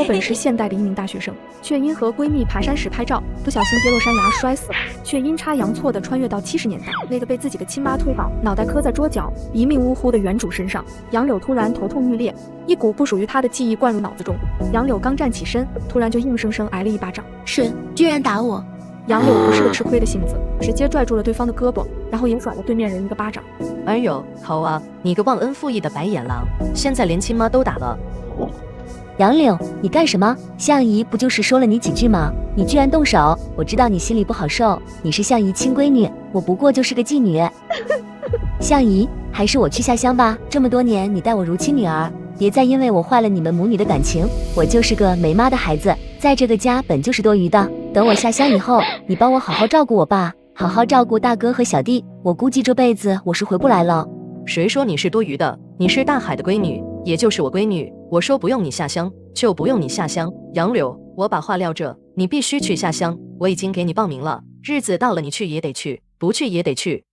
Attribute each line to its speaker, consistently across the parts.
Speaker 1: 有本是现代的一名大学生，却因和闺蜜爬山时拍照，不小心跌落山崖摔死了，却阴差阳错地穿越到70年代，那个被自己的亲妈推倒，脑袋磕在桌角，一命呜呼的原主身上。杨柳突然头痛欲裂，一股不属于他的记忆灌入脑子中。杨柳刚站起身，突然就硬生生挨了一巴掌。
Speaker 2: 是，居然打我！
Speaker 1: 杨柳不是个吃亏的性子，直接拽住了对方的胳膊，然后也甩了对面人一个巴掌。
Speaker 3: 哎呦，好啊，你个忘恩负义的白眼狼，现在连亲妈都打了。
Speaker 2: 杨柳，你干什么？相姨不就是说了你几句吗？你居然动手，我知道你心里不好受。你是相姨亲闺女，我不过就是个妓女。相姨，还是我去下乡吧。这么多年，你待我如亲女儿，别再因为我坏了你们母女的感情。我就是个没妈的孩子，在这个家本就是多余的。等我下乡以后，你帮我好好照顾我爸，好好照顾大哥和小弟。我估计这辈子我是回不来了。
Speaker 3: 谁说你是多余的？你是大海的闺女，也就是我闺女。我说不用你下乡，就不用你下乡。杨柳，我把话撂这，你必须去下乡。我已经给你报名了，日子到了，你去也得去，不去也得去。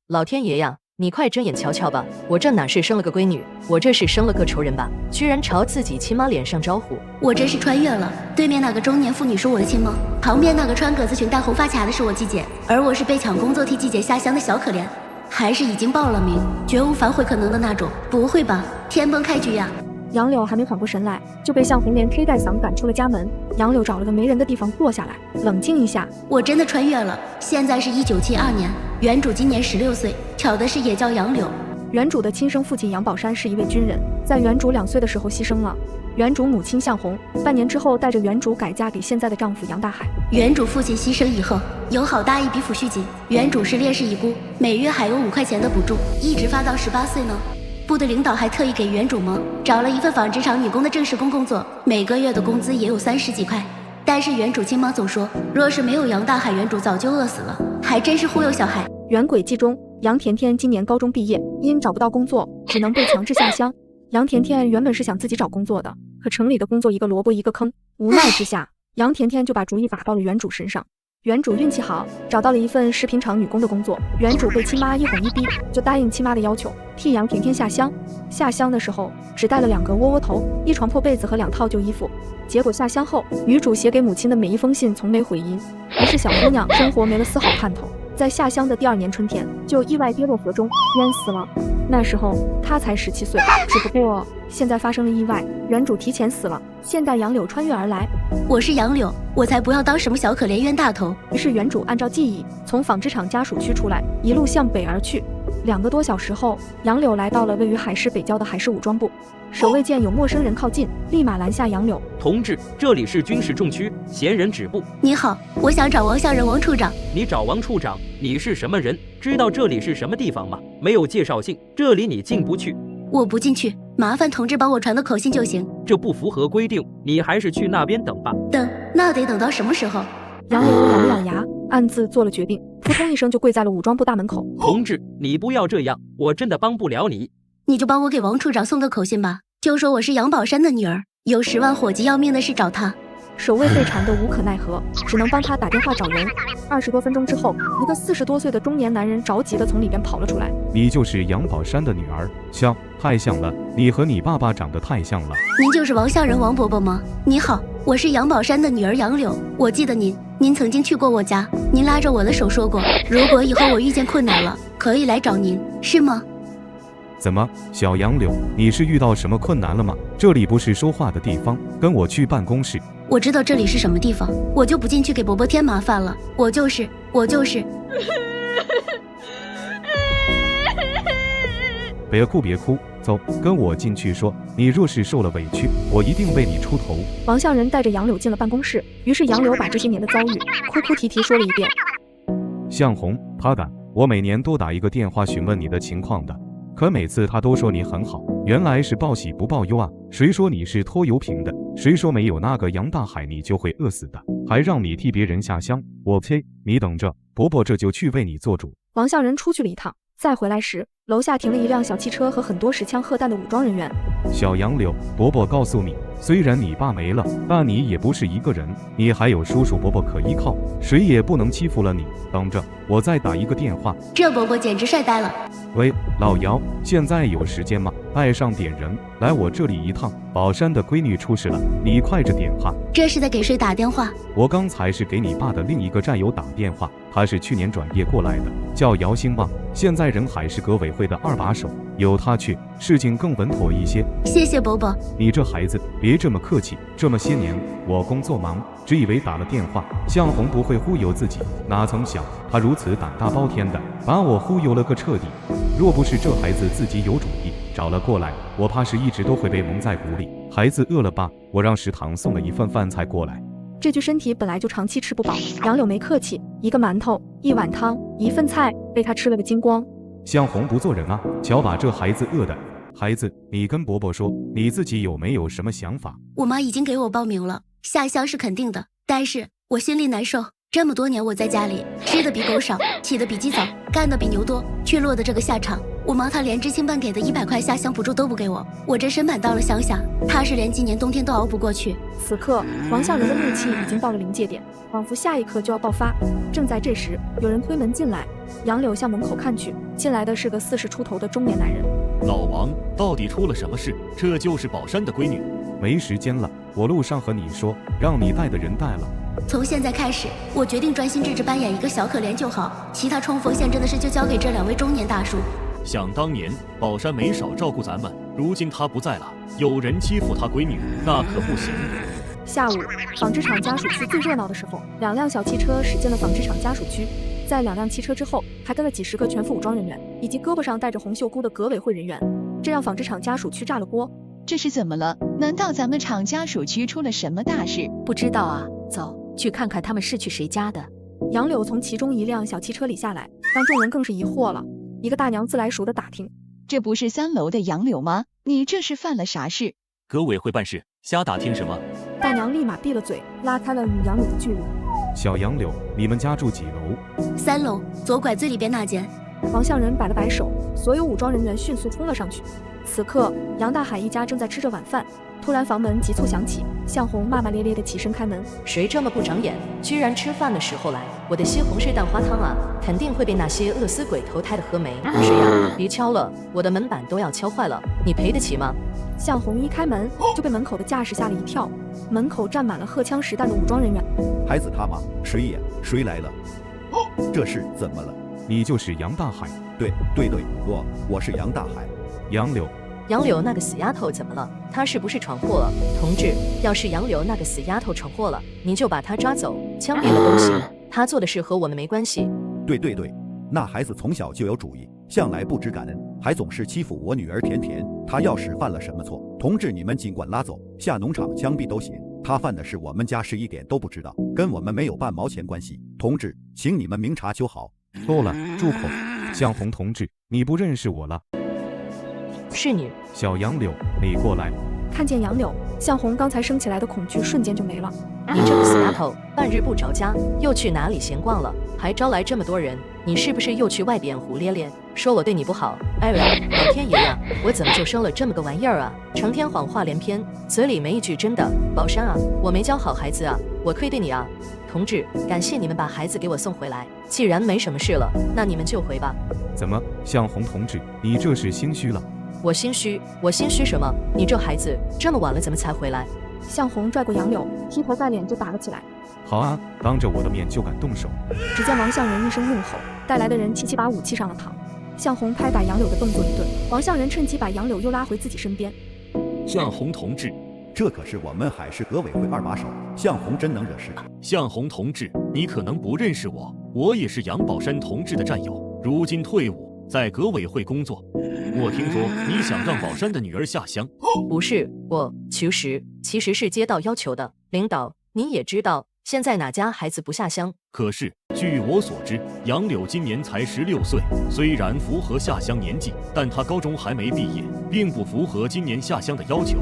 Speaker 3: 老天爷呀，你快睁眼瞧瞧吧，我这哪是生了个闺女，我这是生了个仇人吧？居然朝自己亲妈脸上招呼！
Speaker 2: 我真是穿越了，对面那个中年妇女是我的亲妈，旁边那个穿格子裙戴红发卡的是我季姐，而我是被抢工作替季姐下乡的小可怜，还是已经报了名，绝无反悔可能的那种。不会吧，天崩开局呀！
Speaker 1: 杨柳还没缓过神来，就被向红莲推带嗓赶出了家门。杨柳找了个没人的地方坐下来，冷静一下。
Speaker 2: 我真的穿越了，现在是1972年，原主今年16岁，巧的是也叫杨柳。
Speaker 1: 原主的亲生父亲杨宝山是一位军人，在原主2岁的时候牺牲了。原主母亲向红半年之后带着原主改嫁给现在的丈夫杨大海。
Speaker 2: 原主父亲牺牲以后，有好大一笔抚恤金，原主是烈士遗孤，每月还有5块钱的补助，一直发到18岁呢。部队领导还特意给原主们找了一份纺织厂女工的正式工作，每个月的工资也有30几块。但是原主亲妈总说，若是没有杨大海，原主早就饿死了，还真是忽悠小孩。
Speaker 1: 原轨迹中，杨甜甜今年高中毕业，因找不到工作，只能被强制下乡。杨甜甜原本是想自己找工作的，可城里的工作一个萝卜一个坑，无奈之下，杨甜甜就把主意打到了原主身上。原主运气好，找到了一份食品厂女工的工作。原主被亲妈一哄一逼，就答应亲妈的要求，替杨甜甜下乡。下乡的时候，只带了2个窝窝头、1床破被子和2套旧衣服。结果下乡后，女主写给母亲的每一封信从没回音，于是小姑娘生活没了丝毫盼头。在下乡的第2年春天，就意外跌落河中，淹死了。那时候她才17岁，只不过现在发生了意外，原主提前死了。现代杨柳穿越而来，
Speaker 2: 我是杨柳，我才不要当什么小可怜冤大头。
Speaker 1: 于是原主按照记忆从纺织厂家属区出来，一路向北而去。2个多小时后，杨柳来到了位于海市北郊的海事武装部。守卫见有陌生人靠近，立马拦下杨柳。
Speaker 4: 同志，这里是军事重区，闲人止步。
Speaker 2: 你好，我想找王向仁王处长。
Speaker 4: 你找王处长？你是什么人？知道这里是什么地方吗？没有介绍信，这里你进不去。
Speaker 2: 我不进去，麻烦同志帮我传个口信就行。
Speaker 4: 这不符合规定，你还是去那边等吧。
Speaker 2: 等？那得等到什么时候？
Speaker 1: 杨柳咬了咬牙，暗自做了决定，扑通一声就跪在了武装部大门口。
Speaker 4: 同志，你不要这样，我真的帮不了你。
Speaker 2: 你就帮我给王处长送个口信吧，就说我是杨宝山的女儿，有10万火急要命的事找他。
Speaker 1: 守卫被缠得无可奈何，只能帮他打电话找人。20多分钟之后，一个40多岁的中年男人着急地从里边跑了出来。
Speaker 5: 你就是杨宝山的女儿？像，太像了，你和你爸爸长得太像了。
Speaker 2: 您就是王向仁王伯伯吗？你好，我是杨宝山的女儿杨柳，我记得您曾经去过我家，您拉着我的手说过，如果以后我遇见困难了，可以来找您，是吗？
Speaker 5: 怎么，小杨柳，你是遇到什么困难了吗？这里不是说话的地方，跟我去办公室。
Speaker 2: 我知道这里是什么地方，我就不进去给伯伯添麻烦了。我就是。
Speaker 5: 别哭别哭，走，跟我进去说。你若是受了委屈，我一定为你出头。
Speaker 1: 王向仁带着杨柳进了办公室，于是杨柳把这些年的遭遇哭哭啼啼说了一遍。
Speaker 5: 向红，他敢，我每年都打一个电话询问你的情况的，可每次他都说你很好，原来是报喜不报忧啊！谁说你是拖油瓶的？谁说没有那个杨大海你就会饿死的？还让你替别人下乡？我呸！你等着，伯伯这就去为你做主。
Speaker 1: 王向仁出去了一趟，再回来时，楼下停了一辆小汽车和很多持枪荷弹的武装人员。
Speaker 5: 小杨柳，伯伯告诉你，虽然你爸没了，但你也不是一个人，你还有叔叔伯伯可依靠，谁也不能欺负了你。等着，我再打一个电话。
Speaker 2: 这伯伯简直帅呆了。
Speaker 5: 喂，老姚，现在有时间吗？带上点人来我这里一趟，宝山的闺女出事了，你快着点哈。
Speaker 2: 这是在给谁打电话？
Speaker 5: 我刚才是给你爸的另一个战友打电话，他是去年转业过来的，叫姚兴旺，现在人还是革委会的2把手，有他去，事情更稳妥一些。
Speaker 2: 谢谢伯伯。
Speaker 5: 你这孩子别这么客气，这么些年我工作忙，只以为打了电话，向红不会忽悠自己，哪曾想他如此胆大包天的，把我忽悠了个彻底。若不是这孩子自己有主意找了过来，我怕是一直都会被蒙在鼓里。孩子饿了吧？我让食堂送了一份饭菜过来。
Speaker 1: 这具身体本来就长期吃不饱，杨柳没客气，一个馒头，一碗汤，一份菜，被他吃了个精光。
Speaker 5: 向红不做人啊，瞧把这孩子饿的。孩子，你跟伯伯说，你自己有没有什么想法？
Speaker 2: 我妈已经给我报名了，下乡是肯定的，但是我心里难受。这么多年我在家里吃的比狗少，起的比鸡早，干的比牛多，却落得这个下场。我妈她连知青办给的100块下乡补助都不给我，我这身板到了乡下，她是连今年冬天都熬不过去。
Speaker 1: 此刻王向仁的怒气已经到了临界点，仿佛下一刻就要爆发。正在这时，有人推门进来，杨柳向门口看去，进来的是个40出头的中年男人。
Speaker 6: 老王，到底出了什么事？这就是宝山的闺女。
Speaker 5: 没时间了，我路上和你说，让你带的人带了。
Speaker 2: 从现在开始，我决定专心致志扮演一个小可怜就好，其他冲锋陷阵的事就交给这2位中年大叔。
Speaker 6: 想当年，宝山没少照顾咱们，如今他不在了，有人欺负他闺女，那可不行。
Speaker 1: 下午，纺织厂家属区最热闹的时候，2辆小汽车驶进了纺织厂家属区，在2辆汽车之后，还跟了几10个全副武装人员，以及胳膊上戴着红袖箍的革委会人员，这让纺织厂家属区炸了锅。
Speaker 7: 这是怎么了？难道咱们厂家属区出了什么大事？
Speaker 8: 不知道啊，走去看看他们是去谁家的。
Speaker 1: 杨柳从其中一辆小汽车里下来，让众人更是疑惑了。一个大娘自来熟的打听，
Speaker 7: 这不是3楼的杨柳吗？你这是犯了啥事？
Speaker 6: 革委会办事，瞎打听什么？
Speaker 1: 大娘立马闭了嘴，拉开了与杨柳的距离。
Speaker 5: 小杨柳，你们家住几楼
Speaker 2: ？3楼，左拐最里边那间。
Speaker 1: 王向仁摆了摆手，所有武装人员迅速冲了上去。此刻，杨大海一家正在吃着晚饭，突然房门急促响起，向红骂骂咧咧地起身开门。
Speaker 3: 谁这么不长眼，居然吃饭的时候来？我的西红柿蛋花汤啊，肯定会被那些饿死鬼投胎的喝没。谁呀？别敲了，我的门板都要敲坏了，你赔得起吗？
Speaker 1: 向红一开门就被门口的架势吓了一跳，门口站满了荷枪实弹的武装人员。
Speaker 9: 孩子他妈，谁呀？谁来了？这是怎么了？
Speaker 5: 你就是杨大海？
Speaker 9: 对，我是杨大海。
Speaker 5: 杨柳，
Speaker 3: 杨柳那个死丫头怎么了？她是不是闯祸了？同志，要是杨柳那个死丫头闯祸了，您就把她抓走，枪毙了都行。她做的事和我们没关系。
Speaker 9: 对，那孩子从小就有主意，向来不知感恩，还总是欺负我女儿甜甜。她要是犯了什么错，同志你们尽管拉走，下农场枪毙都行。她犯的事我们家是一点都不知道，跟我们没有半毛钱关系。同志，请你们明察秋毫。
Speaker 5: 够了，住口！向红同志，你不认识我了？
Speaker 3: 是你。
Speaker 5: 小杨柳，你过来。
Speaker 1: 看见杨柳，向红刚才升起来的恐惧瞬间就没了。
Speaker 3: 你这个死丫头，半日不着家，又去哪里闲逛了？还招来这么多人，你是不是又去外边胡咧咧，说我对你不好？哎呀，老天爷呀，我怎么就生了这么个玩意儿啊？成天谎话连篇，嘴里没一句真的。宝山啊，我没教好孩子啊，我愧对你啊。同志，感谢你们把孩子给我送回来。既然没什么事了，那你们就回吧。
Speaker 5: 怎么，向红同志，你这是心虚了？
Speaker 3: 我心虚什么？你这孩子这么晚了怎么才回来？
Speaker 1: 向红拽过杨柳，劈头盖脸就打了起来。
Speaker 5: 好啊，当着我的面就敢动手！
Speaker 1: 只见王向仁一声怒吼，带来的人齐把武器上了膛。向红拍打杨柳的动作一顿，王向仁趁机把杨柳又拉回自己身边。
Speaker 6: 向红同志，
Speaker 9: 这可是我们海事革委会2把手，向红真能惹事。
Speaker 6: 向红同志，你可能不认识我，我也是杨宝山同志的战友，如今退伍，在革委会工作。我听说你想让宝山的女儿下乡。
Speaker 3: 不是，我其实是街道要求的。领导，你也知道，现在哪家孩子不下乡？可是据我所知，杨柳今年才16岁，虽然符合下乡年纪，但她高中还没毕业，并不符合今年下乡的要求。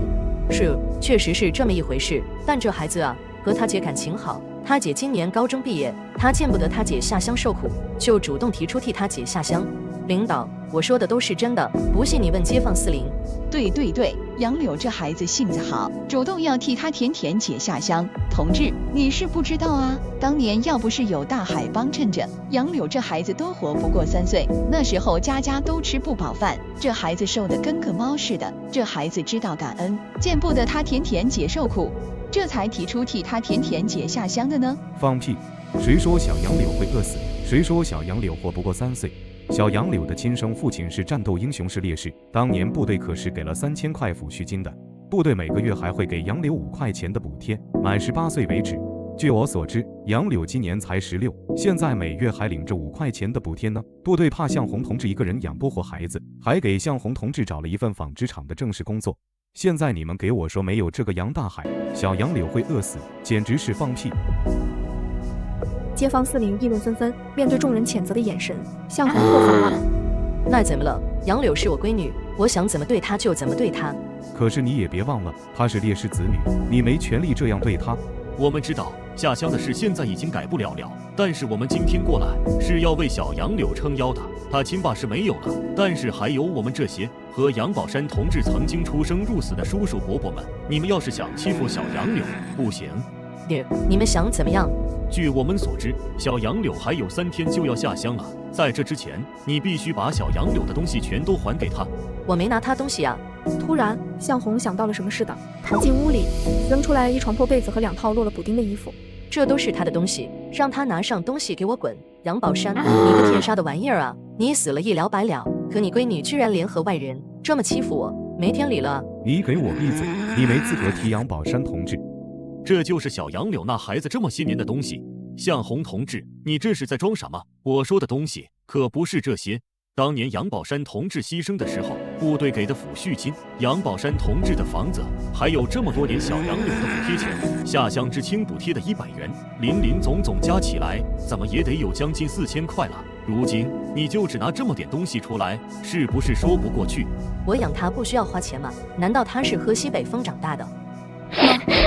Speaker 3: 是，确实是这么一回事。但这孩子啊，和他姐感情好，他姐今年高中毕业，他见不得他姐下乡受苦，就主动提出替他姐下乡。领导，我说的都是真的，不信你问街坊四邻。
Speaker 7: 对，杨柳这孩子性子好，主动要替他甜甜姐下乡。同志，你是不知道啊，当年要不是有大海帮衬着，杨柳这孩子都活不过3岁。那时候家家都吃不饱饭，这孩子瘦得跟个猫似的。这孩子知道感恩，见不得他甜甜姐受苦，这才提出替他甜甜姐下乡的呢。
Speaker 5: 放屁！谁说小杨柳会饿死？谁说小杨柳活不过3岁？小杨柳的亲生父亲是战斗英雄，是烈士，当年部队可是给了3000块抚恤金的，部队每个月还会给杨柳5块钱的补贴，满18岁为止。据我所知，杨柳今年才16，现在每月还领着5块钱的补贴呢。部队怕向红同志一个人养不活孩子，还给向红同志找了一份纺织厂的正式工作。现在你们给我说没有这个杨大海，小杨柳会饿死，简直是放屁！
Speaker 1: 街坊四邻议论纷纷，面对众人谴责的眼神，向红破防了。
Speaker 3: 那怎么了？杨柳是我闺女，我想怎么对她就怎么对她。
Speaker 5: 可是你也别忘了，她是烈士子女，你没权利这样对她。
Speaker 6: 我们知道下乡的事现在已经改不了，但是我们今天过来是要为小杨柳撑腰的。他亲爸是没有了，但是还有我们这些和杨宝山同志曾经出生入死的叔叔伯伯们，你们要是想欺负小杨柳，不行。
Speaker 3: 你们想怎么样？
Speaker 6: 据我们所知，小杨柳还有3天就要下乡了，在这之前，你必须把小杨柳的东西全都还给他。
Speaker 3: 我没拿他东西啊！
Speaker 1: 突然，向红想到了什么似的，他进屋里扔出来一床破被子和2套落了补丁的衣服。
Speaker 3: 这都是他的东西，让他拿上东西给我滚！杨宝山，你个铁砂的玩意儿啊！你死了一了百了，可你闺女居然联合外人这么欺负我，没天理了！
Speaker 5: 你给我闭嘴！你没资格提杨宝山同志。
Speaker 6: 这就是小杨柳那孩子这么些年的东西。向红同志，你这是在装傻吗？我说的东西可不是这些。当年杨宝山同志牺牲的时候，部队给的抚恤金，杨宝山同志的房子，还有这么多年小杨柳的补贴钱，下乡知青补贴的100元，林总加起来，怎么也得有将近4000块了。如今你就只拿这么点东西出来，是不是说不过去？
Speaker 3: 我养他不需要花钱吗？难道他是喝西北风长大的？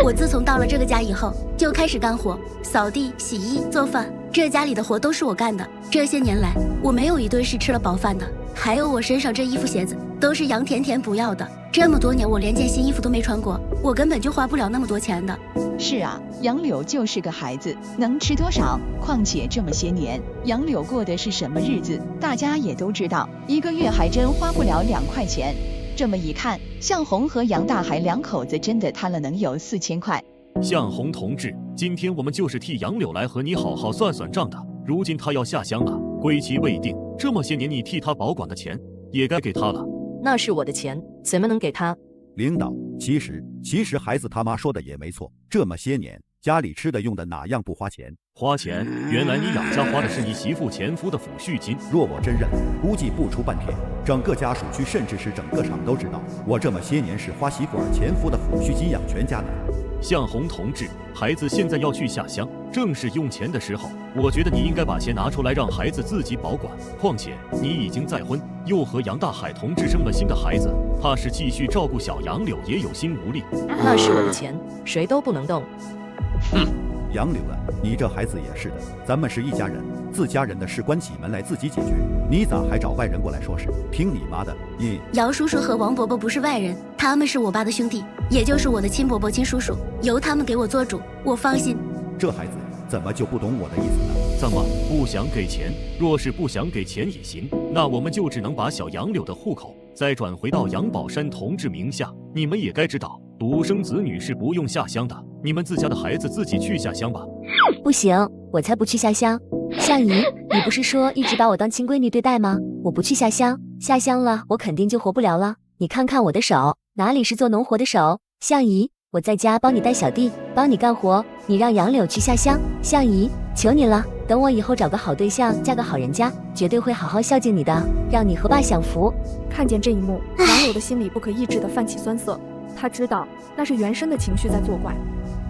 Speaker 10: 我自从到了这个家以后，就开始干活，扫地、洗衣、做饭，这家里的活都是我干的。这些年来，我没有一顿是吃了饱饭的。还有我身上这衣服鞋子，都是杨甜甜不要的。这么多年，我连件新衣服都没穿过，我根本就花不了那么多钱的。
Speaker 7: 是啊，杨柳就是个孩子，能吃多少？况且这么些年，杨柳过的是什么日子，大家也都知道，一个月还真花不了2块钱。这么一看，向红和杨大海2口子真的贪了能有4000块。
Speaker 6: 向红同志，今天我们就是替杨柳来和你好好算算账的。如今他要下乡了，归期未定，这么些年你替他保管的钱也该给他了。
Speaker 3: 那是我的钱，怎么能给他？
Speaker 9: 领导，其实孩子他妈说的也没错，这么些年家里吃的用的哪样不花钱？
Speaker 6: 花钱？原来你养家花的是你媳妇前夫的抚恤金。
Speaker 9: 若我真认，估计不出半天，整个家属区甚至是整个厂都知道，我这么些年是花媳妇儿前夫的抚恤金养全家的。
Speaker 6: 向红同志，孩子现在要去下乡，正是用钱的时候。我觉得你应该把钱拿出来让孩子自己保管。况且你已经再婚，又和杨大海同志生了新的孩子，怕是继续照顾小杨柳也有心无力。
Speaker 3: 那是我的钱，谁都不能动。
Speaker 9: 杨柳啊，你这孩子也是的，咱们是一家人，自家人的事关起门来自己解决，你咋还找外人过来说事？听你妈的！你
Speaker 10: 姚叔叔和王伯伯不是外人，他们是我爸的兄弟，也就是我的亲伯伯、亲叔叔，由他们给我做主，我放心。
Speaker 9: 这孩子怎么就不懂我的意思呢？
Speaker 6: 怎么不想给钱？若是不想给钱也行，那我们就只能把小杨柳的户口再转回到杨宝山同志名下。你们也该知道，独生子女是不用下乡的。你们自家的孩子自己去下乡吧。
Speaker 2: 不行，我才不去下乡。向姨，你不是说一直把我当亲闺女对待吗？我不去下乡，下乡了我肯定就活不了了。你看看我的手，哪里是做农活的手？向姨，我在家帮你带小弟，帮你干活，你让杨柳去下乡。向姨，求你了，等我以后找个好对象，嫁个好人家，绝对会好好孝敬你的，让你和爸享福。
Speaker 1: 看见这一幕，杨柳的心里不可抑制地泛起酸涩，他知道那是原生的情绪在作怪。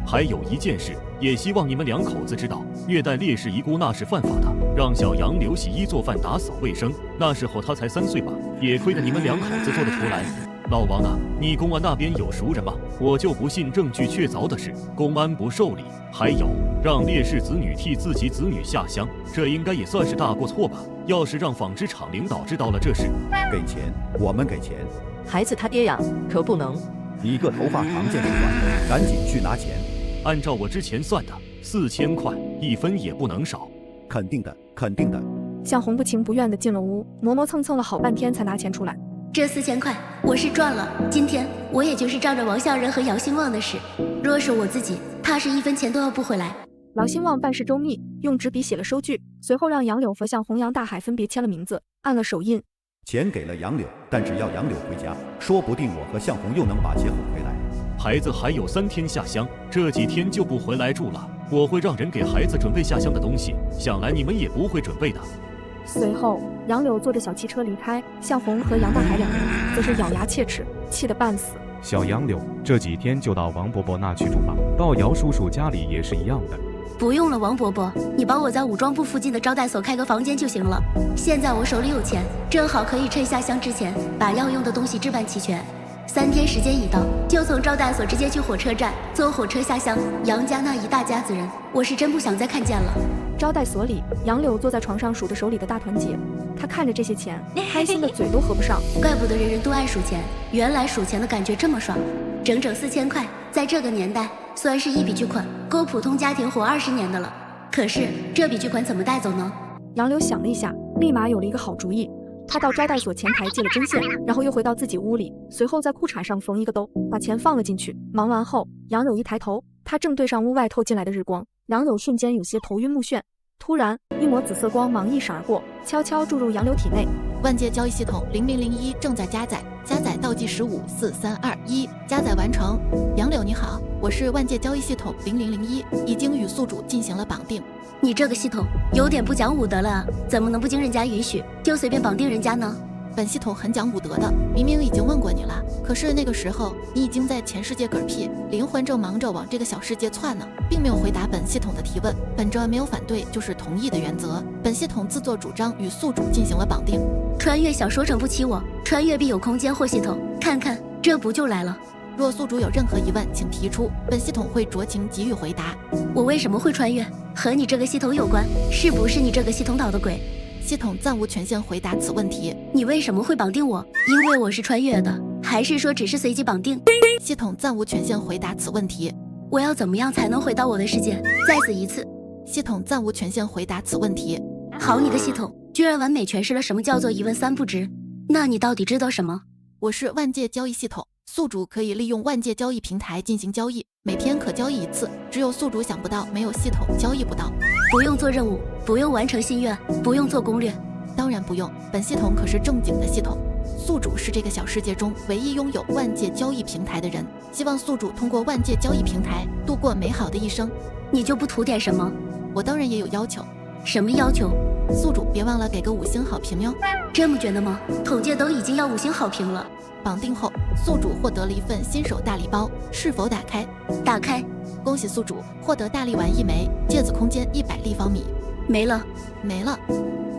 Speaker 6: 还有一件事，也希望你们2口子知道，虐待烈士遗孤那是犯法的。让小杨柳洗衣做饭打扫卫生，那时候他才3岁吧，也亏得你们2口子做得出来。老王啊，你公安那边有熟人吗？我就不信证据确凿的事，公安不受理。还有，让烈士子女替自己子女下乡，这应该也算是大过错吧？要是让纺织厂领导知道了这事，
Speaker 9: 给钱，我们给钱。
Speaker 3: 孩子他爹呀，可不能。
Speaker 9: 你个头发长见识短，赶紧去拿钱。
Speaker 6: 按照我之前算的，4000块，1分也不能少。
Speaker 9: 肯定的，肯定的。
Speaker 1: 向红不情不愿地进了屋，磨磨蹭蹭了好半天才拿钱出来。
Speaker 10: 这4000块我是赚了，今天我也就是仗着王向仁和姚兴旺的事，若是我自己，怕是1分钱都要不回来。
Speaker 1: 老兴旺办事周密，用纸笔写了收据，随后让杨柳和向红、杨大海分别签了名字，按了手印。
Speaker 9: 钱给了杨柳，但只要杨柳回家，说不定我和向红又能把钱哄回来。
Speaker 6: 孩子还有3天下乡，这几天就不回来住了。我会让人给孩子准备下乡的东西，想来你们也不会准备的。
Speaker 1: 随后，杨柳坐着小汽车离开，向红和杨大海2人则是咬牙切齿，气得半死。
Speaker 5: 小杨柳，这几天就到王伯伯那去住吧，到姚叔叔家里也是一样的。
Speaker 10: 不用了，王伯伯，你帮我在武装部附近的招待所开个房间就行了。现在我手里有钱，正好可以趁下乡之前把要用的东西置办齐全。3天时间一到，就从招待所直接去火车站，坐火车下乡。杨家那一大家子人，我是真不想再看见了。
Speaker 1: 招待所里，杨柳坐在床上数着手里的大团结，他看着这些钱，开心的嘴都合不上。
Speaker 10: 怪不得人人都爱数钱，原来数钱的感觉这么爽。整整4000块，在这个年代算是一笔巨款，够普通家庭活20年的了。可是这笔巨款怎么带走呢？
Speaker 1: 杨柳想了一下，立马有了一个好主意。他到招待所前台借了针线，然后又回到自己屋里，随后在裤衩上缝一个兜，把钱放了进去。忙完后，杨柳一抬头，他正对上屋外透进来的日光，杨柳瞬间有些头晕目眩。突然，一抹紫色光芒一闪而过，悄悄注入杨柳体内。
Speaker 8: 万界交易系统0001正在加载，加载倒计时5、4、3、2、1，加载完成。杨柳你好，我是万界交易系统0001，已经与宿主进行了绑定。
Speaker 10: 你这个系统有点不讲武德了啊，怎么能不经人家允许就随便绑定人家呢？
Speaker 8: 本系统很讲武德的，明明已经问过你了，可是那个时候你已经在前世界嗝屁，灵魂正忙着往这个小世界窜呢，并没有回答本系统的提问。本着没有反对就是同意的原则，本系统自作主张与宿主进行了绑定。
Speaker 10: 穿越小说整不起我，穿越必有空间或系统，看看这不就来了？
Speaker 8: 若宿主有任何疑问，请提出，本系统会酌情给予回答。
Speaker 10: 我为什么会穿越？和你这个系统有关，是不是你这个系统捣的鬼？
Speaker 8: 系统暂无权限回答此问题。
Speaker 10: 你为什么会绑定我？因为我是穿越的，还是说只是随机绑定？
Speaker 8: 系统暂无权限回答此问题。
Speaker 10: 我要怎么样才能回到我的世界，再死一次？
Speaker 8: 系统暂无权限回答此问题。
Speaker 10: 好你个系统，居然完美诠释了什么叫做一问3不知。那你到底知道什么？
Speaker 8: 我是万界交易系统，宿主可以利用万界交易平台进行交易，每天可交易1次，只有宿主想不到，没有系统交易不到。
Speaker 10: 不用做任务，不用完成心愿，不用做攻略。
Speaker 8: 当然不用，本系统可是正经的系统。宿主是这个小世界中唯一拥有万界交易平台的人，希望宿主通过万界交易平台度过美好的一生。
Speaker 10: 你就不图点什么？
Speaker 8: 我当然也有要求。
Speaker 10: 什么要求？
Speaker 8: 宿主别忘了给个5星好评哟。
Speaker 10: 这么绝的吗？统计都已经要5星好评了。
Speaker 8: 绑定后，宿主获得了一份新手大礼包，是否打开？
Speaker 10: 打开。
Speaker 8: 恭喜宿主获得大力丸1枚，芥子空间100立方米。
Speaker 10: 没了。
Speaker 8: 没了。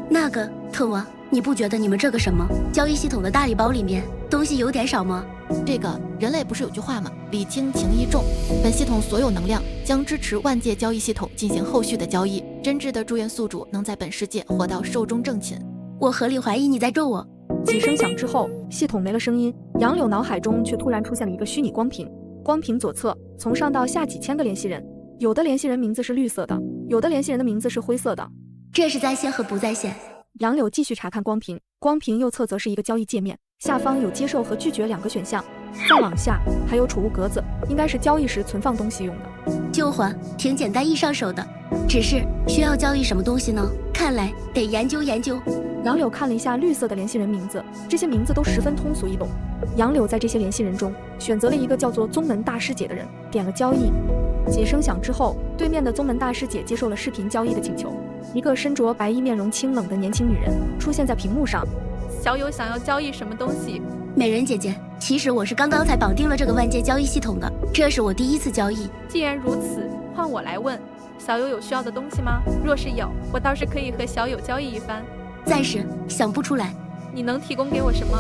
Speaker 10: 那个特王，你不觉得你们这个什么交易系统的大礼包里面东西有点少吗？
Speaker 8: 这个人类不是有句话吗？礼轻情意重。本系统所有能量将支持万界交易系统进行后续的交易。真挚的祝愿宿主能在本世界活到寿终正寝。
Speaker 10: 我合理怀疑你在咒我。
Speaker 1: 几声响之后，系统没了声音，杨柳脑海中却突然出现了一个虚拟光屏。光屏左侧从上到下几千个联系人，有的联系人名字是绿色的，有的联系人的名字是灰色的。
Speaker 10: 这是在线和不在线。
Speaker 1: 杨柳继续查看光屏，光屏右侧则是一个交易界面，下方有接受和拒绝2个选项，再往下还有储物格子，应该是交易时存放东西用的。
Speaker 10: 旧还挺简单易上手的，只是需要交易什么东西呢？看来得研究研究。
Speaker 1: 杨柳看了一下绿色的联系人名字，这些名字都十分通俗易懂。杨柳在这些联系人中选择了一个叫做宗门大师姐的人，点了交易。几声响之后，对面的宗门大师姐接受了视频交易的请求。一个身着白衣、面容清冷的年轻女人出现在屏幕上。
Speaker 11: 小友想要交易什么东西？
Speaker 10: 美人姐姐，其实我是刚刚才绑定了这个万界交易系统的，这是我第1次交易。
Speaker 11: 既然如此，换我来问，小友有需要的东西吗？若是有，我倒是可以和小友交易一番。
Speaker 10: 暂时想不出来。
Speaker 11: 你能提供给我什么？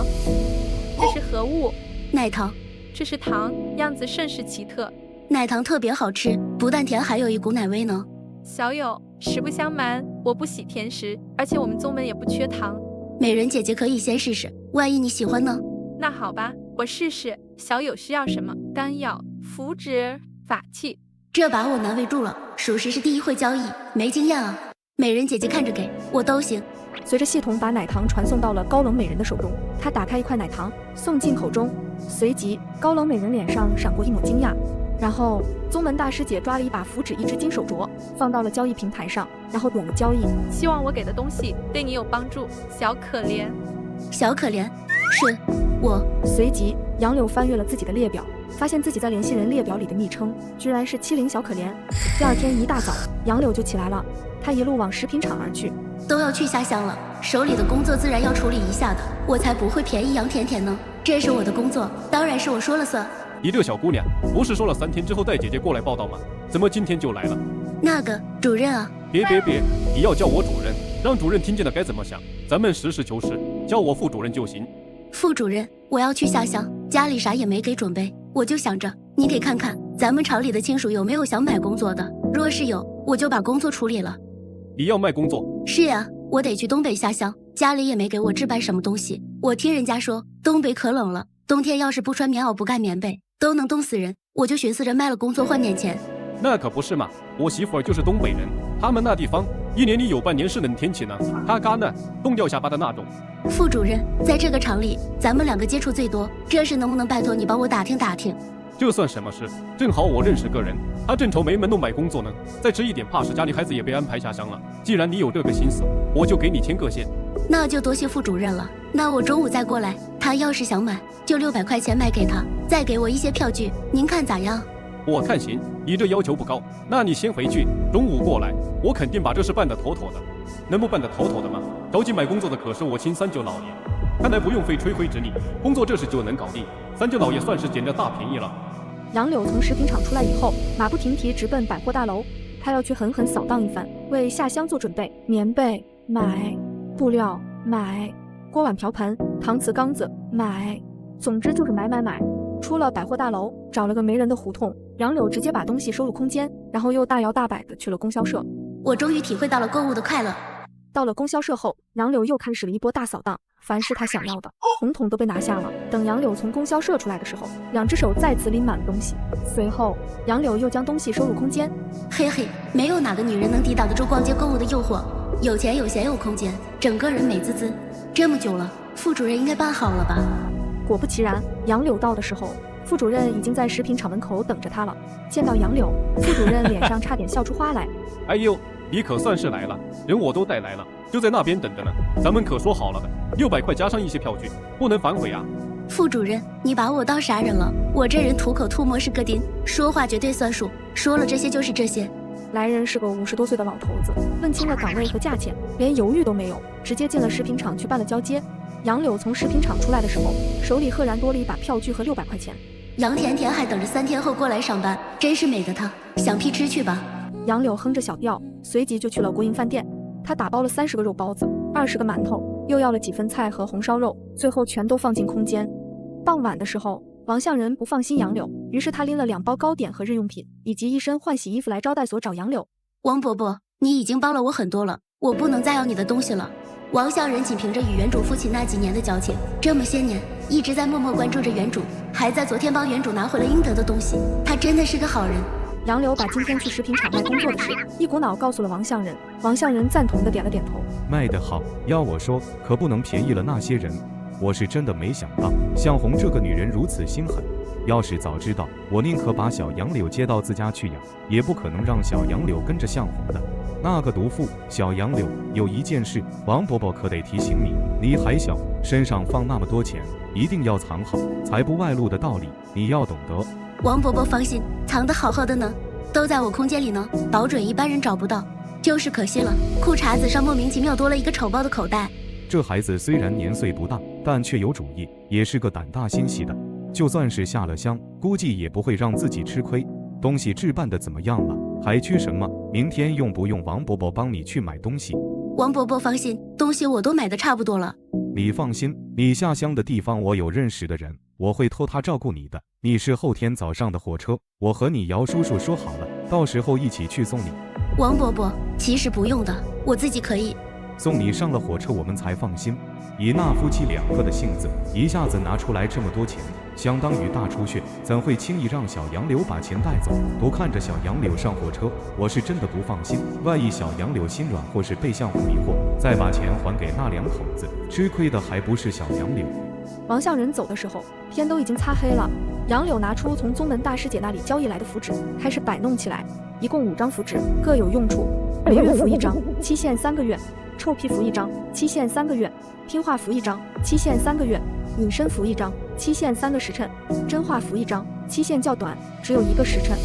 Speaker 11: 这是何物？
Speaker 10: 奶糖，
Speaker 11: 这是糖，样子甚是奇特。
Speaker 10: 奶糖特别好吃，不但甜，还有一股奶味呢。
Speaker 11: 小友，实不相瞒，我不喜甜食，而且我们宗门也不缺糖。
Speaker 10: 美人姐姐可以先试试，万一你喜欢呢？
Speaker 11: 那好吧，我试试。小友需要什么？丹药、符纸、法器。
Speaker 10: 这把我难为住了，属实是第一会交易，没经验啊。美人姐姐看着给我都行。
Speaker 1: 随着系统把奶糖传送到了高冷美人的手中，她打开一块奶糖送进口中，随即高冷美人脸上闪过一抹惊讶。然后宗门大师姐抓了一把符纸，一只金手镯，放到了交易平台上，然后点了交易。
Speaker 11: 希望我给的东西对你有帮助，小可怜。
Speaker 10: 小可怜，是我。
Speaker 1: 随即杨柳翻阅了自己的列表，发现自己在联系人列表里的昵称居然是欺凌小可怜。第二天一大早，杨柳就起来了，她一路往食品厂而去。
Speaker 10: 都要去下乡了，手里的工作自然要处理一下的，我才不会便宜杨甜甜呢。这是我的工作，当然是我说了算。
Speaker 12: 你这小姑娘，不是说了3天之后带姐姐过来报道吗？怎么今天就来了？
Speaker 10: 那个主任啊，
Speaker 12: 别，你要叫我主任，让主任听见了该怎么想？咱们实事求是，叫我副主任就行。
Speaker 10: 副主任，我要去下乡，家里啥也没给准备，我就想着你给看看咱们厂里的亲属有没有想买工作的，若是有，我就把工作处理了。
Speaker 12: 你要卖工作？
Speaker 10: 是呀，我得去东北下乡，家里也没给我置办什么东西。我听人家说东北可冷了，冬天要是不穿棉袄不盖棉被都能冻死人，我就寻思着卖了工作换点钱。
Speaker 12: 那可不是嘛，我媳妇儿就是东北人，他们那地方1年里有半年是冷天气呢，她嘎呢，冻掉下巴的那种。
Speaker 10: 副主任，在这个厂里咱们2个接触最多，这事能不能拜托你帮我打听打听？
Speaker 12: 这算什么事？正好我认识个人，他正愁没门弄买工作呢，再迟一点怕是家里孩子也被安排下乡了。既然你有这个心思，我就给你牵个线。
Speaker 10: 那就多谢副主任了，那我中午再过来，他要是想买就600块钱卖给他，再给我一些票据，您看咋样？
Speaker 12: 我看行，你这要求不高，那你先回去，中午过来，我肯定把这事办得妥妥的。能不办得妥妥的吗？着急买工作的可是我亲三舅老爷，看来不用费吹灰之力，工作这事就能搞定，三舅老爷算是捡了大便宜了。
Speaker 1: 杨柳从食品厂出来以后，马不停蹄直奔百货大楼，他要去狠狠扫荡一番，为下乡做准备。棉被买，布料买，锅碗瓢盆、搪瓷缸子买，总之就是买。出了百货大楼，找了个没人的胡同，杨柳直接把东西收入空间，然后又大摇大摆的去了供销社。
Speaker 10: 我终于体会到了购物的快乐。
Speaker 1: 到了供销社后，杨柳又开始了一波大扫荡，凡是他想要的红桶都被拿下了。等杨柳从供销社出来的时候，2只手再次拎满了东西。随后杨柳又将东西收入空间。
Speaker 10: 嘿嘿，没有哪个女人能抵挡得住逛街购物的诱惑，有钱有闲有空间，整个人美滋滋。这么久了，副主任应该办好了吧？
Speaker 1: 果不其然，杨柳到的时候，副主任已经在食品厂门口等着他了。见到杨柳，副主任脸上差点笑出花来。
Speaker 12: 哎呦，你可算是来了，人我都带来了，就在那边等着呢。咱们可说好了的，600块加上一些票据，不能反悔啊。
Speaker 10: 副主任，你把我当啥人了？我这人吐口吐沫是个钉，说话绝对算数，说了这些就是这些。
Speaker 1: 来人是个50多岁的老头子，问清了岗位和价钱，连犹豫都没有，直接进了食品厂去办了交接。杨柳从食品厂出来的时候，手里赫然多了一把票据和600块钱。
Speaker 10: 杨甜甜还等着3天后过来上班，真是美的她，想屁吃去吧。
Speaker 1: 杨柳哼着小调，随即就去了国营饭店。他打包了30个肉包子，20个馒头，又要了几份菜和红烧肉，最后全都放进空间。傍晚的时候，王向仁不放心杨柳，于是他拎了2包糕点和日用品，以及一身换洗衣服来招待所找杨柳。
Speaker 10: 王伯伯，你已经帮了我很多了，我不能再要你的东西了。王向仁仅凭着与原主父亲那几年的交情，这么些年一直在默默关注着原主，还在昨天帮原主拿回了应得的东西，他真的是个好人。
Speaker 1: 杨柳把今天去食品厂卖工作的事一股脑告诉了王向仁，王向仁赞同的点了点头。
Speaker 5: 卖得好，要我说可不能便宜了那些人，我是真的没想到向红这个女人如此心狠。要是早知道，我宁可把小杨柳接到自家去养，也不可能让小杨柳跟着向红的。那个毒妇小杨柳，有一件事，王伯伯可得提醒你，你还小，身上放那么多钱，一定要藏好，财不外露的道理，你要懂得。
Speaker 10: 王伯伯放心，藏得好好的呢，都在我空间里呢，保准一般人找不到。就是可惜了，裤衩子上莫名其妙多了一个丑爆的口袋。
Speaker 5: 这孩子虽然年岁不大，但却有主意，也是个胆大心细的。就算是下了乡，估计也不会让自己吃亏。东西置办的怎么样了？还缺什么？明天用不用王伯伯帮你去买东西？
Speaker 10: 王伯伯放心，东西我都买的差不多了。
Speaker 5: 你放心，你下乡的地方我有认识的人，我会托他照顾你的。你是后天早上的火车，我和你姚叔叔说好了，到时候一起去送你。
Speaker 10: 王伯伯，其实不用的，我自己可以。
Speaker 5: 送你上了火车，我们才放心。以那夫妻2个的性子，一下子拿出来这么多钱，相当于大出血，怎会轻易让小杨柳把钱带走？都看着小杨柳上火车，我是真的不放心。万一小杨柳心软，或是被相虎迷惑，再把钱还给那2口子，吃亏的还不是小杨柳？
Speaker 1: 王向仁走的时候，天都已经擦黑了。杨柳拿出从宗门大师姐那里交易来的符纸，开始摆弄起来。一共5张符纸，各有用处。鬼月符1张，期限3个月；臭屁符1张，期限3个月；听话符1张，期限3个月；隐身符1张，期限3个时辰；真话符1张，期限较短，只有1个时辰。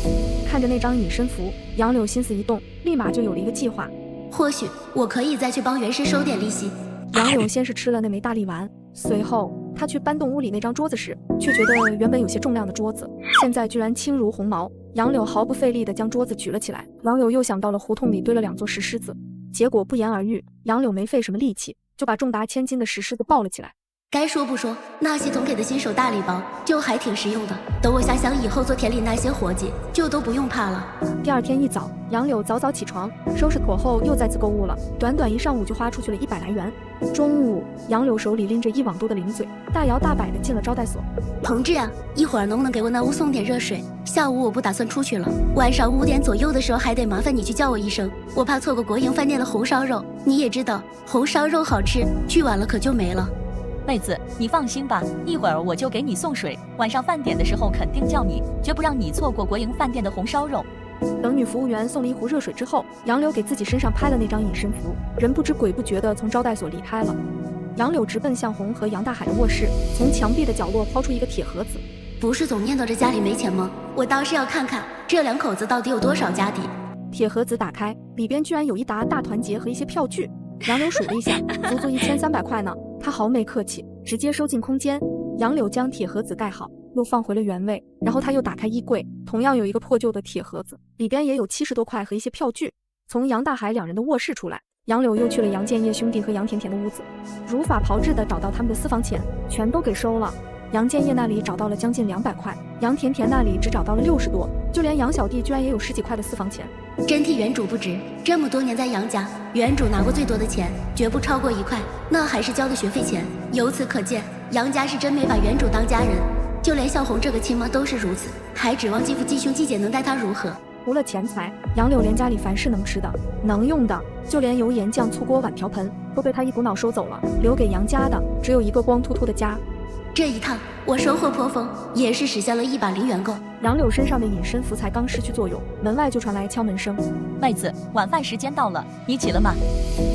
Speaker 1: 看着那张隐身符，杨柳心思一动，立马就有了一个计划。
Speaker 10: 或许我可以再去帮袁氏收点利息。
Speaker 1: 杨柳先是吃了那枚大力丸，随后他去搬动屋里那张桌子时，却觉得原本有些重量的桌子，现在居然轻如鸿毛。杨柳毫不费力地将桌子举了起来。杨柳又想到了胡同里堆了2座石狮子，结果不言而喻。杨柳没费什么力气，就把重达1000斤的石狮子抱了起来。
Speaker 10: 该说不说，那系统给的新手大礼包就还挺实用的。等我下乡以后做田里那些活计，就都不用怕了。
Speaker 1: 第2天一早，杨柳早早起床，收拾妥后又再次购物了。短短1上午就花出去了100来元。中午，杨柳手里拎着1网兜的零嘴，大摇大摆地进了招待所。
Speaker 10: 同志啊，一会儿能不能给我那屋送点热水？下午我不打算出去了，晚上5点左右的时候还得麻烦你去叫我一声，我怕错过国营饭店的红烧肉。你也知道，红烧肉好吃，去晚了可就没了。
Speaker 13: 妹子，你放心吧，一会儿我就给你送水，晚上饭点的时候肯定叫你，绝不让你错过国营饭店的红烧肉。
Speaker 1: 等女服务员送了1壶热水之后，杨柳给自己身上拍了那张隐身符，人不知鬼不觉地从招待所离开了。杨柳直奔向红和杨大海的卧室，从墙壁的角落抛出一个铁盒子。
Speaker 10: 不是总念叨着家里没钱吗？我倒是要看看这2口子到底有多少家底。
Speaker 1: 铁盒子打开，里边居然有1沓大团结和一些票据。杨柳数了一下，足足1300块呢。他毫没客气，直接收进空间。杨柳将铁盒子盖好，又放回了原位，然后他又打开衣柜，同样有一个破旧的铁盒子，里边也有70多块和一些票据。从杨大海2人的卧室出来，杨柳又去了杨建业兄弟和杨甜甜的屋子，如法炮制的找到他们的私房钱，全都给收了。杨建业那里找到了将近200块，杨甜甜那里只找到了60多，就连杨小弟居然也有10几块的私房钱。
Speaker 10: 真替原主不值，这么多年在杨家，原主拿过最多的钱绝不超过1块，那还是交的学费钱。由此可见，杨家是真没把原主当家人，就连向红这个亲妈都是如此，还指望继父继兄继姐能待他如何？
Speaker 1: 除了钱财，杨柳连家里凡是能吃的能用的，就连油盐酱醋锅碗瓢盆都被他一股脑收走了，留给杨家的只有一个光秃秃的家。
Speaker 10: 这一趟我收获颇丰，也是实现了1把0元购。
Speaker 1: 杨柳身上的隐身符才刚失去作用，门外就传来敲门声。
Speaker 13: 妹子，晚饭时间到了，你起了吗？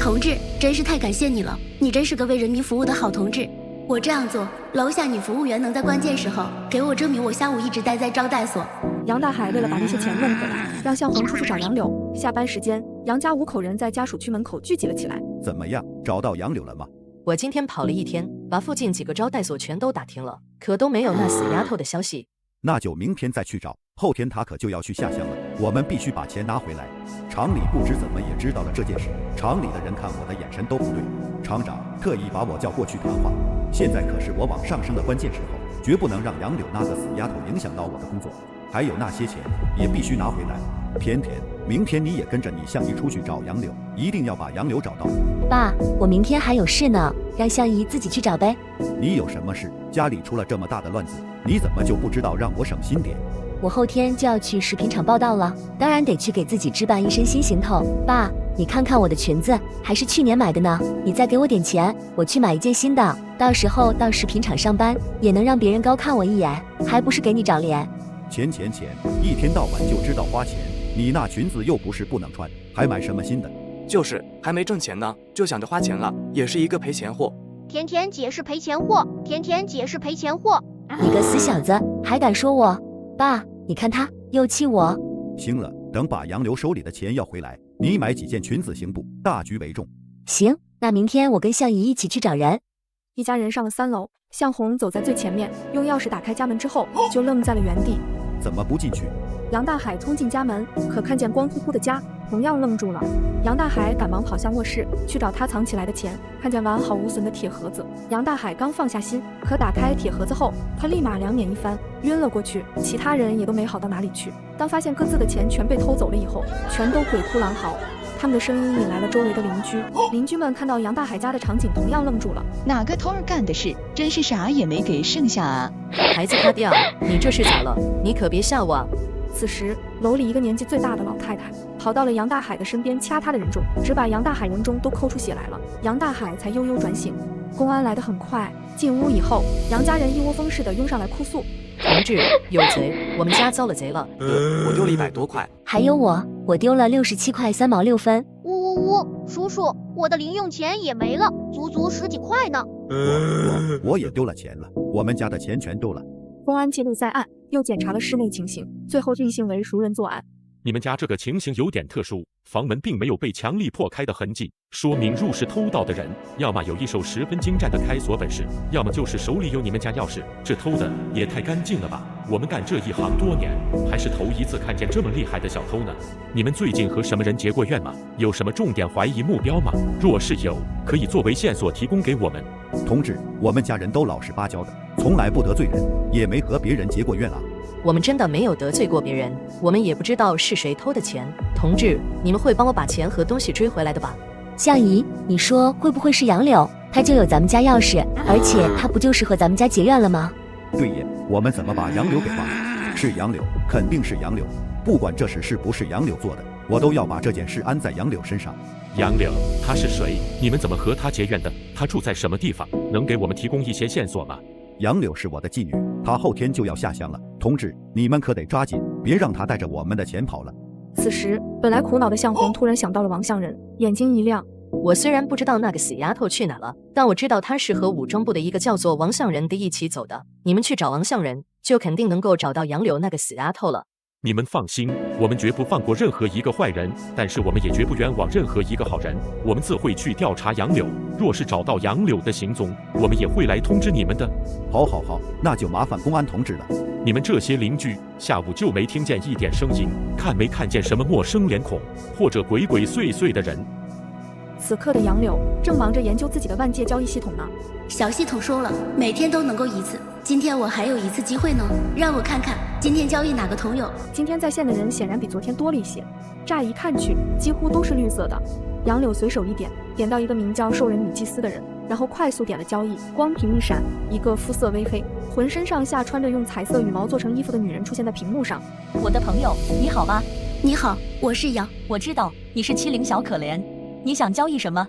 Speaker 10: 同志，真是太感谢你了，你真是个为人民服务的好同志。我这样做，楼下女服务员能在关键时候给我证明我下午一直待在招待所。
Speaker 1: 杨大海为了把那些钱弄回来，让向红出去找杨柳。下班时间，杨家5口人在家属区门口聚集了起来。
Speaker 9: 怎么样，找到杨柳了吗？
Speaker 3: 我今天跑了1天，把附近几个招待所全都打听了，可都没有那死丫头的消息。
Speaker 9: 那就明天再去找，后天他可就要去下乡了，我们必须把钱拿回来。厂里不知怎么也知道了这件事，厂里的人看我的眼神都不对，厂长特意把我叫过去谈话。现在可是我往上升的关键时候，绝不能让杨柳那个死丫头影响到我的工作，还有那些钱也必须拿回来。甜甜，明天你也跟着你相姨出去找杨柳，一定要把杨柳找到。
Speaker 2: 爸，我明天还有事呢，让相姨自己去找呗。
Speaker 9: 你有什么事？家里出了这么大的乱子，你怎么就不知道让我省心点？
Speaker 2: 我后天就要去食品厂报道了，当然得去给自己置办一身新行头。爸，你看看我的裙子，还是去年买的呢，你再给我点钱，我去买一件新的，到时候到食品厂上班，也能让别人高看我一眼，还不是给你长脸？
Speaker 9: 钱，一天到晚就知道花钱，你那裙子又不是不能穿，还买什么新的？
Speaker 14: 就是还没挣钱呢，就想着花钱了，也是一个赔钱货。
Speaker 15: 甜甜姐是赔钱货，甜甜姐是赔钱货。
Speaker 2: 你个死小子，还敢说我？爸，你看他又气我。
Speaker 9: 行了，等把杨柳手里的钱要回来，你买几件裙子行不？大局为重。
Speaker 2: 行，那明天我跟向姨一起去找人。
Speaker 1: 一家人上了3楼，向红走在最前面，用钥匙打开家门之后，就愣在了原地。
Speaker 9: 怎么不进去？
Speaker 1: 杨大海冲进家门，可看见光秃秃的家，同样愣住了。杨大海赶忙跑向卧室去找他藏起来的钱，看见完好无损的铁盒子，杨大海刚放下心，可打开铁盒子后，他立马两眼一翻，晕了过去。其他人也都没好到哪里去。当发现各自的钱全被偷走了以后，全都鬼哭狼嚎。他们的声音引来了周围的邻居，邻居们看到杨大海家的场景，同样愣住了。
Speaker 7: 哪个偷儿干的事，真是啥也没给剩下啊！
Speaker 3: 孩子他掉，你这是咋了？你可别吓我啊！
Speaker 1: 此时，楼里一个年纪最大的老太太跑到了杨大海的身边，掐他的人中，只把杨大海人中都抠出血来了。杨大海才悠悠转醒。公安来得很快，进屋以后，杨家人一窝蜂似的拥上来哭诉：
Speaker 3: 同志，有贼，我们家遭了贼了。
Speaker 14: 我丢了100多块。
Speaker 2: 还有我丢了67块3毛6分。
Speaker 15: 呜，叔叔，我的零用钱也没了，足足10几块呢。
Speaker 9: 我也丢了钱了，我们家的钱全丢了。
Speaker 1: 公安记录在案，又检查了室内情形，最后定性为熟人作案。
Speaker 16: 你们家这个情形有点特殊，房门并没有被强力破开的痕迹，说明入室偷盗的人要么有一手十分精湛的开锁本事，要么就是手里有你们家钥匙。这偷的也太干净了吧！我们干这一行多年，还是头一次看见这么厉害的小偷呢。你们最近和什么人结过怨吗？有什么重点怀疑目标吗？若是有，可以作为线索提供给我们。
Speaker 9: 同志，我们家人都老实巴交的，从来不得罪人，也没和别人结过怨啊。
Speaker 3: 我们真的没有得罪过别人，我们也不知道是谁偷的钱。同志，你们会帮我把钱和东西追回来的吧？
Speaker 2: 相姨，你说会不会是杨柳？他就有咱们家钥匙，而且他不就是和咱们家结怨了吗？
Speaker 9: 对耶，我们怎么把杨柳给忘了？是杨柳，肯定是杨柳。不管这事是不是杨柳做的，我都要把这件事安在杨柳身上。
Speaker 16: 杨柳，他是谁？你们怎么和他结怨的？他住在什么地方？能给我们提供一些线索吗？
Speaker 9: 杨柳是我的妓女，她后天就要下乡了。同志，你们可得抓紧，别让她带着我们的钱跑了。
Speaker 1: 此时，本来苦恼的向红突然想到了王向仁，眼睛一亮。
Speaker 3: 我虽然不知道那个死丫头去哪了，但我知道她是和武装部的一个叫做王向仁的一起走的。你们去找王向仁，就肯定能够找到杨柳那个死丫头了。
Speaker 16: 你们放心，我们绝不放过任何一个坏人，但是我们也绝不冤枉任何一个好人。我们自会去调查杨柳，若是找到杨柳的行踪，我们也会来通知你们的。
Speaker 9: 好，那就麻烦公安同志了。
Speaker 16: 你们这些邻居下午就没听见一点声音，看没看见什么陌生脸孔或者鬼鬼祟祟的人？
Speaker 1: 此刻的杨柳正忙着研究自己的万界交易系统呢。
Speaker 10: 小系统说了，每天都能够1次，今天我还有1次机会呢，让我看看今天交易哪个同有。
Speaker 1: 今天在线的人显然比昨天多了一些，乍一看去几乎都是绿色的。杨柳随手一点，点到一个名叫兽人女祭司的人，然后快速点了交易，光屏一闪，一个肤色微黑，浑身上下穿着用彩色羽毛做成衣服的女人出现在屏幕上。
Speaker 13: 我的朋友，你好吗？
Speaker 10: 你好，我是杨。
Speaker 13: 我知道你是欺凌小可怜，你想交易什么？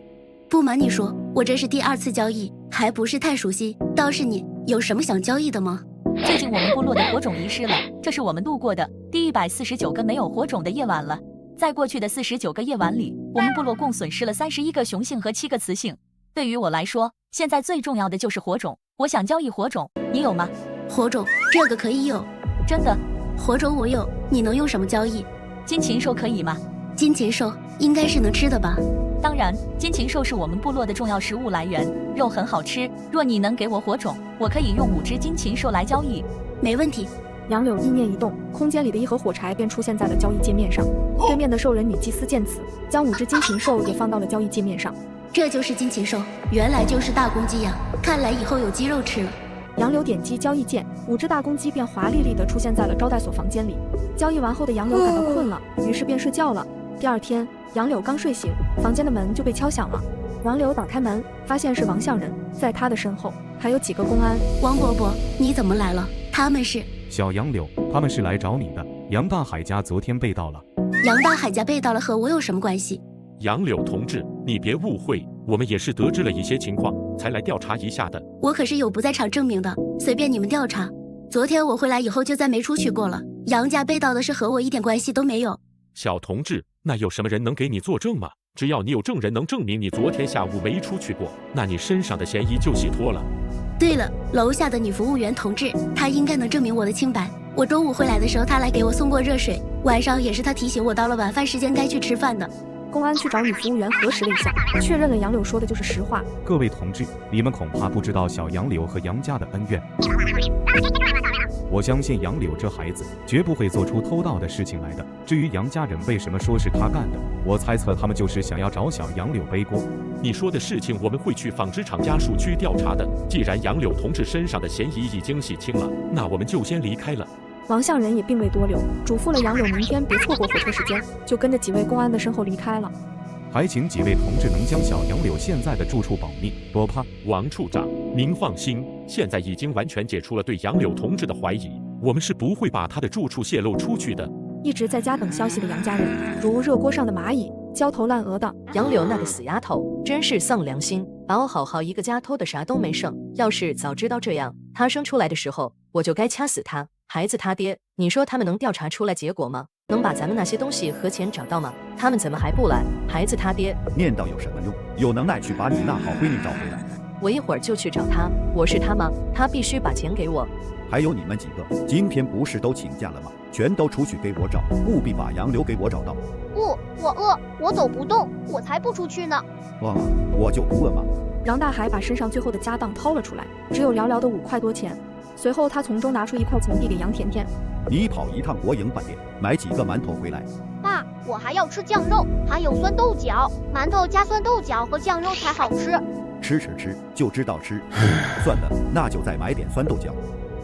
Speaker 10: 不瞒你说，我这是第2次交易，还不是太熟悉。倒是你有什么想交易的吗？
Speaker 13: 最近我们部落的火种遗失了，这是我们度过的第149个没有火种的夜晚了。在过去的49个夜晚里，我们部落共损失了31个雄性和7个雌性。对于我来说，现在最重要的就是火种，我想交易火种，你有吗？
Speaker 10: 火种这个可以有。
Speaker 13: 真的？
Speaker 10: 火种我有，你能用什么交易？
Speaker 13: 金禽兽可以吗？
Speaker 10: 金禽兽应该是能吃的吧？
Speaker 13: 当然，金禽兽是我们部落的重要食物来源，肉很好吃。若你能给我火种，我可以用5只金禽兽来交易。
Speaker 10: 没问题。
Speaker 1: 杨柳意念一动，空间里的一盒火柴便出现在了交易界面上。对面的兽人女祭司见此，将5只金禽兽也放到了交易界面上。
Speaker 10: 这就是金禽兽，原来就是大公鸡呀！看来以后有鸡肉吃了。
Speaker 1: 杨柳点击交易键，5只大公鸡便华丽丽地出现在了招待所房间里。交易完后的杨柳感到困了，于是便睡觉了。第2天，杨柳刚睡醒，房间的门就被敲响了。杨柳打开门，发现是王向仁，在他的身后还有几个公安。
Speaker 10: 王伯伯，你怎么来了？他们是？
Speaker 5: 小杨柳，他们是来找你的。杨大海家昨天被盗了。
Speaker 10: 杨大海家被盗了，和我有什么关系？
Speaker 16: 杨柳同志，你别误会，我们也是得知了一些情况，才来调查一下的。
Speaker 10: 我可是有不在场证明的，随便你们调查。昨天我回来以后就再没出去过了。杨家被盗的事和我一点关系都没有。
Speaker 16: 小同志，那有什么人能给你作证吗？只要你有证人能证明你昨天下午没出去过，那你身上的嫌疑就洗脱了。
Speaker 10: 对了，楼下的女服务员同志，她应该能证明我的清白。我中午回来的时候，她来给我送过热水，晚上也是她提醒我到了晚饭时间该去吃饭的。
Speaker 1: 公安去找女服务员核实了一下，确认了杨柳说的就是实话。
Speaker 5: 各位同志，你们恐怕不知道小杨柳和杨家的恩怨。我相信杨柳这孩子绝不会做出偷盗的事情来的。至于杨家人为什么说是他干的，我猜测他们就是想要找小杨柳背锅。
Speaker 16: 你说的事情我们会去纺织厂家属去调查的。既然杨柳同志身上的嫌疑已经洗清了，那我们就先离开了。
Speaker 1: 王向仁也并未多留，嘱咐了杨柳明天别错过火车时间，就跟着几位公安的身后离开了。
Speaker 5: 还请几位同志能将小杨柳现在的住处保密，多怕。
Speaker 16: 王处长，您放心，现在已经完全解除了对杨柳同志的怀疑，我们是不会把他的住处泄露出去的。
Speaker 1: 一直在家等消息的杨家人，如热锅上的蚂蚁，焦头烂额的。
Speaker 3: 杨柳那个死丫头，真是丧良心，把我好好一个家偷的啥都没剩。要是早知道这样，她生出来的时候，我就该掐死她。孩子他爹，你说他们能调查出来结果吗？能把咱们那些东西和钱找到吗？他们怎么还不来？孩子他爹，
Speaker 9: 念叨有什么用？有能耐去把你那好闺女找回来。
Speaker 3: 我一会儿就去找他。我是他吗？他必须把钱给我。
Speaker 9: 还有你们几个，今天不是都请假了吗？全都出去给我找，务必把杨柳给我找到。
Speaker 15: 不，我饿，我走不动，我才不出去呢。
Speaker 9: 饿吗？我就不饿吗？
Speaker 1: 杨大海把身上最后的家当掏了出来，只有寥寥的5块多钱。随后他从中拿出1块钱递给杨甜甜，
Speaker 9: 你跑一趟国营饭店，买几个馒头回来。
Speaker 15: 爸，我还要吃酱肉，还有酸豆角，馒头加酸豆角和酱肉才好吃。
Speaker 9: 吃，就知道吃。算了，那就再买点酸豆角。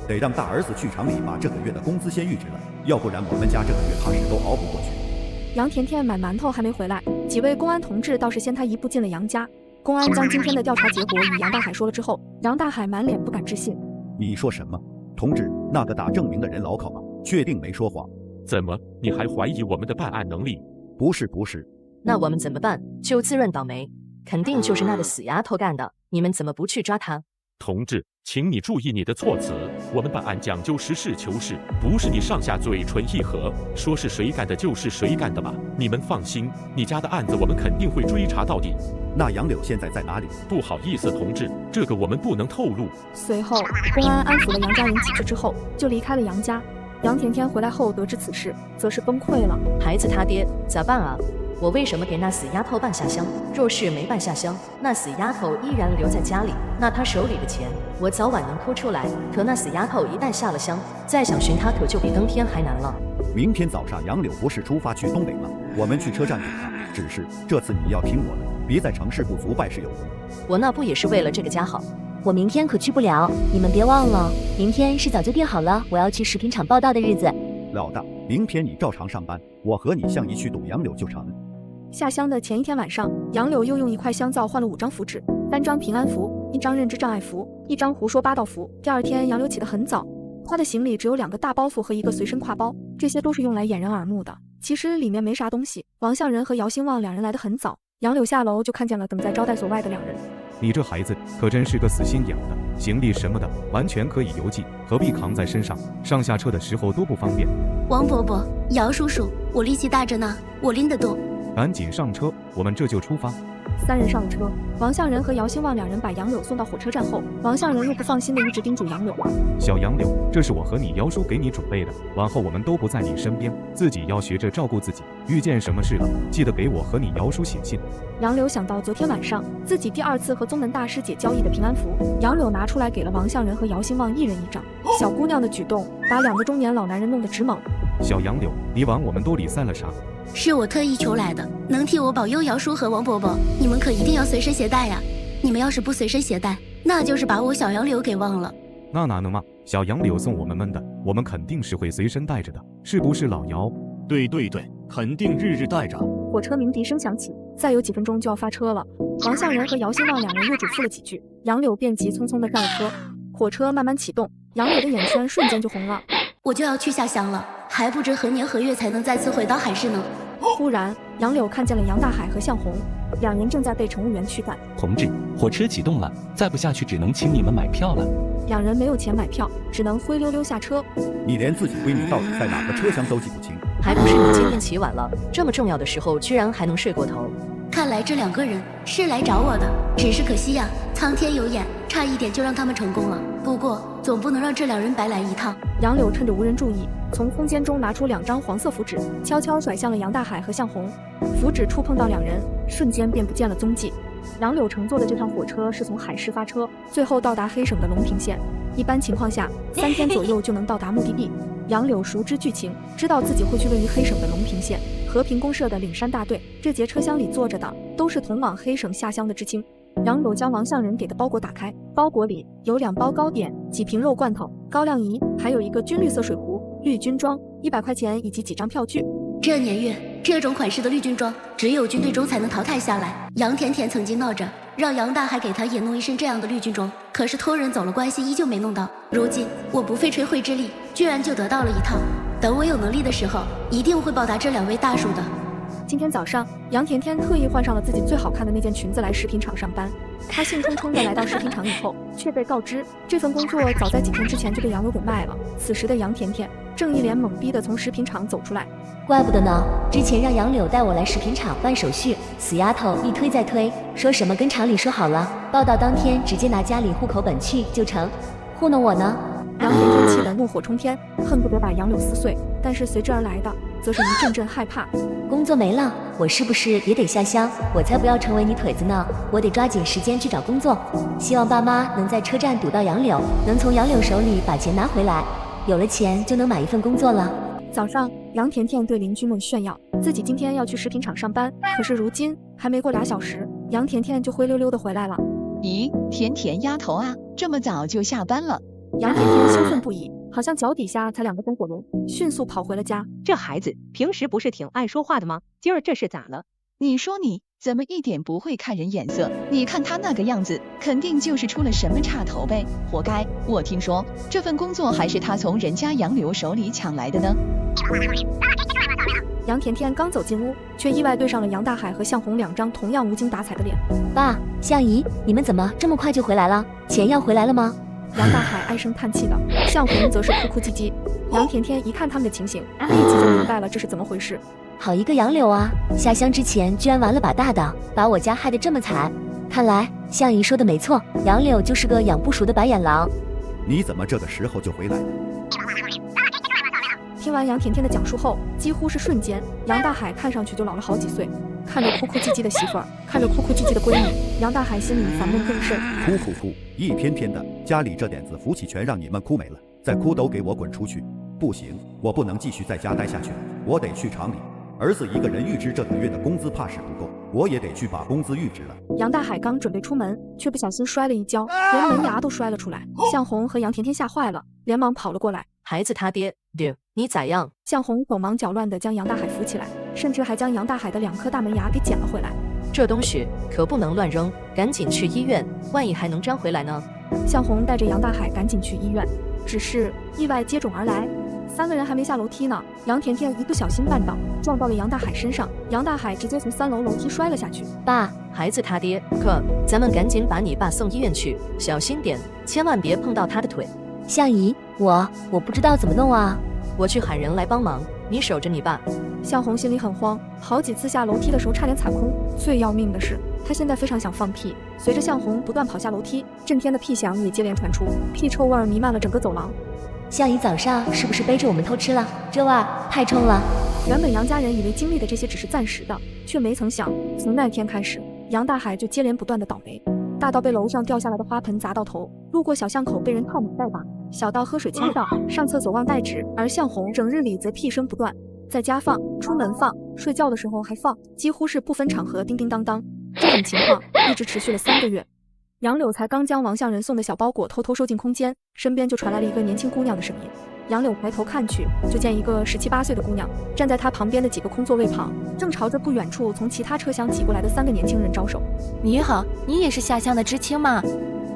Speaker 9: 得让大儿子去厂里把这个月的工资先预支了，要不然我们家这个月怕是都熬不过去。
Speaker 1: 杨甜甜买馒头还没回来，几位公安同志倒是先他一步进了杨家。公安将今天的调查结果与杨大海说了之后，杨大海满脸不敢置信。
Speaker 9: 你说什么？同志，那个打证明的人牢靠吗？确定没说谎？
Speaker 16: 怎么，你还怀疑我们的办案能力？
Speaker 9: 不是。
Speaker 3: 那我们怎么办？就自认倒霉？肯定就是那个死丫头干的，你们怎么不去抓她？
Speaker 16: 同志，请你注意你的措辞，我们办案讲究实事求是，不是你上下嘴唇一合，说是谁干的就是谁干的吧？你们放心，你家的案子我们肯定会追查到底。
Speaker 9: 那杨柳现在在哪里？
Speaker 16: 不好意思，同志，这个我们不能透露。
Speaker 1: 随后，公安安抚了杨家人几句之后，就离开了杨家。杨甜甜回来后得知此事，则是崩溃了。
Speaker 3: 孩子他爹咋办啊？我为什么给那死丫头办下乡？若是没办下乡，那死丫头依然留在家里，那她手里的钱我早晚能抠出来。可那死丫头一旦下了乡，再想寻她可就比登天还难了。
Speaker 9: 明天早上杨柳不是出发去东北吗？我们去车站给她。只是这次你要听我的，别在成事不足败事有余。
Speaker 3: 我那不也是为了这个家好？
Speaker 2: 我明天可去不了，你们别忘了，明天是早就定好了我要去食品厂报到的日子。
Speaker 9: 老大，明天你照常上班，我和你向一去堵杨柳就成。
Speaker 1: 下乡的前一天晚上，杨柳又用1块香皂换了5张符纸，3张平安符，1张认知障碍符，1张胡说八道符。第二天，杨柳起得很早，他的行李只有2个大包袱和1个随身挎包，这些都是用来掩人耳目的。其实里面没啥东西。王向仁和姚兴旺2人来得很早，杨柳下楼就看见了等在招待所外的2人。
Speaker 5: 你这孩子可真是个死心眼的，行李什么的完全可以邮寄，何必扛在身上？上下车的时候多不方便。
Speaker 10: 王伯伯，姚叔叔，我力气大着呢，我拎得动。
Speaker 5: 赶紧上车，我们这就出发。
Speaker 1: 3人上了车，王向仁和姚兴旺2人把杨柳送到火车站后，王向仁又不放心的一直叮嘱杨柳：
Speaker 5: 小杨柳，这是我和你姚叔给你准备的，往后我们都不在你身边，自己要学着照顾自己，遇见什么事了，记得给我和你姚叔写信。
Speaker 1: 杨柳想到昨天晚上自己第2次和宗门大师姐交易的平安符，杨柳拿出来给了王向仁和姚兴旺1人1张。小姑娘的举动把2个中年老男人弄得直懵。
Speaker 5: 小杨柳，你往我们兜里塞了啥？
Speaker 10: 是我特意求来的，能替我保佑姚叔和王伯伯，你们可一定要随身携带呀！你们要是不随身携带，那就是把我小杨柳给忘了。
Speaker 5: 那哪能嘛，小杨柳送我们的，我们肯定是会随身带着的，是不是老姚？
Speaker 6: 对，肯定日日带着。
Speaker 1: 火车鸣笛声响起，再有几分钟就要发车了。王向仁和姚兴旺2人又嘱咐了几句，杨柳便急匆匆地上了车。火车慢慢启动，杨柳的眼圈瞬间就红了。
Speaker 10: 我就要去下乡了，还不知何年何月才能再次回到海市呢。
Speaker 1: 忽然，杨柳看见了杨大海和向红，2人正在被乘务员驱赶。
Speaker 17: 同志，火车启动了，再不下去只能请你们买票了。
Speaker 1: 2人没有钱买票，只能灰溜溜下车。
Speaker 9: 你连自己闺女到底在哪个车厢都记不清，
Speaker 3: 还不是你今天起晚了？这么重要的时候，居然还能睡过头。
Speaker 10: 看来这2个人是来找我的，只是可惜呀，苍天有眼，差一点就让他们成功了。不过总不能让这两人白来一趟。
Speaker 1: 杨柳趁着无人注意，从空间中拿出2张黄色符纸，悄悄甩向了杨大海和向红。符纸触碰到两人，瞬间便不见了踪迹。杨柳乘坐的这趟火车是从海市发车，最后到达黑省的龙平县。一般情况下，3天左右就能到达目的地。杨柳熟知剧情，知道自己会去位于黑省的龙平县。和平公社的岭山大队，这节车厢里坐着的都是通往黑省下乡的知青。杨柳将王向仁给的包裹打开，包裹里有2包糕点、几瓶肉罐头、高粱饴，还有一个军绿色水壶、绿军装、100块钱以及几张票据。
Speaker 10: 这年月，这种款式的绿军装只有军队中才能淘汰下来。杨甜甜曾经闹着让杨大海给他也弄一身这样的绿军装，可是托人走了关系，依旧没弄到。如今我不费吹灰之力，居然就得到了一套。等我有能力的时候，一定会报答这2位大叔的。
Speaker 1: 今天早上，杨甜甜特意换上了自己最好看的那件裙子来食品厂上班。她兴冲冲地来到食品厂以后，却被告知这份工作早在几天之前就被杨柳给卖了。此时的杨甜甜正一脸懵逼地从食品厂走出来。
Speaker 2: 怪不得呢，之前让杨柳带我来食品厂办手续，死丫头一推再推，说什么跟厂里说好了，报到当天直接拿家里户口本去就成，糊弄我呢。
Speaker 1: 杨甜甜气得怒火冲天，恨不得把杨柳撕碎，但是随之而来的则是一阵阵害怕。
Speaker 2: 工作没了，我是不是也得下乡？我才不要成为你腿子呢！我得抓紧时间去找工作。希望爸妈能在车站堵到杨柳，能从杨柳手里把钱拿回来。有了钱就能买一份工作了。
Speaker 1: 早上，杨甜甜对邻居们炫耀自己今天要去食品厂上班，可是如今还没过2小时，杨甜甜就灰溜溜的回来了。
Speaker 7: 咦，甜甜丫头啊，这么早就下班了？
Speaker 1: 杨甜甜兴奋不已，好像脚底下才2个风火轮，迅速跑回了家。
Speaker 18: 这孩子平时不是挺爱说话的吗？今儿这是咋了？
Speaker 7: 你说你怎么一点不会看人眼色？你看他那个样子，肯定就是出了什么岔头呗，活该！我听说这份工作还是他从人家杨柳手里抢来的呢。
Speaker 1: 杨甜甜刚走进屋，却意外对上了杨大海和向红2张同样无精打采的脸。
Speaker 2: 爸，向姨，你们怎么这么快就回来了？钱要回来了吗？
Speaker 1: 杨大海唉声叹气的，向红则是哭哭唧唧。杨甜甜一看他们的情形，立即就明白了这是怎么回事。
Speaker 2: 好一个杨柳啊，下乡之前居然玩了把大的，把我家害得这么惨。看来向姨说的没错，杨柳就是个养不熟的白眼狼。
Speaker 9: 你怎么这个时候就回来了？
Speaker 1: 听完杨甜甜的讲述后，几乎是瞬间，杨大海看上去就老了好几岁。看着哭哭唧唧的媳妇儿，看着哭哭唧唧的闺女，杨大海心里烦闷更甚。
Speaker 9: 哭，一天天的，家里这点子福气全让你们哭没了，再哭都给我滚出去！不行，我不能继续在家待下去了，我得去厂里。儿子一个人预支这个月的工资怕是不够，我也得去把工资预支了。
Speaker 1: 杨大海刚准备出门，却不小心摔了一跤，连门牙都摔了出来。向红和杨甜甜吓坏了，连忙跑了过来。
Speaker 3: 孩子他爹，你咋样？
Speaker 1: 向红手忙脚乱地将杨大海扶起来，甚至还将杨大海的2颗大门牙给捡了回来。
Speaker 3: 这东西可不能乱扔，赶紧去医院，万一还能粘回来呢。
Speaker 1: 向红带着杨大海赶紧去医院，只是意外接踵而来。3个人还没下楼梯呢，杨甜甜一不小心绊倒，撞到了杨大海身上，杨大海直接从3楼楼梯摔了下去。
Speaker 3: 爸，孩子他爹，咱们赶紧把你爸送医院去，小心点，千万别碰到他的腿。
Speaker 2: 向姨，我不知道怎么弄啊，
Speaker 3: 我去喊人来帮忙，你守着你爸。
Speaker 1: 向红心里很慌，好几次下楼梯的时候差点踩空。最要命的是，他现在非常想放屁。随着向红不断跑下楼梯，震天的屁响也接连传出，屁臭味弥漫了整个走廊。
Speaker 2: 向姨早上是不是背着我们偷吃了？这味儿太冲了。
Speaker 1: 原本杨家人以为经历的这些只是暂时的，却没曾想，从那天开始，杨大海就接连不断的倒霉，大到被楼上掉下来的花盆砸到头，路过小巷口被人套马带打，小到喝水呛到，上厕所忘带纸。而向红整日里则屁声不断，在家放，出门放，睡觉的时候还放，几乎是不分场合叮叮当当。这种情况一直持续了3个月。杨柳才刚将王向仁送的小包裹偷偷收进空间，身边就传来了一个年轻姑娘的声音。杨柳抬头看去，就见一个17、18岁的姑娘站在她旁边的几个空座位旁，正朝着不远处从其他车厢挤过来的3个年轻人招手。
Speaker 13: 你好，你也是下乡的知青吗？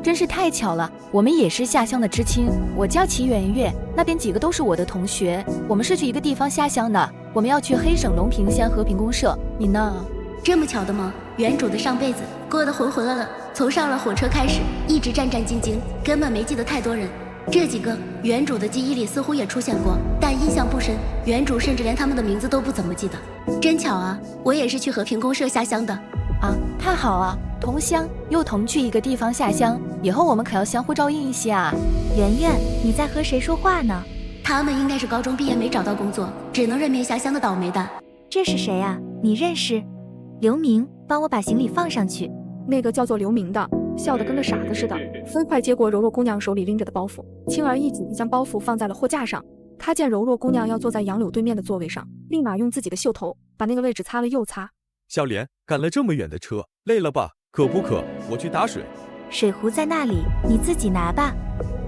Speaker 13: 真是太巧了，我们也是下乡的知青，我叫齐圆月，那边几个都是我的同学，我们是去一个地方下乡的，我们要去黑省龙平县和平公社，你呢？
Speaker 10: 这么巧的吗？原主的上辈子过得浑浑噩噩，从上了火车开始一直战战兢兢，根本没记得太多人。这几个原主的记忆里似乎也出现过，但印象不深，原主甚至连他们的名字都不怎么记得。真巧啊，我也是去和平公社下乡的。
Speaker 13: 啊，太好啊，同乡又同去一个地方下乡，以后我们可要相互照应一些啊。
Speaker 19: 圆圆，你在和谁说话呢？
Speaker 10: 他们应该是高中毕业没找到工作，只能认命下乡的倒霉蛋。
Speaker 19: 这是谁啊？你认识？刘明，帮我把行李放上去。
Speaker 1: 那个叫做刘明的笑得跟个傻子似的，飞快接过柔弱姑娘手里拎着的包袱，轻而易举地将包袱放在了货架上。他见柔弱姑娘要坐在杨柳对面的座位上，立马用自己的袖头把那个位置擦了又擦。
Speaker 20: 小莲，赶了这么远的车，累了吧？渴不渴？我去打水。
Speaker 19: 水壶在那里，你自己拿吧。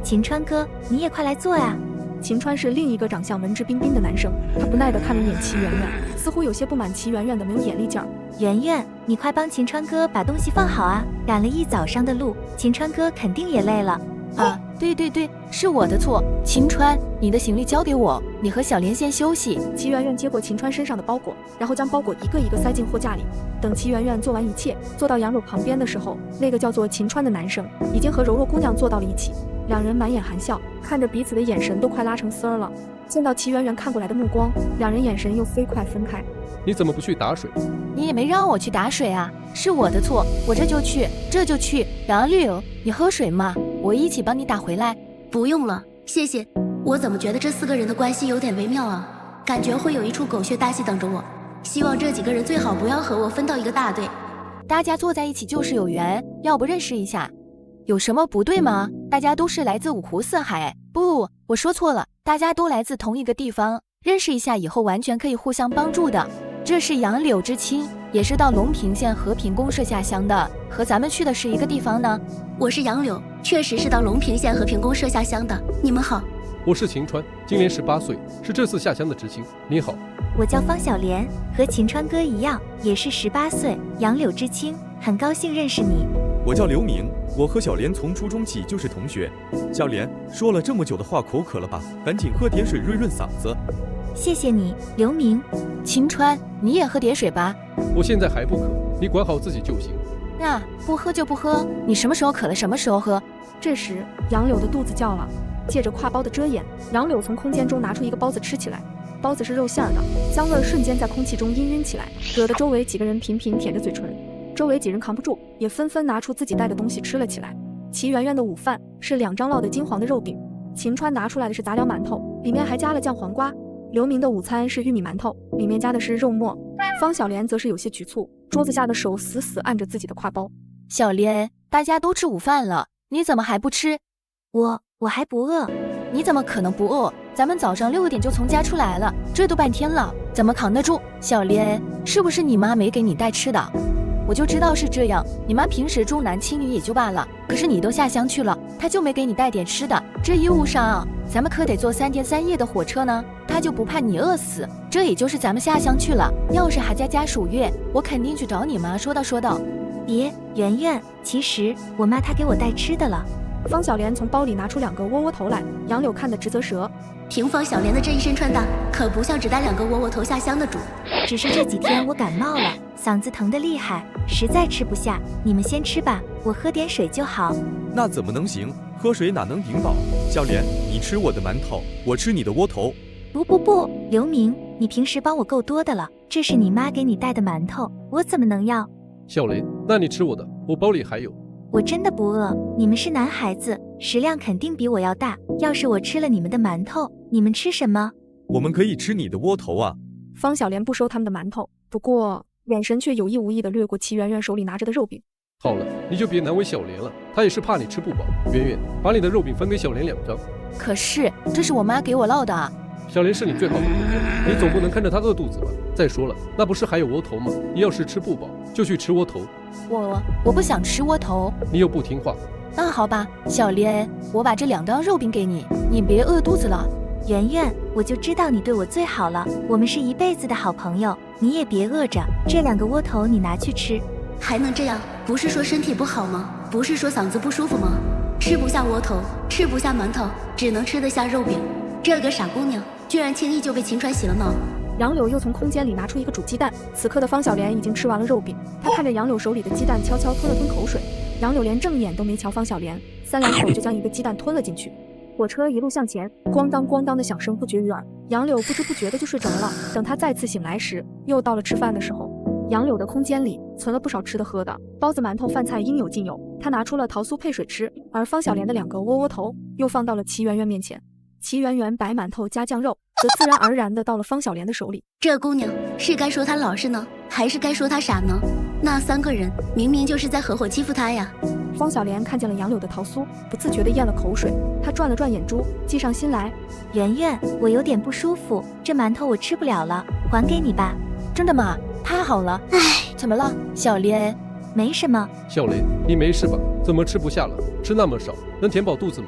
Speaker 19: 秦川哥，你也快来坐呀。
Speaker 1: 秦川是另一个长相文质彬彬的男生，他不耐地看了一眼齐圆圆，似乎有些不满齐圆圆的没有眼力劲儿。
Speaker 19: 圆圆，你快帮秦川哥把东西放好啊！赶了一早上的路，秦川哥肯定也累了。
Speaker 21: 啊，对，是我的错。秦川，你的行李交给我，你和小莲先休息。
Speaker 1: 齐圆圆接过秦川身上的包裹，然后将包裹一个一个塞进货架里。等齐圆圆做完一切，坐到杨柳旁边的时候，那个叫做秦川的男生已经和柔弱姑娘坐到了一起。两人满眼含笑，看着彼此的眼神都快拉成丝儿了。见到齐圆圆看过来的目光，两人眼神又飞快分开。
Speaker 12: 你怎么不去打水？
Speaker 21: 你也没让我去打水啊，是我的错，我这就去。杨柳，你喝水吗？我一起帮你打回来。
Speaker 10: 不用了，谢谢。我怎么觉得这4个人的关系有点微妙啊？感觉会有一出狗血大戏等着我。希望这几个人最好不要和我分到一个大队。
Speaker 21: 大家坐在一起就是有缘，要不认识一下？有什么不对吗？大家都是来自五湖四海。不，我说错了，大家都来自同一个地方，认识一下以后完全可以互相帮助的。这是杨柳知青，也是到隆平县和平公社下乡的，和咱们去的是一个地方呢。
Speaker 10: 我是杨柳，确实是到隆平县和平公社下乡的。你们好。
Speaker 12: 我是秦川，今年18岁，是这次下乡的知青。你好。
Speaker 19: 我叫方小莲，和秦川哥一样，也是18岁，杨柳知青，很高兴认识你。
Speaker 20: 我叫刘明，我和小莲从初中起就是同学。小莲，说了这么久的话，口渴了吧？赶紧喝点水润润嗓子。
Speaker 19: 谢谢你，刘明。
Speaker 21: 秦川，你也喝点水吧。
Speaker 12: 我现在还不渴，你管好自己就行。
Speaker 21: 那不喝就不喝，你什么时候渴了什么时候喝。
Speaker 1: 这时，杨柳的肚子叫了，借着挎包的遮掩，杨柳从空间中拿出一个包子吃起来。包子是肉馅的，香味瞬间在空气中氤氲起来，惹得周围几个人频频舔着嘴唇。周围几人扛不住，也纷纷拿出自己带的东西吃了起来。齐圆圆的午饭是2张烙的金黄的肉饼，秦川拿出来的是杂粮馒头，里面还加了酱黄瓜。刘明的午餐是玉米馒头，里面加的是肉末。方小莲则是有些局促，桌子下的手死死按着自己的挎包。
Speaker 21: 小莲，大家都吃午饭了，你怎么还不吃？
Speaker 19: 我还不饿。
Speaker 21: 你怎么可能不饿？咱们早上6点就从家出来了，这都半天了，怎么扛得住？小莲，是不是你妈没给你带吃的？我就知道是这样，你妈平时重男轻女也就罢了，可是你都下乡去了，她就没给你带点吃的。这一路上咱们可得坐3天3夜的火车呢，她就不怕你饿死。这也就是咱们下乡去了，要是还在家数月，我肯定去找你妈说道。
Speaker 19: 别，圆圆，其实我妈她给我带吃的了。
Speaker 1: 方小莲从包里拿出2个窝窝头来，杨柳看得直啧舌。
Speaker 10: 凭方小莲的这一身穿搭，可不像只带2个窝窝头下乡的主。
Speaker 19: 只是这几天我感冒了，嗓子疼得厉害，实在吃不下。你们先吃吧，我喝点水就好。
Speaker 20: 那怎么能行？喝水哪能顶饱？小莲，你吃我的馒头，我吃你的窝头。
Speaker 19: 不，刘明，你平时帮我够多的了，这是你妈给你带的馒头，我怎么能要？
Speaker 12: 小莲，那你吃我的，我包里还有。
Speaker 19: 我真的不饿，你们是男孩子，食量肯定比我要大。要是我吃了你们的馒头，你们吃什么？
Speaker 20: 我们可以吃你的窝头啊。
Speaker 1: 方小莲不收他们的馒头，不过眼神却有意无意地掠过齐圆圆手里拿着的肉饼。
Speaker 12: 好了，你就别难为小莲了，她也是怕你吃不饱。圆圆，把你的肉饼分给小莲2张。
Speaker 21: 可是这是我妈给我烙的啊。
Speaker 12: 小莲是你最好的朋友，你总不能看着她饿肚子吧？再说了，那不是还有窝头吗？你要是吃不饱，就去吃窝头。
Speaker 21: 我不想吃窝头。
Speaker 12: 你又不听话。
Speaker 21: 那好吧，小莲，我把这2张肉饼给你，你别饿肚子了。
Speaker 19: 圆圆，我就知道你对我最好了，我们是一辈子的好朋友，你也别饿着。这2个窝头你拿去吃。
Speaker 10: 还能这样？不是说身体不好吗？不是说嗓子不舒服吗？吃不下窝头，吃不下馒头，只能吃得下肉饼。这个傻姑娘居然轻易就被秦川洗了脑。
Speaker 1: 杨柳又从空间里拿出一个煮鸡蛋，此刻的方小莲已经吃完了肉饼，她看着杨柳手里的鸡蛋，悄悄吞了吞口水。杨柳连正眼都没瞧方小莲，3两口就将一个鸡蛋吞了进去。火车一路向前，咣当咣当的响声不绝于耳。杨柳不知不觉的就睡着了。等他再次醒来时，又到了吃饭的时候。杨柳的空间里存了不少吃的喝的，包子、馒头、饭菜应有尽有。他拿出了桃酥配水吃，而方小莲的2个窝窝头又放到了齐圆圆面前。齐圆圆白馒头加酱肉，则自然而然的到了方小莲的手里。
Speaker 10: 这姑娘是该说她老实呢，还是该说她傻呢？那3个人明明就是在合伙欺负她呀！
Speaker 1: 方小莲看见了杨柳的桃酥，不自觉地咽了口水。她转了转眼珠，计上心来。
Speaker 19: 圆圆，我有点不舒服，这馒头我吃不了了，还给你吧。
Speaker 21: 真的吗？太好了。唉，怎么了，小莲？
Speaker 19: 没什么。
Speaker 12: 小莲，你没事吧？怎么吃不下了？吃那么少，能填饱肚子吗？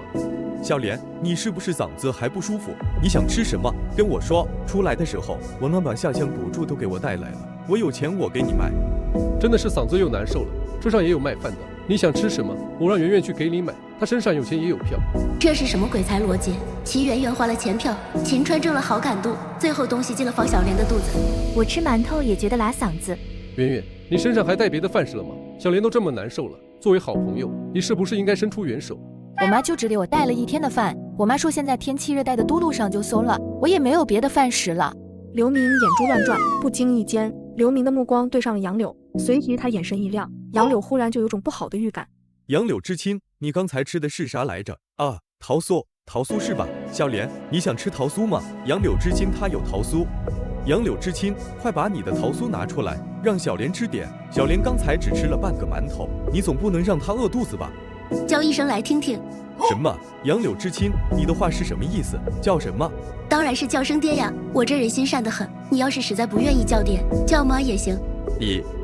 Speaker 20: 小莲，你是不是嗓子还不舒服？你想吃什么？跟我说。出来的时候，我能把下乡补助都给我带来了，我有钱我给你买。
Speaker 12: 真的是嗓子又难受了，车上也有卖饭的，你想吃什么？我让圆圆去给你买，她身上有钱也有票。
Speaker 10: 这是什么鬼才逻辑？齐圆圆花了钱票，秦川挣了好感度，最后东西进了方小莲的肚子。
Speaker 19: 我吃馒头也觉得拉嗓子。
Speaker 12: 圆圆，你身上还带别的饭食了吗？小莲都这么难受了，作为好朋友，你是不是应该伸出援手？
Speaker 21: 我妈就只给我带了1天的饭，我妈说现在天气热带的都路上就馊了，我也没有别的饭食了。
Speaker 1: 刘明眼珠乱转，不经意间，刘明的目光对上了杨柳，随即他眼神一亮，杨柳忽然就有种不好的预感。
Speaker 20: 杨柳知青，你刚才吃的是啥来着？啊，桃酥，桃酥是吧？小莲，你想吃桃酥吗？杨柳知青他有桃酥。杨柳知青，快把你的桃酥拿出来，让小莲吃点。小莲刚才只吃了半个馒头，你总不能让她饿肚子吧？
Speaker 10: 叫一声来听听。
Speaker 20: 什么？杨柳知青，你的话是什么意思？叫什么？
Speaker 10: 当然是叫声爹呀！我这人心善得很，你要是实在不愿意叫爹，叫妈也行。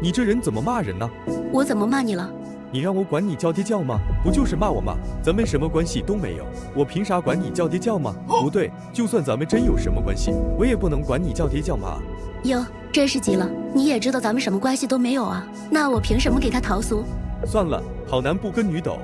Speaker 20: 你这人怎么骂人呢？
Speaker 10: 我怎么骂你了？
Speaker 20: 你让我管你叫爹叫吗？不就是骂我吗？咱们什么关系都没有，我凭啥管你叫爹叫吗？不对，就算咱们真有什么关系，我也不能管你叫爹叫妈。
Speaker 10: 哟，真是急了！你也知道咱们什么关系都没有啊，那我凭什么给他桃酥？
Speaker 20: 算了，好男不跟女斗。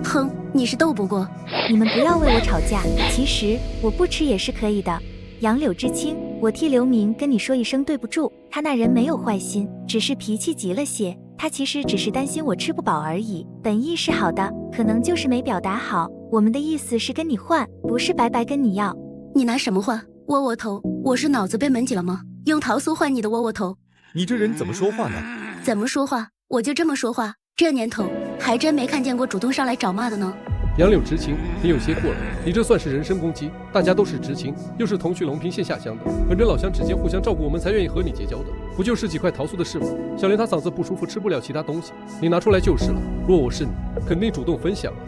Speaker 10: 哼，你是斗不过。
Speaker 19: 你们不要为我吵架，其实我不吃也是可以的。杨柳知青，我替刘明跟你说一声对不住，他那人没有坏心，只是脾气急了些。他其实只是担心我吃不饱而已，本意是好的，可能就是没表达好。我们的意思是跟你换，不是白白跟你要。
Speaker 10: 你拿什么换？窝窝头？我是脑子被门挤了吗？用桃酥换你的窝窝头？
Speaker 20: 你这人怎么说话呢？
Speaker 10: 怎么说话？我就这么说话。这年头还真没看见过主动上来找骂的呢。
Speaker 12: 杨柳知青，你有些过了，你这算是人身攻击。大家都是知青，又是同去隆平县下乡的，本着老乡之间互相照顾，我们才愿意和你结交的，不就是几块桃酥的事吗？小莲她嗓子不舒服，吃不了其他东西，你拿出来就是了。若我是你，肯定主动分享了。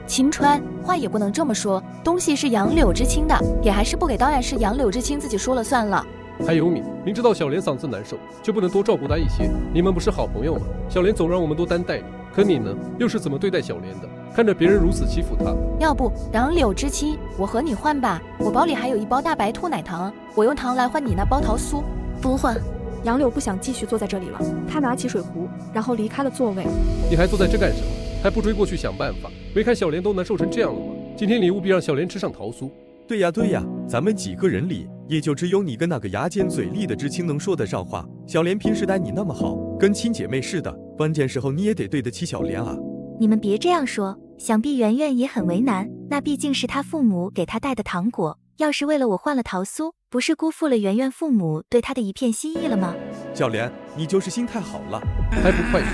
Speaker 21: 秦川，话也不能这么说，东西是杨柳知青的，给还是不给，当然是杨柳知青自己说了算了。
Speaker 12: 还有你，明知道小莲嗓子难受，就不能多照顾她一些？你们不是好朋友吗？小莲总让我们多担待你，可你呢，又是怎么对待小莲的？看着别人如此欺负她，
Speaker 21: 要不杨柳知青，我和你换吧，我包里还有1包大白兔奶糖，我用糖来换你那包桃酥。
Speaker 10: 不换。
Speaker 1: 杨柳不想继续坐在这里了，他拿起水壶，然后离开了座位。
Speaker 12: 你还坐在这干什么？还不追过去想办法？没看小莲都难受成这样了吗？今天你务必让小莲吃上桃酥。
Speaker 20: 对呀对呀，咱们几个人里，也就只有你跟那个牙尖嘴利的知青能说得上话。小莲平时待你那么好，跟亲姐妹似的，关键时候你也得对得起小莲啊。
Speaker 19: 你们别这样说，想必圆圆也很为难，那毕竟是他父母给他带的糖果，要是为了我换了桃酥，不是辜负了圆圆父母对他的一片心意了吗？
Speaker 20: 小莲，你就是心太好了，
Speaker 12: 还不快去？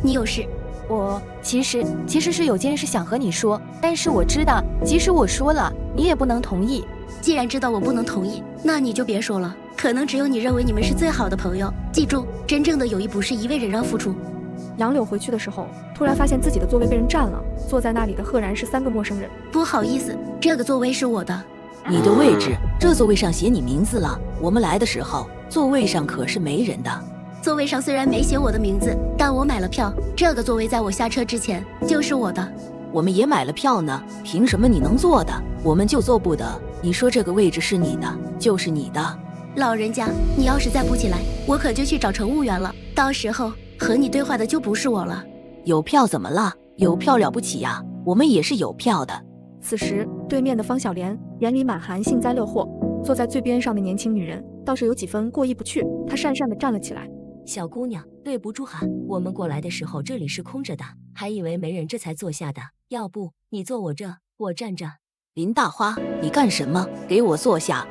Speaker 10: 你有事？
Speaker 21: 我其实是有件事想和你说，但是我知道，即使我说了，你也不能同意。
Speaker 10: 既然知道我不能同意，那你就别说了。可能只有你认为你们是最好的朋友。记住，真正的友谊不是一味忍让付出。
Speaker 1: 杨柳回去的时候，突然发现自己的座位被人占了，坐在那里的赫然是3个陌生人。
Speaker 10: 不好意思，这个座位是我的。
Speaker 4: 你的位置，这座位上写你名字了。我们来的时候，座位上可是没人的。
Speaker 10: 座位上虽然没写我的名字，但我买了票，这个座位在我下车之前就是我的。
Speaker 4: 我们也买了票呢，凭什么你能坐的，我们就坐不得？你说这个位置是你的，就是你的。
Speaker 10: 老人家，你要是再不起来，我可就去找乘务员了，到时候和你对话的就不是我了。
Speaker 4: 有票怎么了？有票了不起呀，我们也是有票的。
Speaker 1: 此时，对面的方小莲眼里满含幸灾乐祸，坐在最边上的年轻女人倒是有几分过意不去，她讪讪地站了起来。
Speaker 2: 小姑娘，对不住哈，我们过来的时候这里是空着的，还以为没人这才坐下的，要不你坐我这，我站着。
Speaker 4: 林大花，你干什么？给我坐下。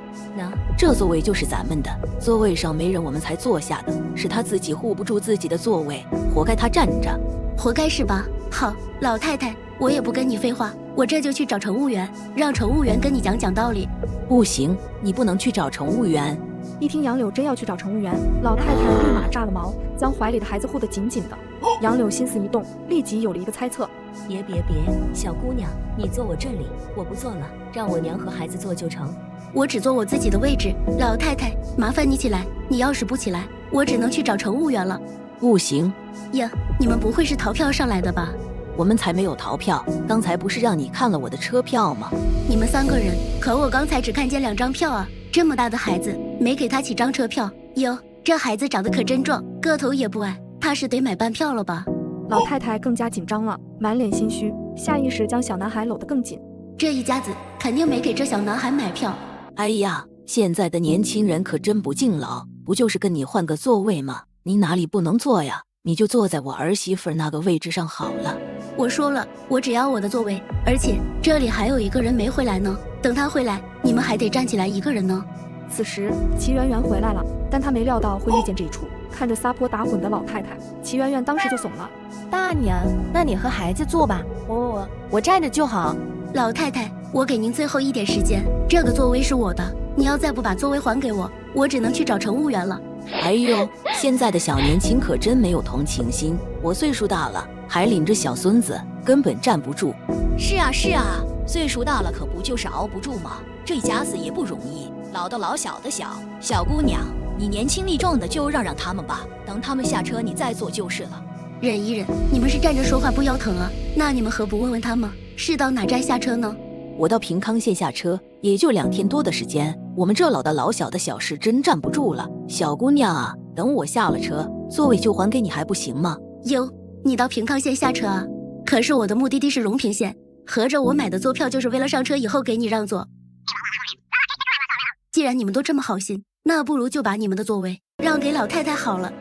Speaker 4: 这座位就是咱们的，座位上没人我们才坐下的，是他自己护不住自己的座位，活该他站着。
Speaker 10: 活该是吧？好，老太太，我也不跟你废话，我这就去找乘务员，让乘务员跟你讲道理。
Speaker 4: 不行，你不能去找乘务员。
Speaker 1: 一听杨柳真要去找乘务员，老太太立马炸了毛，将怀里的孩子护得紧紧的。杨柳心思一动，立即有了一个猜测。
Speaker 2: 别，小姑娘，你坐我这里，我不坐了，让我娘和孩子坐就成。
Speaker 10: 我只坐我自己的位置。老太太，麻烦你起来，你要是不起来，我只能去找乘务员了。
Speaker 4: 不行
Speaker 10: 呀，你们不会是逃票上来的吧？
Speaker 4: 我们才没有逃票，刚才不是让你看了我的车票吗？
Speaker 10: 你们3个人，可我刚才只看见2张票啊！这么大的孩子，没给他起张车票。哟，这孩子长得可真壮，个头也不矮，怕是得买半票了吧？
Speaker 1: 老太太更加紧张了，满脸心虚，下意识将小男孩搂得更紧。
Speaker 10: 这一家子肯定没给这小男孩买票。
Speaker 4: 哎呀，现在的年轻人可真不敬老，不就是跟你换个座位吗？你哪里不能坐呀？你就坐在我儿媳妇那个位置上好了。
Speaker 10: 我说了，我只要我的座位，而且这里还有一个人没回来呢。等他回来，你们还得站起来1个人呢。
Speaker 1: 此时齐圆圆回来了，但他没料到会遇见这一出。看着撒泼打滚的老太太，齐圆圆当时就怂了。
Speaker 21: 大娘，那你和孩子坐吧，我站着就好。
Speaker 10: 老太太，我给您最后一点时间，这个座位是我的，你要再不把座位还给我，我只能去找乘务员了。
Speaker 4: 哎呦，现在的小年轻可真没有同情心，我岁数大了，还领着小孙子，根本站不住。
Speaker 8: 是啊，岁数大了可不就是熬不住吗？这家子也不容易，老的老，小的小。小姑娘，你年轻力壮的就让他们吧，等他们下车你再坐就是了。
Speaker 10: 忍一忍，你们是站着说话不腰疼啊？那你们何不问问他们，是到哪站下车呢？
Speaker 4: 我到平康县下车，也就2天多的时间，我们这老的老小的小事真站不住了。小姑娘啊，等我下了车，座位就还给你还不行吗？
Speaker 10: 哟，你到平康县下车啊？可是我的目的地是荣平县，合着我买的坐票就是为了上车以后给你让座。既然你们都这么好心，那不如就把你们的座位让给老太太好了。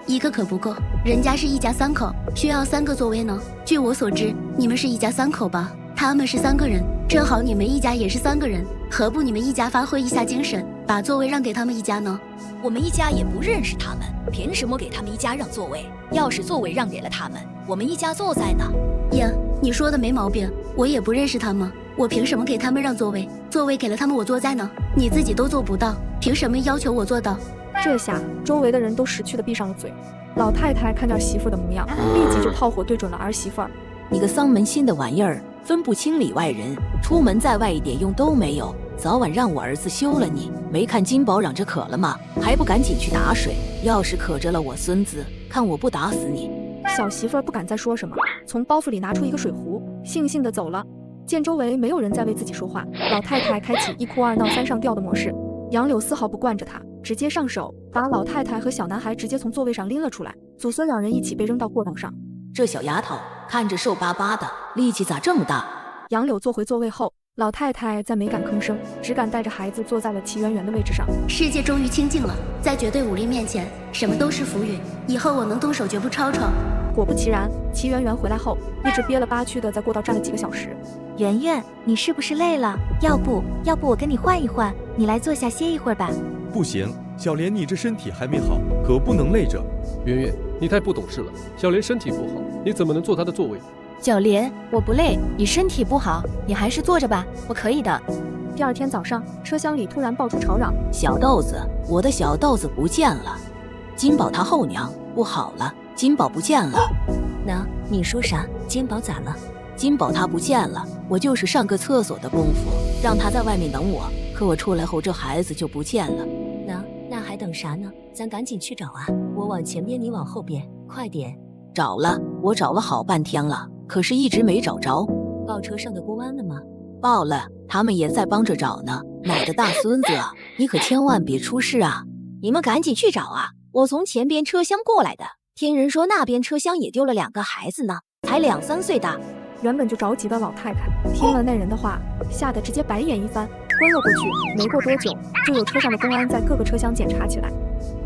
Speaker 10: 1个可不够，人家是一家3口，需要3个座位呢。据我所知，你们是一家3口吧？他们是3个人，正好你们一家也是3个人，何不你们一家发挥一下精神，把座位让给他们一家呢？
Speaker 8: 我们一家也不认识他们，凭什么给他们一家让座位？要是座位让给了他们，我们一家坐在哪？
Speaker 10: 呀，你说的没毛病，我也不认识他们，我凭什么给他们让座位？座位给了他们，我坐在呢？你自己都做不到，凭什么要求我做到？
Speaker 1: 这下周围的人都识趣的闭上了嘴。老太太看见媳妇的模样，立即就炮火对准了儿媳妇儿。
Speaker 4: 你个丧门星的玩意儿，分不清里外人，出门在外一点用都没有，早晚让我儿子休了你。没看金宝嚷着渴了吗？还不赶紧去打水？要是渴着了我孙子，看我不打死你！
Speaker 1: 小媳妇儿不敢再说什么，从包袱里拿出一个水壶，悻悻地走了。见周围没有人在为自己说话，老太太开启1哭2闹3上吊的模式。杨柳丝毫不惯着她，直接上手把老太太和小男孩直接从座位上拎了出来，祖孙2人一起被扔到过道上。
Speaker 4: 这小丫头看着瘦巴巴的，力气咋这么大？
Speaker 1: 杨柳坐回座位后，老太太再没敢吭声，只敢带着孩子坐在了齐圆圆的位置上。
Speaker 10: 世界终于清静了，在绝对武力面前，什么都是浮云。以后我能动手绝不吵吵。
Speaker 1: 果不其然，齐圆圆回来后，一直憋了巴屈的在过道站了几个小时。
Speaker 19: 圆圆，你是不是累了？要不我跟你换一换，你来坐下歇一会儿吧。
Speaker 20: 不行，小莲，你这身体还没好，可不能累着。
Speaker 12: 圆圆，你太不懂事了，小莲身体不好，你怎么能坐她的座位？
Speaker 21: 小莲，我不累，你身体不好，你还是坐着吧，我可以的。
Speaker 1: 第2天早上，车厢里突然爆出吵嚷：
Speaker 4: 小豆子，我的小豆子不见了！金宝他后娘不好了，金宝不见了。
Speaker 2: 你说啥？金宝咋了？
Speaker 4: 金宝他不见了，我就是上个厕所的功夫，让他在外面等我，可我出来后这孩子就不见了。
Speaker 2: 那还等啥呢？咱赶紧去找啊！我往前边，你往后边，快点！
Speaker 4: 找了，我找了好半天了，可是一直没找着。
Speaker 2: 报车上的公安了吗？
Speaker 4: 报了，他们也在帮着找呢。奶的大孙子啊，你可千万别出事啊！
Speaker 8: 你们赶紧去找啊！我从前边车厢过来的，听人说那边车厢也丢了2个孩子呢，才2、3岁的。
Speaker 1: 原本就着急的老太太听了那人的话，吓得直接白眼一翻，昏了过去。没过多久，就有车上的公安在各个车厢检查起来。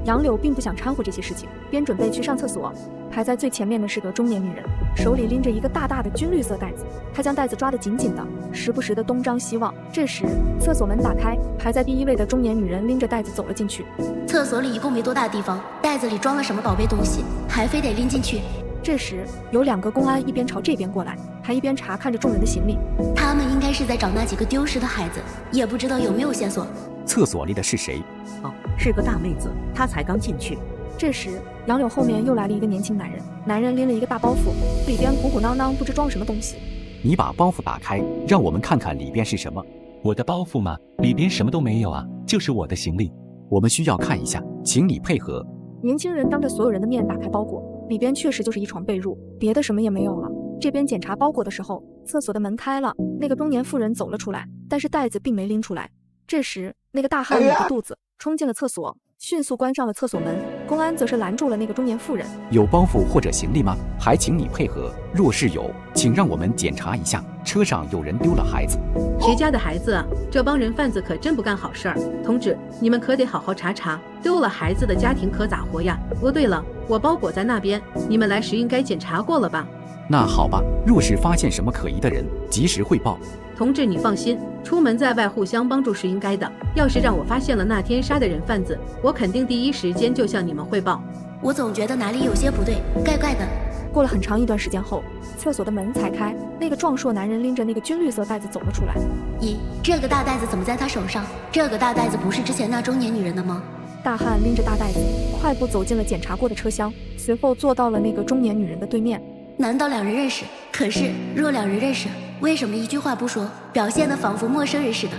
Speaker 1: 杨柳并不想掺和这些事情，边准备去上厕所。排在最前面的是个中年女人，手里拎着一个大大的军绿色袋子，她将袋子抓得紧紧的，时不时的东张西望。这时，厕所门打开，排在第1位的中年女人拎着袋子走了进去。
Speaker 10: 厕所里一共没多大地方，袋子里装了什么宝贝东西，还非得拎进去？
Speaker 1: 这时，有2个公安一边朝这边过来，还一边查看着众人的行李。
Speaker 10: 他们应该是在找那几个丢失的孩子，也不知道有没有线索。
Speaker 11: 厕所里的是谁？
Speaker 22: 哦，是个大妹子，她才刚进去。
Speaker 1: 这时，杨柳后面又来了一个年轻男人，男人拎了一个大包袱，里边鼓鼓囊囊，不知装什么东西。
Speaker 11: 你把包袱打开，让我们看看里边是什么。
Speaker 17: 我的包袱吗？里边什么都没有啊，就是我的行李。
Speaker 11: 我们需要看一下，请你配合。
Speaker 1: 年轻人当着所有人的面打开包裹，里边确实就是一床被褥，别的什么也没有了。这边检查包裹的时候，厕所的门开了，那个中年妇人走了出来，但是袋子并没拎出来。这时，那个大汉捂着肚子冲进了厕所，迅速关上了厕所门。公安则是拦住了那个中年妇人。
Speaker 11: 有包袱或者行李吗？还请你配合。若是有，请让我们检查一下。车上有人丢了孩子。
Speaker 23: 谁家的孩子啊？这帮人贩子可真不干好事儿。同志，你们可得好好查查，丢了孩子的家庭可咋活呀？哦，对了，我包裹在那边，你们来时应该检查过了吧？
Speaker 11: 那好吧，若是发现什么可疑的人，及时汇报。
Speaker 23: 同志，你放心，出门在外互相帮助是应该的。要是让我发现了那天杀的人贩子，我肯定第一时间就向你们汇报。
Speaker 10: 我总觉得哪里有些不对，怪怪的。
Speaker 1: 过了很长一段时间后，厕所的门才开，那个壮硕男人拎着那个军绿色袋子走了出来。
Speaker 10: 咦，这个大袋子怎么在他手上？这个大袋子不是之前那中年女人的吗？
Speaker 1: 大汉拎着大袋子，快步走进了检查过的车厢，随后坐到了那个中年女人的对面。
Speaker 10: 难道两人认识？可是若两人认识，为什么一句话不说，表现得仿佛陌生人似的？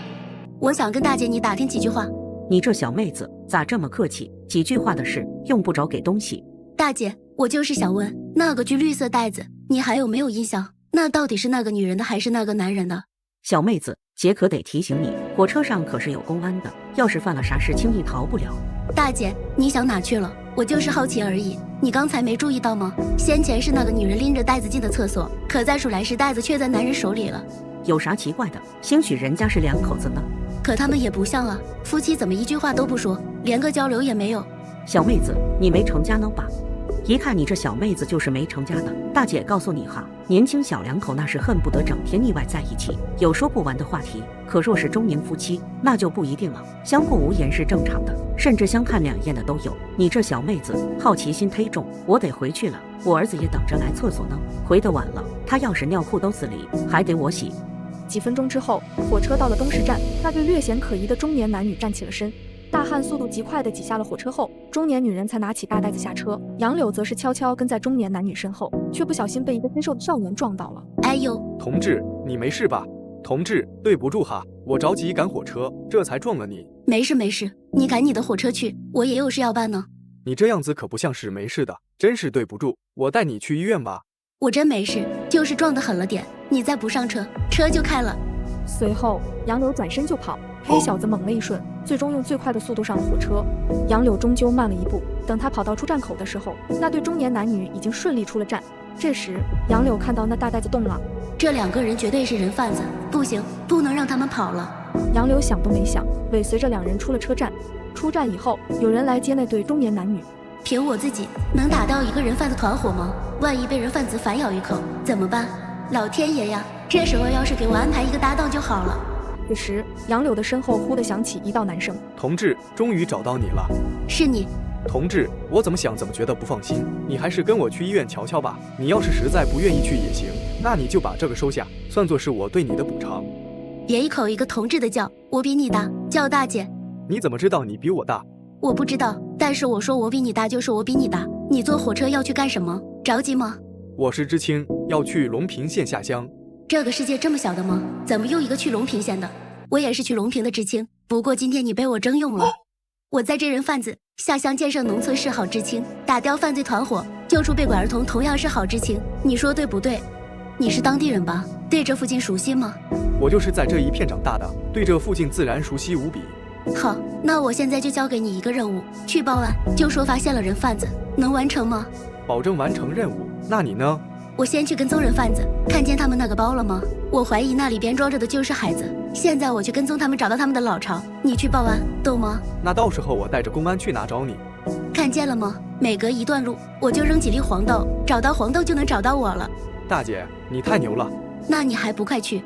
Speaker 10: 我想跟大姐你打听几句话。
Speaker 22: 你这小妹子咋这么客气？几句话的事用不着给东西。
Speaker 10: 大姐，我就是想问，那个具绿色袋子，你还有没有印象？那到底是那个女人的还是那个男人的？
Speaker 22: 小妹子，姐可得提醒你，火车上可是有公安的，要是犯了啥事，轻易逃不了。
Speaker 10: 大姐，你想哪去了？我就是好奇而已。你刚才没注意到吗？先前是那个女人拎着袋子进的厕所，可再出来时，袋子却在男人手里了。
Speaker 22: 有啥奇怪的？兴许人家是两口子呢。
Speaker 10: 可他们也不像啊，夫妻怎么一句话都不说，连个交流也没有？
Speaker 22: 小妹子，你没成家呢吧？一看你这小妹子就是没成家的。大姐告诉你哈，年轻小两口那是恨不得整天腻歪在一起，有说不完的话题。可若是中年夫妻，那就不一定了，相顾无言是正常的，甚至相看两厌的都有。你这小妹子好奇心忒重，我得回去了，我儿子也等着来厕所呢，回得晚了，他要是尿裤兜子里还得我洗。
Speaker 1: 几分钟之后，火车到了东市站，那对略显可疑的中年男女站起了身。大汉速度极快地挤下了火车后，中年女人才拿起大袋子下车。杨柳则是悄悄跟在中年男女身后，却不小心被一个身瘦的少年撞到了。
Speaker 10: 哎呦！
Speaker 12: 同志，你没事吧？同志，对不住哈，我着急赶火车，这才撞了你。
Speaker 10: 没事没事，你赶你的火车去，我也有事要办呢。
Speaker 12: 你这样子可不像是没事的，真是对不住，我带你去医院吧。
Speaker 10: 我真没事，就是撞得狠了点，你再不上车，车就开了。
Speaker 1: 随后，杨柳转身就跑，黑小子猛了一瞬，最终用最快的速度上了火车。杨柳终究慢了一步，等他跑到出站口的时候，那对中年男女已经顺利出了站。这时，杨柳看到那大袋子动了，
Speaker 10: 这两个人绝对是人贩子，不行，不能让他们跑了。
Speaker 1: 杨柳想都没想，尾随着两人出了车站。出站以后，有人来接那对中年男女。
Speaker 10: 凭我自己能打掉一个人贩子团伙吗？万一被人贩子反咬一口怎么办？老天爷呀！这时候要是给我安排一个搭档就好了。
Speaker 1: 此时，杨柳的身后忽地响起一道男声：“
Speaker 12: 同志，终于找到你了。”
Speaker 10: 是你。
Speaker 12: 同志，我怎么想怎么觉得不放心，你还是跟我去医院瞧瞧吧。你要是实在不愿意去也行，那你就把这个收下，算作是我对你的补偿。
Speaker 10: 别一口一个同志的叫，我比你大，叫大姐。
Speaker 12: 你怎么知道你比我大？
Speaker 10: 我不知道，但是我说我比你大就是我比你大。你坐火车要去干什么？着急吗？
Speaker 12: 我是知青，要去隆平县下乡。
Speaker 10: 这个世界这么小的吗？怎么又一个去隆平县的？我也是去隆平的知青，不过今天你被我征用了。我在这人贩子，下乡建设农村是好知青，打掉犯罪团伙，救出被拐儿童同样是好知青，你说对不对？你是当地人吧？对这附近熟悉吗？
Speaker 12: 我就是在这一片长大的，对这附近自然熟悉无比。
Speaker 10: 好，那我现在就交给你一个任务，去报案，就说发现了人贩子，能完成吗？
Speaker 12: 保证完成任务。那你呢？
Speaker 10: 我先去跟踪人贩子，看见他们那个包了吗？我怀疑那里边装着的就是孩子。现在我去跟踪他们，找到他们的老巢，你去报案，懂吗？
Speaker 12: 那到时候我带着公安去哪找你？
Speaker 10: 看见了吗？每隔一段路，我就扔几粒黄豆，找到黄豆就能找到我了。
Speaker 12: 大姐，你太牛了！
Speaker 10: 那你还不快去？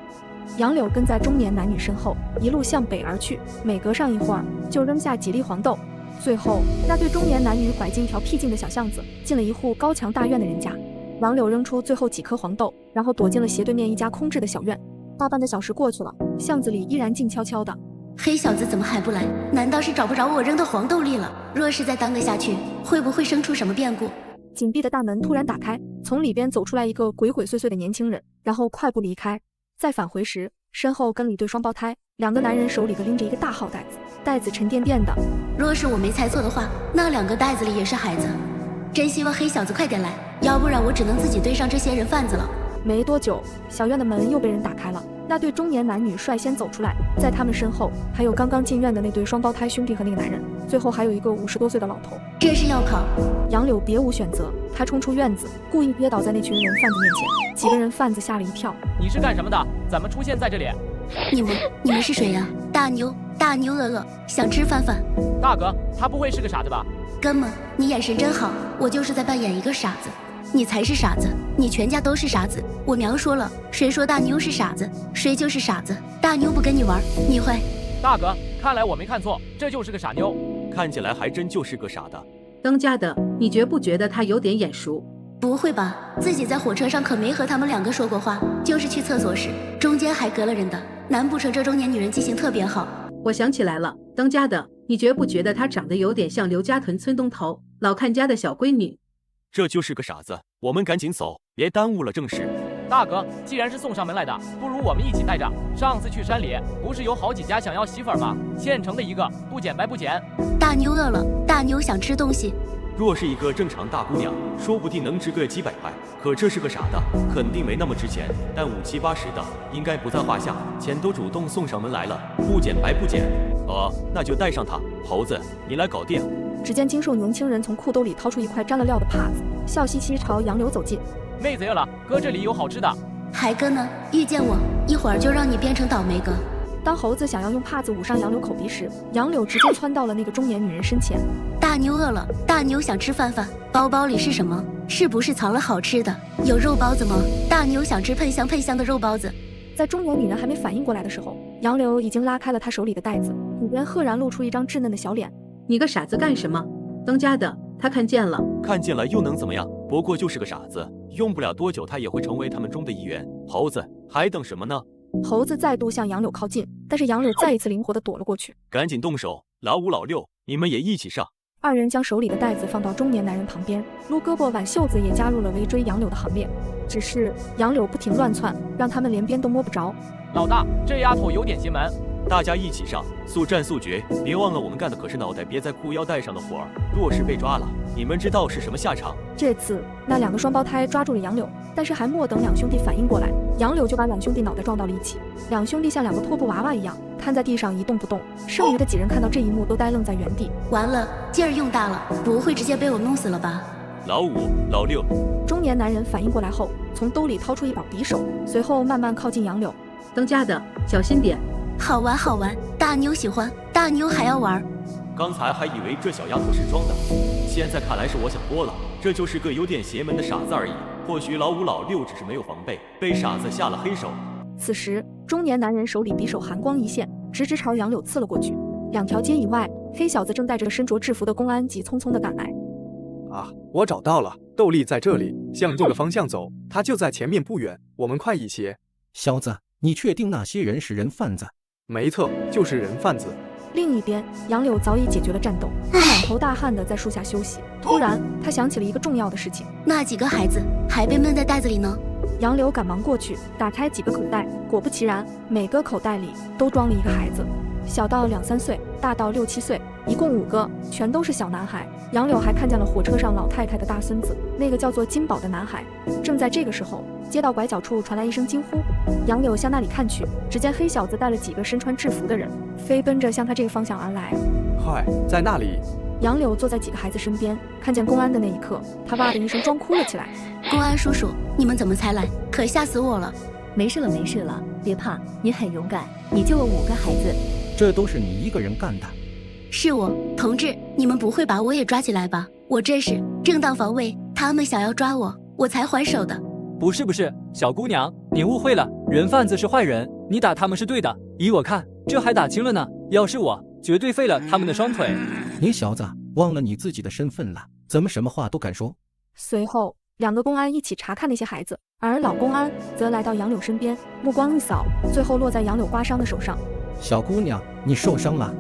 Speaker 1: 杨柳跟在中年男女身后，一路向北而去，每隔上一会儿就扔下几粒黄豆。最后，那对中年男女拐进一条僻静的小巷子，进了一户高墙大院的人家。杨柳扔出最后几颗黄豆，然后躲进了斜对面一家空置的小院。大半个小时过去了，巷子里依然静悄悄的。
Speaker 10: 黑小子怎么还不来？难道是找不着我扔的黄豆粒了？若是再耽搁下去，会不会生出什么变故？
Speaker 1: 紧闭的大门突然打开，从里边走出来一个鬼鬼祟祟的年轻人，然后快步离开。再返回时，身后跟了一对双胞胎，两个男人手里各拎着一个大号袋子，袋子沉甸甸的。
Speaker 10: 若是我没猜错的话，那两个袋子里也是孩子。真希望黑小子快点来，要不然我只能自己对上这些人贩子了。
Speaker 1: 没多久，小院的门又被人打开了，那对中年男女率先走出来，在他们身后还有刚刚进院的那对双胞胎兄弟和那个男人，最后还有一个50多岁的老头。
Speaker 10: 这是要跑！
Speaker 1: 杨柳别无选择，他冲出院子，故意跌倒在那群人贩子面前。几个人贩子吓了一跳。
Speaker 14: 你是干什么的？怎么出现在这里？
Speaker 10: 你们是谁呀？大牛饿了，想吃饭饭。
Speaker 14: 大哥，他不会是个傻子吧？
Speaker 10: 哥们，你眼神真好，我就是在扮演一个傻子。你才是傻子，你全家都是傻子。我娘说了，谁说大妞是傻子，谁就是傻子。大妞不跟你玩，你会。
Speaker 14: 大哥，看来我没看错，这就是个傻妞。
Speaker 6: 看起来还真就是个傻的。
Speaker 23: 当家的，你觉不觉得他有点眼熟？
Speaker 10: 不会吧，自己在火车上可没和他们两个说过话，就是去厕所时，中间还隔了人的。难不成这中年女人记性特别好？
Speaker 23: 我想起来了，当家的，你觉不觉得她长得有点像刘家屯村东头老看家的小闺女？
Speaker 6: 这就是个傻子，我们赶紧走，别耽误了正事。
Speaker 14: 大哥，既然是送上门来的，不如我们一起带着。上次去山里，不是有好几家想要媳妇儿吗？现成的一个，不减白不减。
Speaker 10: 大妞饿了，大妞想吃东西。
Speaker 6: 若是一个正常大姑娘，说不定能值个几百块，可这是个傻的，肯定没那么值钱，但50、80的应该不在话下，钱都主动送上门来了，不减白不减。那就带上他。猴子，你来搞定。
Speaker 1: 只见精瘦年轻人从裤兜里掏出一块沾了料的帕子，笑嘻嘻朝杨柳走近。
Speaker 14: 妹子饿了，哥这里有好吃的。
Speaker 10: 海哥呢？遇见我，一会儿就让你变成倒霉哥。
Speaker 1: 当猴子想要用帕子捂上杨柳口鼻时，杨柳直接窜到了那个中年女人身前。
Speaker 10: 大妞饿了，大妞想吃饭饭，包包里是什么？是不是藏了好吃的？有肉包子吗？大妞想吃喷香的肉包子。
Speaker 1: 在中年女人还没反应过来的时候，杨柳已经拉开了她手里的袋子，里边赫然露出一张稚嫩的小脸。
Speaker 23: 你个傻子干什么？当家的，他看见了。
Speaker 6: 看见了又能怎么样？不过就是个傻子，用不了多久他也会成为他们中的一员。猴子，还等什么呢？
Speaker 1: 猴子再度向杨柳靠近，但是杨柳再一次灵活地躲了过去。
Speaker 6: 赶紧动手，老五老六，你们也一起上。
Speaker 1: 二人将手里的袋子放到中年男人旁边，撸胳膊挽袖子也加入了围追杨柳的行列。只是杨柳不停乱窜，让他们连边都摸不着。
Speaker 14: 老大，这丫头有点邪门。
Speaker 6: 大家一起上，速战速决！别忘了我们干的可是脑袋别在裤腰带上的活儿。若是被抓了，你们知道是什么下场？
Speaker 1: 这次那两个双胞胎抓住了杨柳，但是还没等两兄弟反应过来，杨柳就把两兄弟脑袋撞到了一起。两兄弟像两个拖布娃娃一样瘫在地上一动不动。剩余的几人看到这一幕都呆愣在原地。
Speaker 10: 完了，劲儿用大了，不会直接被我弄死了吧？
Speaker 6: 老五老六，
Speaker 1: 中年男人反应过来后，从兜里掏出一把匕首，随后慢慢靠近杨柳。
Speaker 23: 当家的，小心点。
Speaker 10: 好玩好玩，大妞喜欢，大妞还要玩。
Speaker 6: 刚才还以为这小丫头是装的，现在看来是我想多了，这就是个有点邪门的傻子而已。或许老五老六只是没有防备，被傻子下了黑手。
Speaker 1: 此时，中年男人手里匕首寒光一现，直直朝杨柳刺了过去。2条街以外，黑小子正带着身着制服的公安急匆匆地赶来。
Speaker 15: 我找到了，豆粒在这里，向这个方向走，他就在前面不远，我们快一些。
Speaker 16: 小子，你确定那些人是人贩子？
Speaker 15: 没错，就是人贩子。
Speaker 1: 另一边，杨柳早已解决了战斗，他满头大汗的在树下休息。突然，他想起了一个重要的事情：
Speaker 10: 那几个孩子还被闷在袋子里呢。
Speaker 1: 杨柳赶忙过去，打开几个口袋，果不其然，每个口袋里都装了一个孩子，小到2、3岁，大到6、7岁，一共5个，全都是小男孩。杨柳还看见了火车上老太太的大孙子，那个叫做金宝的男孩。正在这个时候，街道拐角处传来一声惊呼，杨柳向那里看去，只见黑小子带了几个身穿制服的人，飞奔着向他这个方向而来。
Speaker 15: 嗨，在那里！
Speaker 1: 杨柳坐在几个孩子身边，看见公安的那一刻，他哇的一声装哭了起来。
Speaker 10: 公安叔叔，你们怎么才来？可吓死我了！
Speaker 2: 没事了，没事了，别怕，你很勇敢，你救了5个孩子，
Speaker 16: 这都是你一个人干的。
Speaker 10: 是我，同志，你们不会把我也抓起来吧？我这是正当防卫，他们想要抓我，我才还手的。
Speaker 14: 不是，小姑娘，你误会了，人贩子是坏人，你打他们是对的。依我看，这还打轻了呢，要是我，绝对废了他们的双腿。
Speaker 16: 你小子忘了你自己的身份了，怎么什么话都敢说？
Speaker 1: 随后2个公安一起查看那些孩子，而老公安则来到杨柳身边，目光一扫，最后落在杨柳刮伤的手上。
Speaker 16: 小姑娘，你受伤了？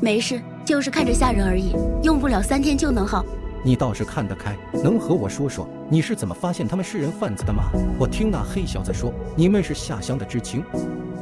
Speaker 10: 没事，就是看着吓人而已，用不了3天就能好。
Speaker 16: 你倒是看得开，能和我说说你是怎么发现他们是人贩子的吗？我听那黑小子说你们是下乡的知青。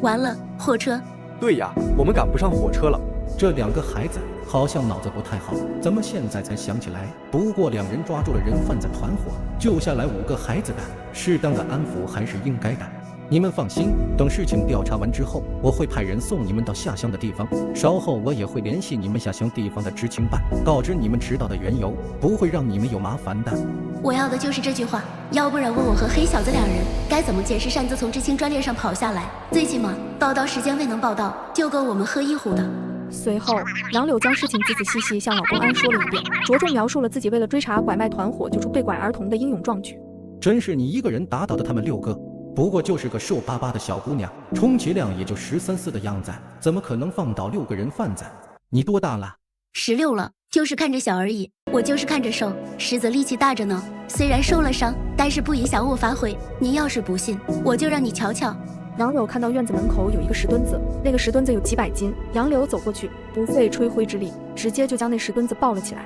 Speaker 10: 完了，火车。
Speaker 15: 对呀，我们赶不上火车了。
Speaker 16: 这2个孩子好像脑子不太好，怎么现在才想起来？不过2人抓住了人贩子团伙，救下来5个孩子的，适当的安抚还是应该的。你们放心，等事情调查完之后，我会派人送你们到下乡的地方。稍后我也会联系你们下乡地方的知青办，告知你们迟到的缘由，不会让你们有麻烦的。
Speaker 10: 我要的就是这句话，要不然问我和黑小子2人该怎么解释擅自从知青专列上跑下来？最起码报到时间未能报到，就够我们喝1壶的。
Speaker 1: 随后，杨柳将事情仔仔细细向老公安说了一遍，着重描述了自己为了追查拐卖团伙救出被拐儿童的英勇壮举。
Speaker 16: 真是你一个人打倒的他们6个，不过就是个瘦巴巴的小姑娘，充其量也就13、14的样子，怎么可能放倒6个人贩子？你多大了
Speaker 10: ？16了，就是看着小而已。我就是看着瘦，实则力气大着呢。虽然受了伤，但是不影响我发挥。您要是不信，我就让你瞧瞧。
Speaker 1: 杨柳看到院子门口有一个石墩子，那个石墩子有几百斤。杨柳走过去，不费吹灰之力，直接就将那石墩子抱了起来。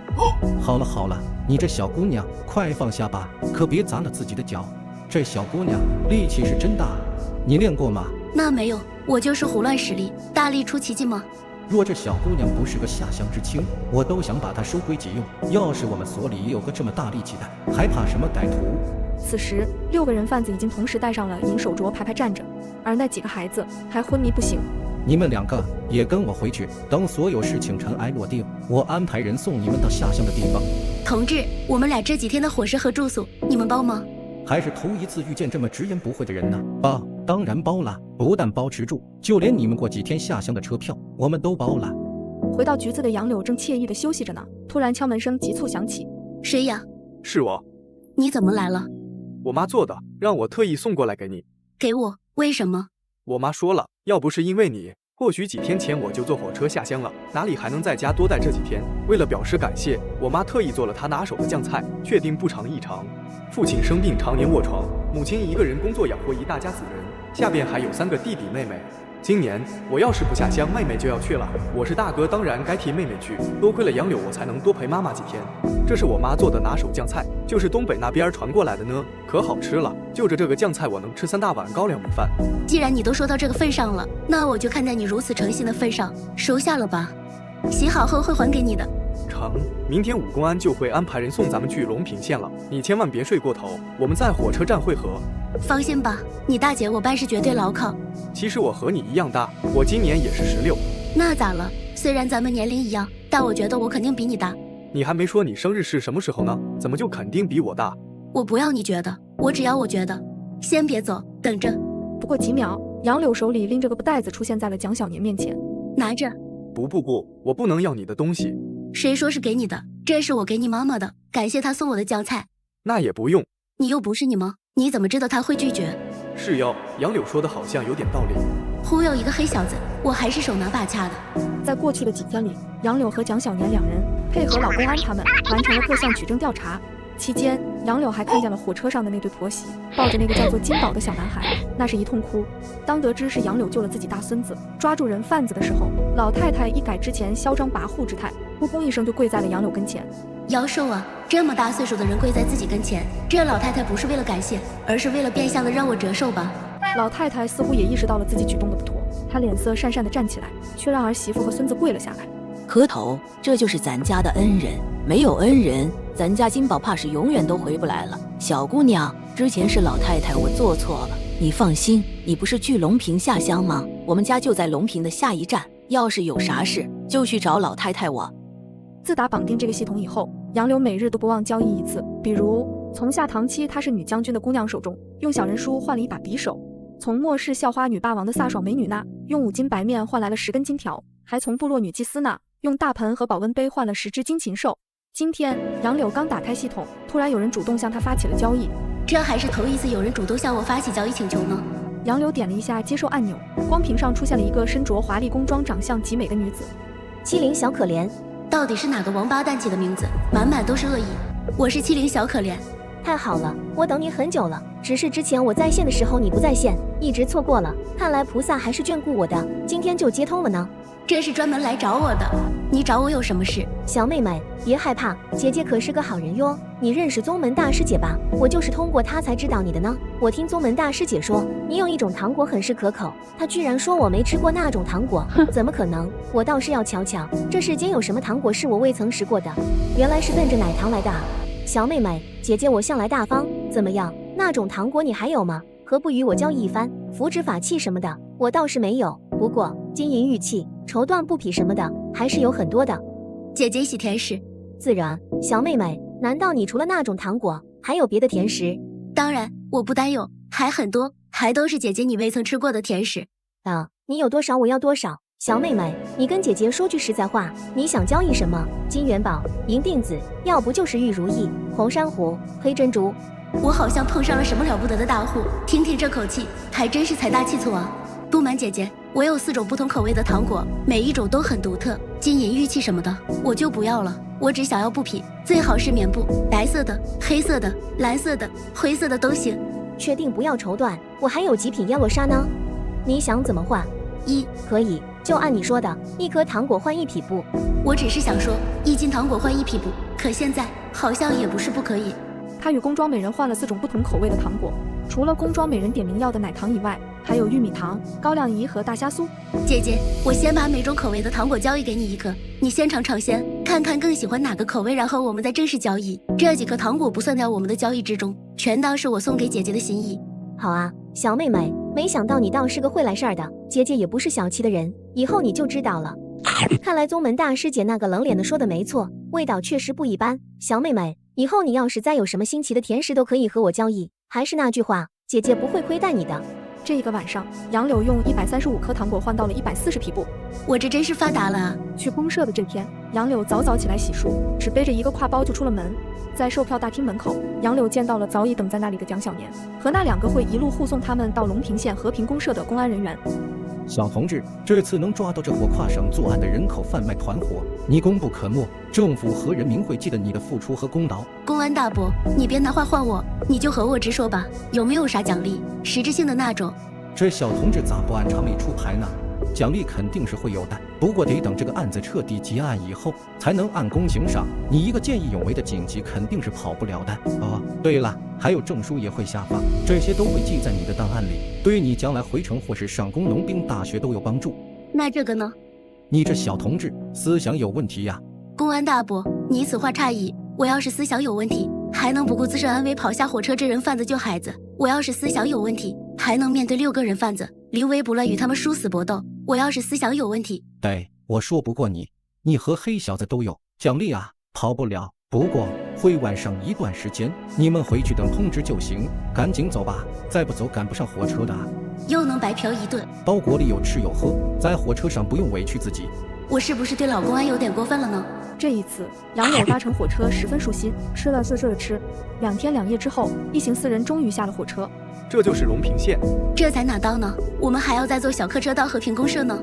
Speaker 16: 好了好了，你这小姑娘，快放下吧，可别砸了自己的脚。这小姑娘力气是真大，你练过吗？
Speaker 10: 那没有，我就是胡乱使力，大力出奇迹吗？
Speaker 16: 若这小姑娘不是个下乡知青，我都想把她收归己用。要是我们所里也有个这么大力气的，还怕什么歹徒？
Speaker 1: 此时6个人贩子已经同时戴上了银手镯，排排站着，而那几个孩子还昏迷不醒。
Speaker 16: 你们2个也跟我回去，等所有事情尘埃落定，我安排人送你们到下乡的地方。
Speaker 10: 同志，我们俩这几天的伙食和住宿，你们包吗？
Speaker 16: 还是头一次遇见这么直言不讳的人呢。包，当然包了，不但包吃住，就连你们过几天下乡的车票，我们都包了。
Speaker 1: 回到局子的杨柳正惬意地休息着呢，突然敲门声急促响起。
Speaker 10: 谁呀？
Speaker 15: 是我。
Speaker 10: 你怎么来了？
Speaker 15: 我妈做的，让我特意送过来给你。
Speaker 10: 给我？为什么？
Speaker 15: 我妈说了，要不是因为你，或许几天前我就坐火车下乡了，哪里还能在家多待这几天？为了表示感谢，我妈特意做了她拿手的酱菜，确定不尝异常。父亲生病，常年卧床，母亲一个人工作养活一大家子人，下边还有3个弟弟妹妹。今年我要是不下乡，妹妹就要去了。我是大哥，当然该替妹妹去。多亏了杨柳，我才能多陪妈妈几天。这是我妈做的拿手酱菜，就是东北那边传过来的呢，可好吃了。就着这个酱菜，我能吃3大碗高粱米饭。
Speaker 10: 既然你都说到这个份上了，那我就看在你如此诚心的份上，收下了吧。洗好后会还给你的。
Speaker 15: 成，明天5公安就会安排人送咱们去隆平县了，你千万别睡过头，我们在火车站会合。
Speaker 10: 放心吧，你大姐我办事绝对牢靠。
Speaker 15: 其实我和你一样大，我今年也是16。
Speaker 10: 那咋了？虽然咱们年龄一样，但我觉得我肯定比你大。
Speaker 15: 你还没说你生日是什么时候呢？怎么就肯定比我大？
Speaker 10: 我不要你觉得，我只要我觉得。先别走，等着。
Speaker 1: 不过几秒，杨柳手里拎着个布袋子出现在了蒋小年面前。
Speaker 10: 拿着。
Speaker 15: 不，我不能要你的东西。
Speaker 10: 谁说是给你的？这是我给你妈妈的，感谢她送我的酱菜。
Speaker 15: 那也不用。
Speaker 10: 你又不是你妈，你怎么知道她会拒绝？
Speaker 15: 是哟，杨柳说的好像有点道理。
Speaker 10: 忽悠一个黑小子，我还是手拿把掐的。
Speaker 1: 在过去的几天里，杨柳和蒋小年2人配合老公安他们完成了各项取证调查。期间，杨柳还看见了火车上的那对婆媳抱着那个叫做金宝的小男孩，那是一通哭。当得知是杨柳救了自己大孙子，抓住人贩子的时候，老太太一改之前嚣张跋扈之态，扑通一声就跪在了杨柳跟前。
Speaker 10: 姚寿啊，这么大岁数的人跪在自己跟前，这老太太不是为了感谢，而是为了变相的让我折寿吧？
Speaker 1: 老太太似乎也意识到了自己举动的不妥，她脸色讪讪地站起来，却让儿媳妇和孙子跪了下来。
Speaker 4: 磕头，这就是咱家的恩人，没有恩人，咱家金宝怕是永远都回不来了。小姑娘，之前是老太太我做错了，你放心，你不是去隆平下乡吗？我们家就在隆平的下一站，要是有啥事就去找老太太我。
Speaker 1: 自打绑定这个系统以后，杨柳每日都不忘交易一次，比如从下堂妻她是女将军的姑娘手中用小人书换了一把匕首，从末世校花女霸王的飒爽美女那用5斤白面换来了10根金条，还从部落女祭司那用大盆和保温杯换了10只金禽兽。今天杨柳刚打开系统，突然有人主动向她发起了交易，
Speaker 10: 这还是头一次有人主动向我发起交易请求呢。
Speaker 1: 杨柳点了一下接受按钮，光屏上出现了一个身着华丽工装、长相极美的女子。
Speaker 19: 欺凌小可怜，
Speaker 10: 到底是哪个王八蛋起的名字？满满都是恶意。我是欺凌小可怜。
Speaker 19: 太好了，我等你很久了，只是之前我在线的时候你不在线，一直错过了。看来菩萨还是眷顾我的，今天就接通了呢。
Speaker 10: 这是专门来找我的，你找我有什么事？
Speaker 19: 小妹妹，别害怕，姐姐可是个好人哟。你认识宗门大师姐吧？我就是通过她才知道你的呢。我听宗门大师姐说，你有一种糖果很是可口，她居然说我没吃过那种糖果，怎么可能？我倒是要瞧瞧，这世间有什么糖果是我未曾食过的？原来是奔着奶糖来的啊！小妹妹，姐姐我向来大方，怎么样？那种糖果你还有吗？何不与我交易一番？符纸法器什么的，我倒是没有，不过金银玉器、绸缎布匹什么的，还是有很多的。
Speaker 10: 姐姐喜甜食，
Speaker 19: 自然。小妹妹，难道你除了那种糖果，还有别的甜食？
Speaker 10: 当然，我不单有，还很多，还都是姐姐你未曾吃过的甜食。
Speaker 19: 啊，你有多少我要多少。小妹妹，你跟姐姐说句实在话，你想交易什么？金元宝、银锭子，要不就是玉如意、红珊瑚、黑珍珠。
Speaker 10: 我好像碰上了什么了不得的大户，听听这口气，还真是财大气粗啊！不瞒姐姐，我有4种不同口味的糖果，每一种都很独特，金银玉器什么的我就不要了，我只想要布匹，最好是棉布，白色的、黑色的、蓝色的、灰色的都行。
Speaker 19: 确定不要绸缎？我还有极品耶洛莎呢。你想怎么换？可以，就按你说的，1颗糖果换1匹布。
Speaker 10: 我只是想说，1斤糖果换1匹布，可现在好像也不是不可以。
Speaker 1: 他与工装美人换了4种不同口味的糖果，除了工装美人点名要的奶糖以外，还有玉米糖、高粱饴和大虾酥。
Speaker 10: 姐姐，我先把每种口味的糖果交易给你1颗，你先尝尝鲜，看看更喜欢哪个口味，然后我们再正式交易。这几颗糖果不算在我们的交易之中，全当是我送给姐姐的心意。
Speaker 19: 好啊，小妹妹，没想到你倒是个会来事儿的，姐姐也不是小气的人，以后你就知道了。看来宗门大师姐那个冷脸的说的没错，味道确实不一般。小妹妹，以后你要是再有什么新奇的甜食都可以和我交易，还是那句话，姐姐不会亏待你的。
Speaker 1: 这一个晚上，杨柳用135颗糖果换到了140匹布。
Speaker 10: 我这真是发达了啊！
Speaker 1: 去公社的这天，杨柳早早起来洗漱，只背着一个挎包就出了门。在售票大厅门口，杨柳见到了早已等在那里的蒋小年和那2个会一路护送他们到龙平县和平公社的公安人员。
Speaker 16: 小同志，这次能抓到这伙跨省作案的人口贩卖团伙，你功不可没，政府和人民会记得你的付出和功劳。
Speaker 10: 公安大伯，你别拿话换我，你就和我直说吧，有没有啥奖励，实质性的那种？
Speaker 16: 这小同志咋不按常理出牌呢？奖励肯定是会有的，不过得等这个案子彻底结案以后，才能按公刑上。你一个见义勇为的警级肯定是跑不了的。哦，对了，还有证书也会下发，这些都会记在你的档案里，对于你将来回城或是上工农兵大学都有帮助。
Speaker 10: 那这个呢？
Speaker 16: 你这小同志思想有问题呀！
Speaker 10: 公安大伯，你此话差矣，我要是思想有问题，还能不顾自身安危跑下火车追人贩子救孩子？我要是思想有问题，还能面对6个人贩子临危不乱与他们殊死搏斗？我要是思想有问题，
Speaker 16: 对，我说不过你，你和黑小子都有奖励啊，跑不了。不过会晚上一段时间，你们回去等通知就行，赶紧走吧，再不走赶不上火车的啊。
Speaker 10: 又能白嫖一顿，
Speaker 16: 包裹里有吃有喝，在火车上不用委屈自己。
Speaker 10: 我是不是对老公安有点过分了呢？
Speaker 1: 这一次，杨柳搭乘火车十分舒心，吃了色色的吃。2天2夜之后，一行4人终于下了火车。
Speaker 15: 这就是龙平县，
Speaker 10: 这才哪到呢？我们还要再坐小客车到和平公社呢。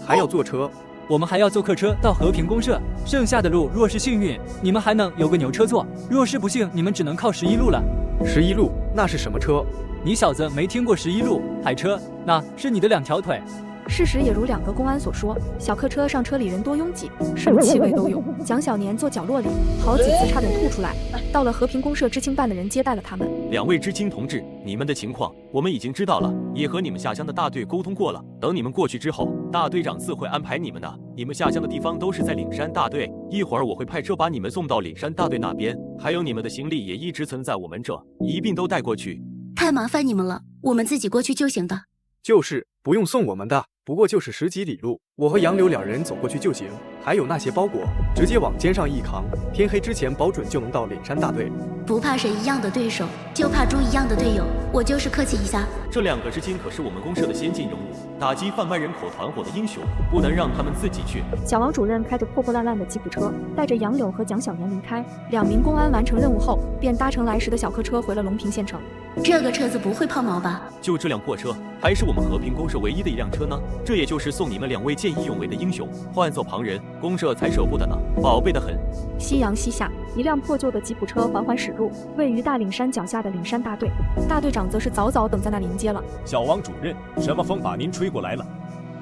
Speaker 15: 还要坐车？
Speaker 14: 我们还要坐客车到和平公社。剩下的路若是幸运，你们还能有个牛车坐；若是不幸，你们只能靠11路了。
Speaker 15: 11路？那是什么车？
Speaker 14: 你小子没听过11路海车？那是你的2条腿。
Speaker 1: 事实也如2个公安所说，小客车上车里人多拥挤，什么气味都有。蒋小年坐角落里，好几次差点吐出来。到了和平公社知青办的人接待了他们。
Speaker 6: 2位知青同志，你们的情况我们已经知道了，也和你们下乡的大队沟通过了。等你们过去之后，大队长自会安排你们的。你们下乡的地方都是在岭山大队，一会儿我会派车把你们送到岭山大队那边，还有你们的行李也一直存在我们这，一并都带过去。
Speaker 10: 太麻烦你们了，我们自己过去就行的。
Speaker 15: 就是不用送我们的，不过就是10几里路，我和杨柳2人走过去就行。还有那些包裹，直接往肩上一扛，天黑之前保准就能到岭山大队。
Speaker 10: 不怕谁一样的对手，就怕猪一样的队友。我就是客气一下。
Speaker 6: 这2个知青可是我们公社的先进人物，打击贩卖人口团伙的英雄，不能让他们自己去。
Speaker 1: 小王主任开着破破烂烂的吉普车，带着杨柳和蒋小年离开。2名公安完成任务后，便搭乘来时的小客车回了龙平县城。
Speaker 10: 这个车子不会抛锚吧？
Speaker 6: 就这辆破车，还是我们和平公社唯一的一辆车呢。这也就是送你们2位见
Speaker 5: 义勇为的英雄，换做旁人，公社才舍不得呢，宝贝的很。
Speaker 1: 夕阳西下，一驶破旧的吉普车缓缓驶入位于大岭山脚下的岭山大队，大队长则是早早等在那里迎接了。
Speaker 7: 小王主任，什么风把您吹过来了？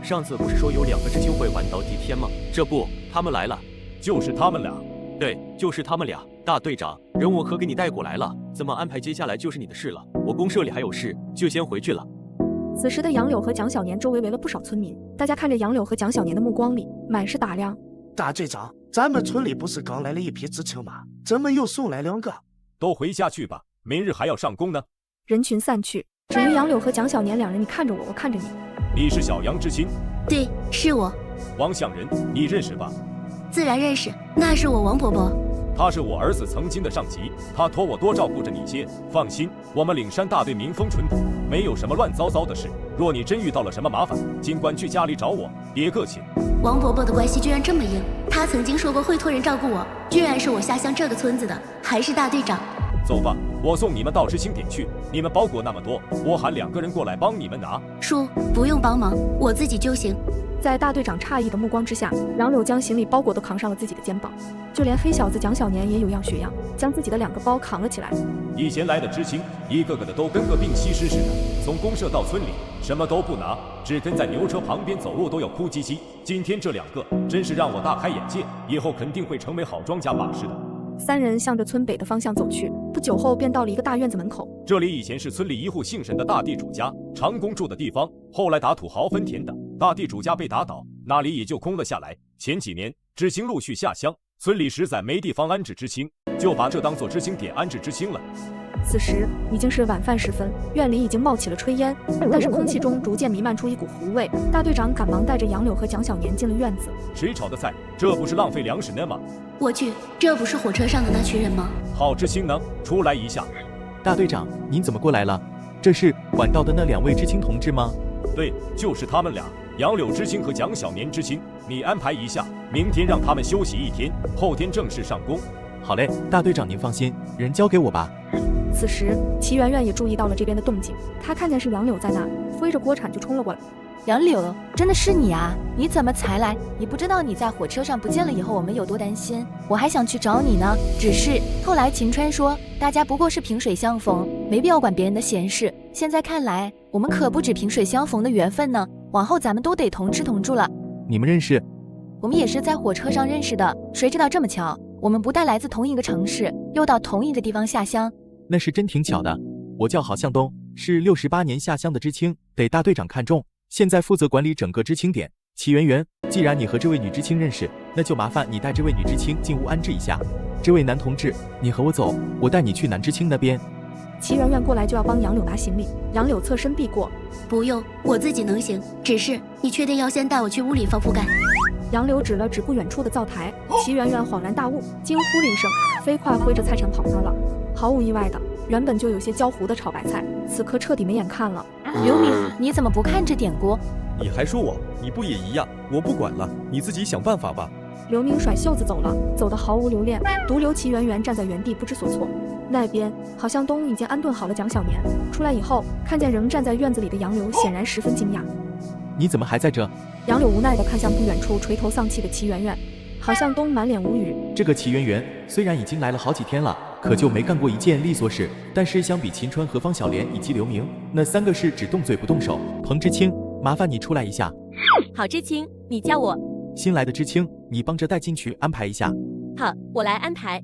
Speaker 5: 上次不是说有2个知青会晚到几天吗？这不，他们来了。
Speaker 7: 就是他们俩？
Speaker 5: 对，就是他们俩。大队长，人我可给你带过来了，怎么安排接下来就是你的事了。我公社里还有事，就先回去了。
Speaker 1: 此时的杨柳和蒋小年周围围了不少村民，大家看着杨柳和蒋小年的目光里满是打量。
Speaker 18: 大队长，咱们村里不是刚来了一批知青吗？怎么又送来2个？
Speaker 7: 都回家去吧，明日还要上工呢。
Speaker 1: 人群散去，只余杨柳和蒋小年两人，你看着我，我看着你。
Speaker 7: 你是小杨知青？
Speaker 10: 对，是我。
Speaker 7: 王向仁，你认识吧？
Speaker 10: 自然认识，那是我王伯伯。
Speaker 7: 他是我儿子曾经的上级，他托我多照顾着你些。放心，我们岭山大队民风淳朴，没有什么乱糟糟的事。若你真遇到了什么麻烦，尽管去家里找我，别客气。
Speaker 10: 王伯伯的关系居然这么硬，他曾经说过会托人照顾我，居然是我下乡这个村子的，还是大队长。
Speaker 7: 走吧，我送你们到知青点去。你们包裹那么多，我喊2个人过来帮你们拿。
Speaker 10: 叔，不用帮忙，我自己就行。
Speaker 1: 在大队长诧异的目光之下，杨柳将行李包裹都扛上了自己的肩膀，就连黑小子蒋小年也有样学样，将自己的2个包扛了起来。
Speaker 7: 以前来的知青，一个个的都跟个病西施似的，从公社到村里，什么都不拿，只跟在牛车旁边走路都要哭唧唧。今天这2个，真是让我大开眼界，以后肯定会成为好庄稼把式的。
Speaker 1: 3人向着村北的方向走去，不久后便到了一个大院子门口。
Speaker 7: 这里以前是村里一户姓沈的大地主家长工住的地方，后来打土豪分田的，大地主家被打倒，那里也就空了下来。前几年知青陆续下乡，村里实在没地方安置知青，就把这当作知青点安置知青了。
Speaker 1: 此时已经是晚饭时分，院里已经冒起了炊烟，但是空气中逐渐弥漫出一股糊味。大队长赶忙带着杨柳和蒋小年进了院子。
Speaker 7: 谁炒的菜？这不是浪费粮食呢吗？
Speaker 10: 我去，这不是火车上的那群人吗？
Speaker 7: 好知青呢，出来一下。
Speaker 5: 大队长，您怎么过来了？这是晚到的那2位知青同志吗？
Speaker 7: 对，就是他们俩，杨柳知青和蒋小年知青。你安排一下，明天让他们休息1天，后天正式上工。
Speaker 5: 好嘞，大队长您放心，人交给我吧。
Speaker 1: 此时齐媛媛也注意到了这边的动静，她看见是杨柳在那，挥着锅铲就冲了过来。
Speaker 21: 杨柳，真的是你啊？你怎么才来？你不知道你在火车上不见了以后我们有多担心，我还想去找你呢。只是后来秦川说，大家不过是萍水相逢，没必要管别人的闲事。现在看来，我们可不止萍水相逢的缘分呢，往后咱们都得同吃同住了。
Speaker 5: 你们认识？
Speaker 21: 我们也是在火车上认识的，谁知道这么巧，我们不但来自同一个城市，又到同一个地方下乡。
Speaker 5: 那是真挺巧的。我叫郝向东，是68年下乡的知青，得大队长看中，现在负责管理整个知青点。齐媛媛，既然你和这位女知青认识，那就麻烦你带这位女知青进屋安置一下。这位男同志，你和我走，我带你去男知青那边。
Speaker 1: 齐媛媛过来就要帮杨柳拿行李，杨柳侧身避过。
Speaker 10: 不用，我自己能行，只是你确定要先带我去屋里放覆盖？
Speaker 1: 杨柳指了指不远处的灶台，齐媛媛恍然大悟，惊呼了一声，飞快挥着菜铲跑那儿了。毫无意外的，原本就有些焦糊的炒白菜，此刻彻底没眼看了。
Speaker 21: 刘明，你怎么不看着点锅？
Speaker 20: 你还说我？你不也一样？我不管了，你自己想办法吧。
Speaker 1: 刘明甩袖子走了，走得毫无留恋，独留齐媛媛站在原地不知所措。那边郝向东已经安顿好了蒋小年，出来以后看见仍站在院子里的杨柳，显然十分惊讶。
Speaker 5: 你怎么还在这？
Speaker 1: 杨柳无奈地看向不远处垂头丧气的齐媛媛，郝向东满脸无语。
Speaker 5: 这个齐媛媛虽然已经来了好几天了，可就没干过一件利索事。但是相比秦川和方小莲以及刘明，那3个是只动嘴不动手。彭知青，麻烦你出来一下。
Speaker 24: 好知青，你叫我。
Speaker 5: 新来的知青，你帮着带进去安排一下。
Speaker 24: 好，我来安排。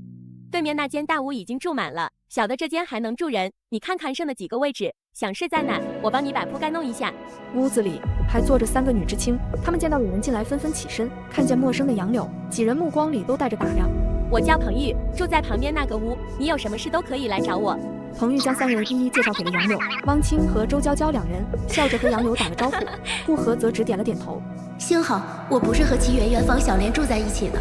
Speaker 24: 对面那间大屋已经住满了，小的这间还能住人，你看看剩的几个位置，想睡在哪，我帮你把铺盖弄一下。
Speaker 1: 屋子里还坐着3个女知青，她们见到有人进来纷纷起身，看见陌生的杨柳，几人目光里都带着打量。
Speaker 24: 我叫彭玉，住在旁边那个屋，你有什么事都可以来找我。
Speaker 1: 彭玉将3人一一介绍给了杨柳，汪清和周娇娇2人笑着和杨柳打了招呼，顾和则只点了点头。
Speaker 10: 幸好我不是和齐媛媛、方小莲住在一起的。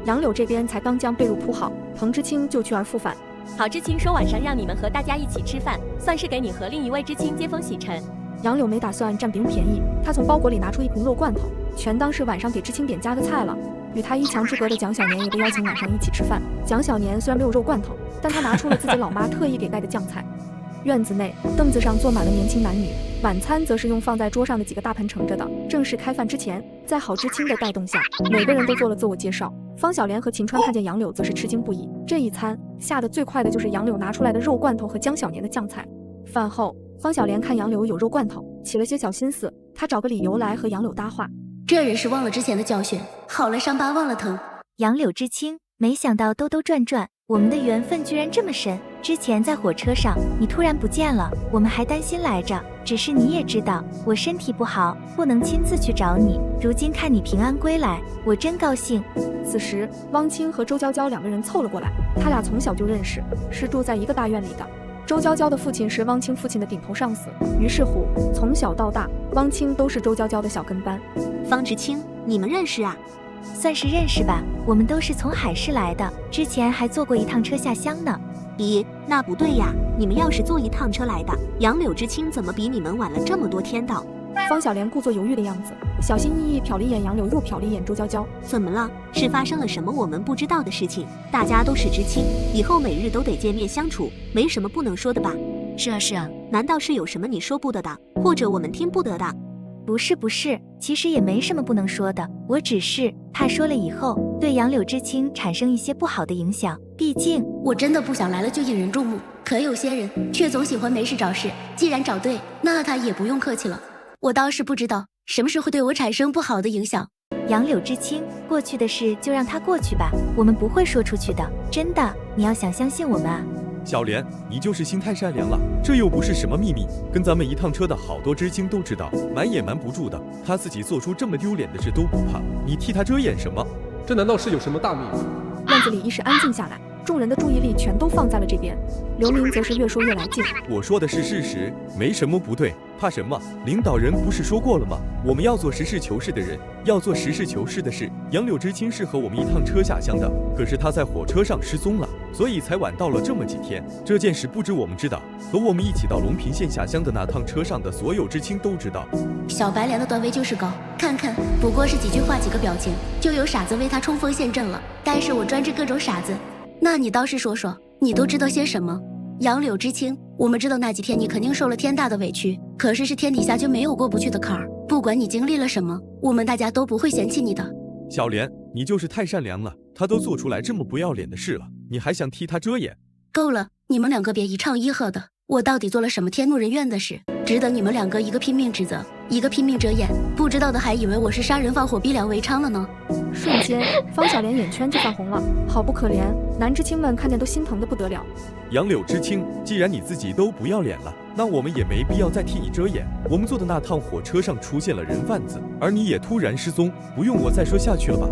Speaker 1: 杨柳这边才刚将被褥铺好，彭知青就去而复返。
Speaker 24: 郝知青说晚上让你们和大家一起吃饭，算是给你和另一位知青接风洗尘。
Speaker 1: 杨柳没打算占别人便宜，他从包裹里拿出一瓶肉罐头，全当是晚上给知青点加的菜了。与他1墙之隔的蒋小年也被邀请晚上一起吃饭。蒋小年虽然没有肉罐头，但他拿出了自己老妈特意给带的酱菜。院子内凳子上坐满了年轻男女，晚餐则是用放在桌上的几个大盆盛着的。正式开饭之前，在郝知青的带动下，每个人都做了自我介绍。方小莲和秦川看见杨柳，则是吃惊不已。这一餐下得最快的就是杨柳拿出来的肉罐头和江小年的酱菜。饭后，方小莲看杨柳有肉罐头，起了些小心思，她找个理由来和杨柳搭话。
Speaker 10: 这人是忘了之前的教训，好了伤疤忘了疼。
Speaker 19: 杨柳知青，没想到兜兜转转，我们的缘分居然这么深。之前在火车上，你突然不见了，我们还担心来着。只是你也知道，我身体不好，不能亲自去找你。如今看你平安归来，我真高兴。
Speaker 1: 此时，汪清和周娇娇两个人凑了过来，他俩从小就认识，是住在一个大院里的。周娇娇的父亲是汪清父亲的顶头上司，于是乎，从小到大，汪清都是周娇娇的小跟班。
Speaker 3: 方知青，你们认识啊？
Speaker 19: 算是认识吧，我们都是从海市来的，之前还坐过一趟车下乡呢。
Speaker 3: 咦，那不对呀，你们要是坐一趟车来的，杨柳知青怎么比你们晚了这么多天到？
Speaker 1: 方小莲故作犹豫的样子，小心翼翼瞟了一眼杨柳，又瞟了一眼周娇娇。
Speaker 3: 怎么了？是发生了什么我们不知道的事情？大家都是知青，以后每日都得见面相处，没什么不能说的吧？
Speaker 10: 是啊是啊，
Speaker 3: 难道是有什么你说不得的，或者我们听不得的？
Speaker 19: 不是，其实也没什么不能说的，我只是怕说了以后对杨柳知青产生一些不好的影响。毕竟
Speaker 10: 我真的不想来了就引人注目，可有些人却总喜欢没事找事。既然找对，那他也不用客气了。我倒是不知道什么事会对我产生不好的影响。
Speaker 19: 杨柳知青，过去的事就让它过去吧，我们不会说出去的，真的，你要想相信我们啊。
Speaker 20: 小莲，你就是心太善良了，这又不是什么秘密，跟咱们一趟车的好多知青都知道，瞒也瞒不住的。他自己做出这么丢脸的事都不怕，你替他遮掩什么？
Speaker 12: 这难道是有什么大秘密？
Speaker 1: 院子里一时安静下来，众人的注意力全都放在了这边。刘明则是越说越来劲。
Speaker 20: 我说的是事实，没什么不对，怕什么？领导人不是说过了吗？我们要做实事求是的人，要做实事求是的事。杨柳知青是和我们一趟车下乡的，可是他在火车上失踪了，所以才晚到了这么几天。这件事不止我们知道，和我们一起到隆平县下乡的那趟车上的所有知青都知道。
Speaker 10: 小白莲的段位就是高，看看不过是几句话几个表情，就有傻子为他冲锋陷阵了。但是我专治各种傻子，那你倒是说说，你都知道些什么？杨柳知青，我们知道那几天你肯定受了天大的委屈，可是天底下就没有过不去的坎儿。不管你经历了什么，我们大家都不会嫌弃你的。
Speaker 20: 小莲，你就是太善良了，他都做出来这么不要脸的事了，你还想替他遮掩？
Speaker 10: 够了，你们两个别一唱一和的，我到底做了什么天怒人怨的事，值得你们两个一个拼命指责，一个拼命遮掩？不知道的还以为我是杀人放火逼良为娼了呢。
Speaker 1: 瞬间，方小莲眼圈就泛红了，好不可怜，男知青们看见都心疼的不得了。
Speaker 20: 杨柳知青，既然你自己都不要脸了，那我们也没必要再替你遮掩。我们坐的那趟火车上出现了人贩子，而你也突然失踪，不用我再说下去了吧？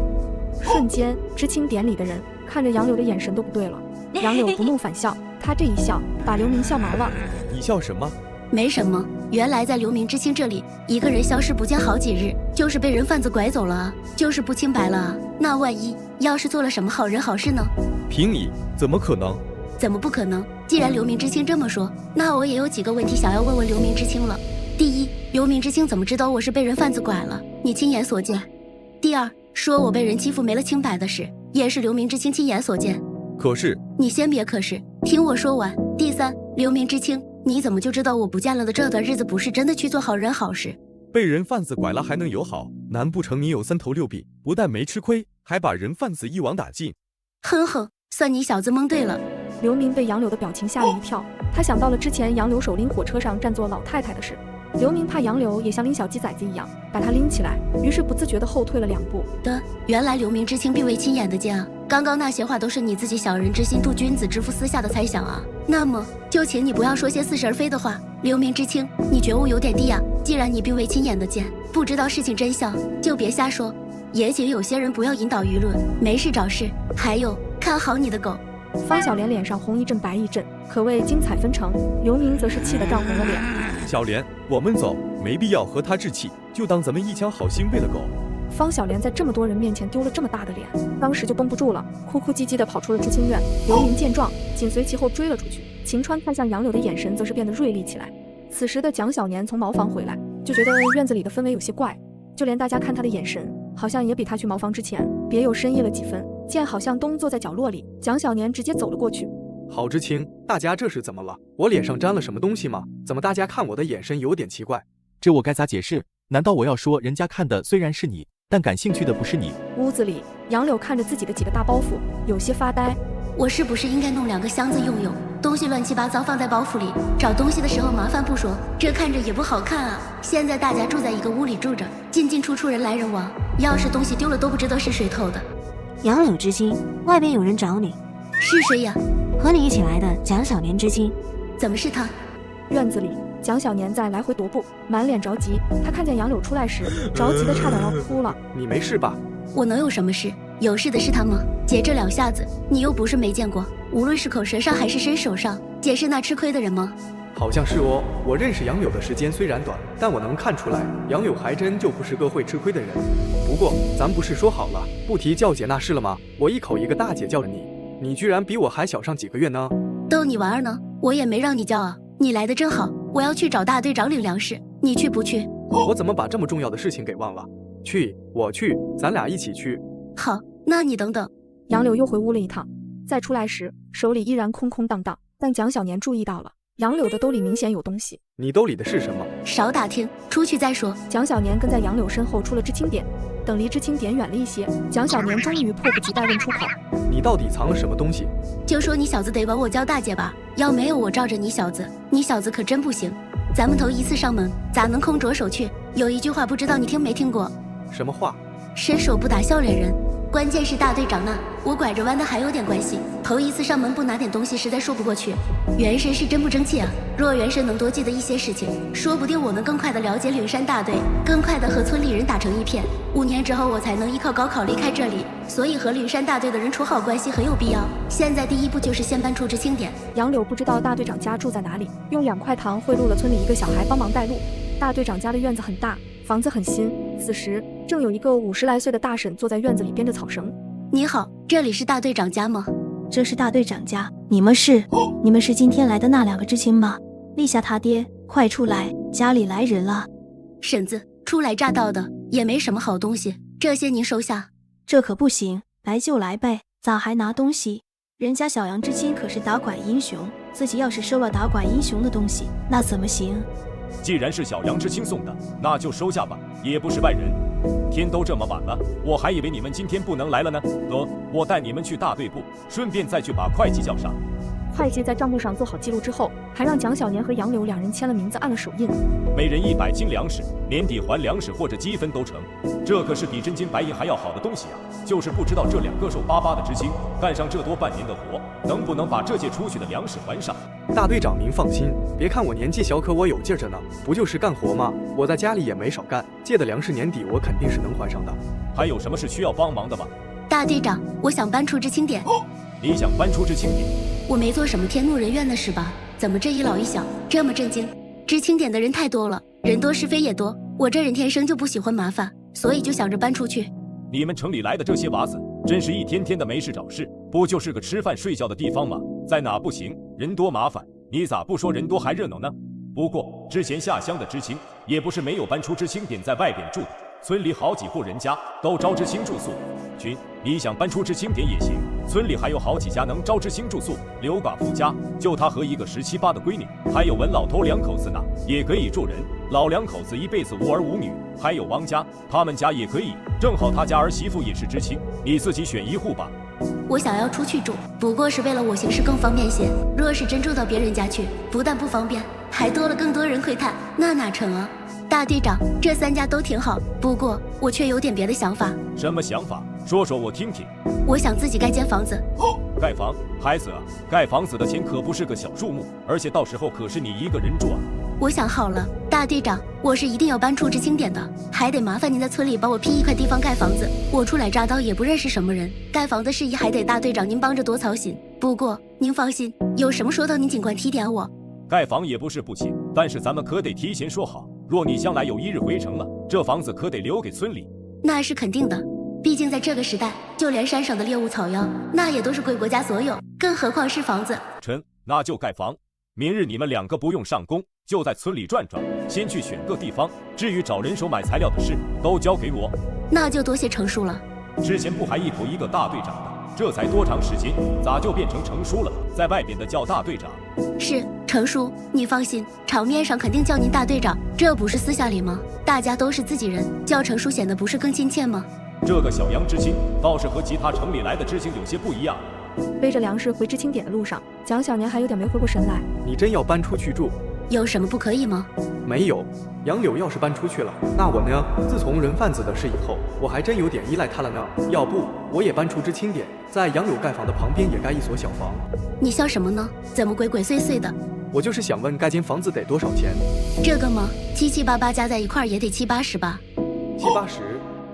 Speaker 1: 瞬间，知青典里的人看着杨柳的眼神都不对了。杨柳不怒反笑，他这一笑把刘明笑毛了。
Speaker 20: 你笑什么？
Speaker 10: 没什么，原来在刘明知青这里，一个人消失不见好几日，就是被人贩子拐走了啊，就是不清白了啊。那万一要是做了什么好人好事呢？
Speaker 20: 凭你，怎么可能？
Speaker 10: 怎么不可能？既然刘明知青这么说，那我也有几个问题想要问问刘明知青了。第一，刘明知青怎么知道我是被人贩子拐了？你亲眼所见。第二，说我被人欺负没了清白的事，也是刘明知青亲眼所见。
Speaker 20: 可是，
Speaker 10: 你先别可是，听我说完。第三，刘明知青，你怎么就知道我不见了的这段日子不是真的去做好人好事？
Speaker 20: 被人贩子拐了还能有好？难不成你有三头六臂，不但没吃亏，还把人贩子一网打尽？
Speaker 10: 哼哼，算你小子蒙对了。
Speaker 1: 刘明被杨柳的表情吓了一跳，他想到了之前杨柳手拎火车上占座老太太的事。刘明怕杨柳也像拎小鸡崽子一样把他拎起来，于是不自觉地后退了2步。
Speaker 10: 原来刘明知青并未亲眼得见啊！刚刚那些话都是你自己小人之心度君子之腹私下的猜想啊！那么就请你不要说些似是而非的话。刘明知青，你觉悟有点低啊！既然你并未亲眼得见，不知道事情真相，就别瞎说。也请有些人不要引导舆论，没事找事。还有，看好你的狗。
Speaker 1: 方小莲脸上红一阵白一阵，可谓精彩纷呈。刘明则是气得涨红了脸。
Speaker 20: 小莲，我们走，没必要和他置气，就当咱们一腔好心为了狗。
Speaker 1: 方小莲在这么多人面前丢了这么大的脸，当时就绷不住了，哭哭唧唧地跑出了知青院。刘明见状，紧随其后追了出去。秦川看向杨柳的眼神则是变得锐利起来。此时的蒋小年从茅房回来，就觉得院子里的氛围有些怪，就连大家看他的眼神，好像也比他去茅房之前别有深意了几分。见好向东坐在角落里，蒋小年直接走了过去。
Speaker 15: 郝知青，大家这是怎么了？我脸上沾了什么东西吗？怎么大家看我的眼神有点奇怪？
Speaker 5: 这我该咋解释？难道我要说人家看的虽然是你，但感兴趣的不是你？
Speaker 1: 屋子里，杨柳看着自己的几个大包袱，有些发呆。
Speaker 10: 我是不是应该弄2个箱子用用？东西乱七八糟放在包袱里，找东西的时候麻烦不说，这看着也不好看啊。现在大家住在一个屋里住着，进进出出人来人往，要是东西丢了都不知道是谁偷的。
Speaker 3: 杨柳知青，外边有人找你。
Speaker 10: 是谁呀？
Speaker 3: 和你一起来的蒋小年知青。
Speaker 10: 怎么是他？
Speaker 1: 院子里，蒋小年在来回踱步，满脸着急。他看见杨柳出来时，着急的差点要哭了。
Speaker 15: 你没事吧？
Speaker 10: 我能有什么事？有事的是他吗？姐这2下子，你又不是没见过，无论是口舌上还是身手上，姐是那吃亏的人吗？
Speaker 15: 好像是哦，我认识杨柳的时间虽然短，但我能看出来，杨柳还真就不是个会吃亏的人。不过，咱不是说好了，不提叫姐那事了吗？我一口一个大姐叫着你，你居然比我还小上几个月呢。
Speaker 10: 逗你玩儿呢，我也没让你叫啊。你来的真好，我要去找大队长领粮食，你去不去？
Speaker 15: 我怎么把这么重要的事情给忘了？去，我去，咱俩一起去。
Speaker 10: 好，那你等等。
Speaker 1: 杨柳又回屋了一趟，再出来时手里依然空空荡荡，但蒋小年注意到了杨柳的兜里明显有东西。
Speaker 15: 你兜里的是什么？
Speaker 10: 少打听，出去再说。
Speaker 1: 蒋小年跟在杨柳身后出了知青点，等离知青点远了一些，蒋小年终于迫不及待问出口：
Speaker 15: 你到底藏了什么东西？
Speaker 10: 就说你小子得管我叫大姐吧，要没有我罩着你小子，你小子可真不行。咱们头一次上门，咋能空着手去？有一句话不知道你听没听过？
Speaker 15: 什么话？
Speaker 10: 伸手不打笑脸人。关键是大队长那，我拐着弯的还有点关系。头一次上门不拿点东西，实在说不过去。元神是真不争气啊！若元神能多记得一些事情，说不定我能更快的了解岭山大队，更快的和村里人打成一片。5年之后，我才能依靠高考离开这里。所以和岭山大队的人处好关系很有必要。现在第一步就是先搬出知青点。
Speaker 1: 杨柳不知道大队长家住在哪里，用2块糖贿赂了村里一个小孩帮忙带路。大队长家的院子很大，房子很新。此时正有一个50来岁的大婶坐在院子里编着草绳。
Speaker 10: 你好，这里是大队长家吗？
Speaker 8: 这是大队长家。你们是今天来的那2个知青吗？立夏他爹，快出来，家里来人了。
Speaker 10: 婶子，初来乍到的，也没什么好东西，这些您收下。
Speaker 8: 这可不行，来就来呗，咋还拿东西？人家小杨知青可是打拐英雄，自己要是收了打拐英雄的东西，那怎么行？
Speaker 7: 既然是小杨知青送的，那就收下吧，也不是外人。天都这么晚了，我还以为你们今天不能来了呢。得，我带你们去大队部，顺便再去把会计叫上。
Speaker 1: 会计在账目上做好记录之后，还让蒋小年和杨柳2人签了名字，按了手印。
Speaker 7: 每人100斤粮食，年底还粮食或者积分都成。这可是比真金白银还要好的东西啊！就是不知道这2个瘦巴巴的知青干上这多半年的活，能不能把这届出去的粮食还上？
Speaker 15: 大队长您放心，别看我年纪小，可我有劲着呢。不就是干活吗？我在家里也没少干，借的粮食年底我肯定是能还上的。
Speaker 7: 还有什么是需要帮忙的吗？
Speaker 10: 大队长，我想搬出知青点。
Speaker 7: 你想搬出知青点？
Speaker 10: 我没做什么天怒人怨的事吧？怎么这一老一小这么震惊？知青点的人太多了，人多是非也多。我这人天生就不喜欢麻烦，所以就想着搬出去。
Speaker 7: 你们城里来的这些娃子，真是一天天的没事找事，不就是个吃饭睡觉的地方吗？在哪不行？人多麻烦，你咋不说人多还热闹呢？不过之前下乡的知青也不是没有搬出知青点在外边住的，村里好几户人家都招知青住宿。君，你想搬出知青点也行，村里还有好几家能招知青住宿。刘寡妇家就她和一个17、18的闺女，还有文老头2口子呢，也可以住人。老2口子一辈子无儿无女。还有王家，他们家也可以，正好他家儿媳妇也是知青，你自己选一户吧。
Speaker 10: 我想要出去住，不过是为了我行事更方便些。若是真住到别人家去，不但不方便，还多了更多人窥探，那哪成啊？大队长，这3家都挺好，不过我却有点别的想法。
Speaker 7: 什么想法？说说我听听。
Speaker 10: 我想自己盖间房子。
Speaker 7: 盖房？孩子啊，盖房子的钱可不是个小数目，而且到时候可是你一个人住啊。
Speaker 10: 我想好了，大队长，我是一定要搬出知青点的，还得麻烦您在村里帮我批一块地方盖房子。我初来乍到，也不认识什么人，盖房的事宜还得大队长您帮着多操心。不过您放心，有什么说到您尽管提点我。
Speaker 7: 盖房也不是不行，但是咱们可得提前说好，若你将来有一日回城了，这房子可得留给村里。
Speaker 10: 那是肯定的，毕竟在这个时代，就连山上的猎物草药，那也都是归国家所有，更何况是房子。
Speaker 7: 成，那就盖房。明日你们2个不用上工，就在村里转转，先去选个地方。至于找人手买材料的事，都交给我。
Speaker 10: 那就多谢程叔了。
Speaker 7: 之前不还一口一个大队长的，这才多长时间，咋就变成程叔了？在外边的叫大队长。
Speaker 10: 是程叔，你放心，场面上肯定叫您大队长，这不是私下里吗？大家都是自己人，叫程叔显得不是更亲切吗？
Speaker 7: 这个小杨知青倒是和其他城里来的知青有些不一样。
Speaker 1: 背着粮食回知青点的路上，蒋小年还有点没回过神来。
Speaker 15: 你真要搬出去住？
Speaker 10: 有什么不可以吗？
Speaker 15: 没有，杨柳要是搬出去了，那我呢？自从人贩子的事以后，我还真有点依赖他了呢。要不我也搬出知青点，在杨柳盖房的旁边也盖一所小房。
Speaker 10: 你笑什么呢？怎么鬼鬼祟祟的？
Speaker 15: 我就是想问，盖间房子得多少钱？
Speaker 10: 这个吗？七七八八加在一块儿也得70-80吧。
Speaker 15: 70-80？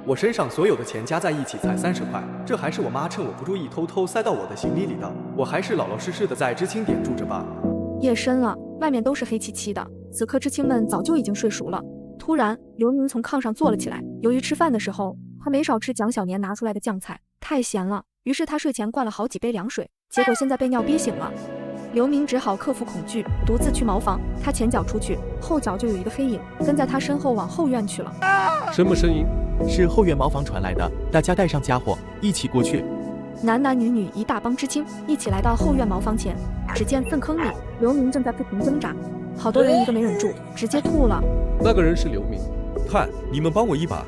Speaker 15: 我身上所有的钱加在一起才30块，这还是我妈趁我不注意偷偷塞到我的行李里的。我还是老老实实的在知青点住着吧。
Speaker 1: 夜深了，外面都是黑漆漆的，此刻知青们早就已经睡熟了。突然，刘明从炕上坐了起来。由于吃饭的时候他没少吃蒋小年拿出来的酱菜，太咸了，于是他睡前灌了好几杯凉水，结果现在被尿憋醒了。刘明只好克服恐惧，独自去茅房。他前脚出去，后脚就有一个黑影跟在他身后往后院去了。
Speaker 12: 什么声音？
Speaker 5: 是后院茅房传来的，大家带上家伙一起过去。
Speaker 1: 男男女女一大帮知青一起来到后院茅房前，只见粪坑里刘明正在不停挣扎，好多人一个没忍住直接吐了。
Speaker 12: 那个人是刘明，
Speaker 20: 看你们帮我一把。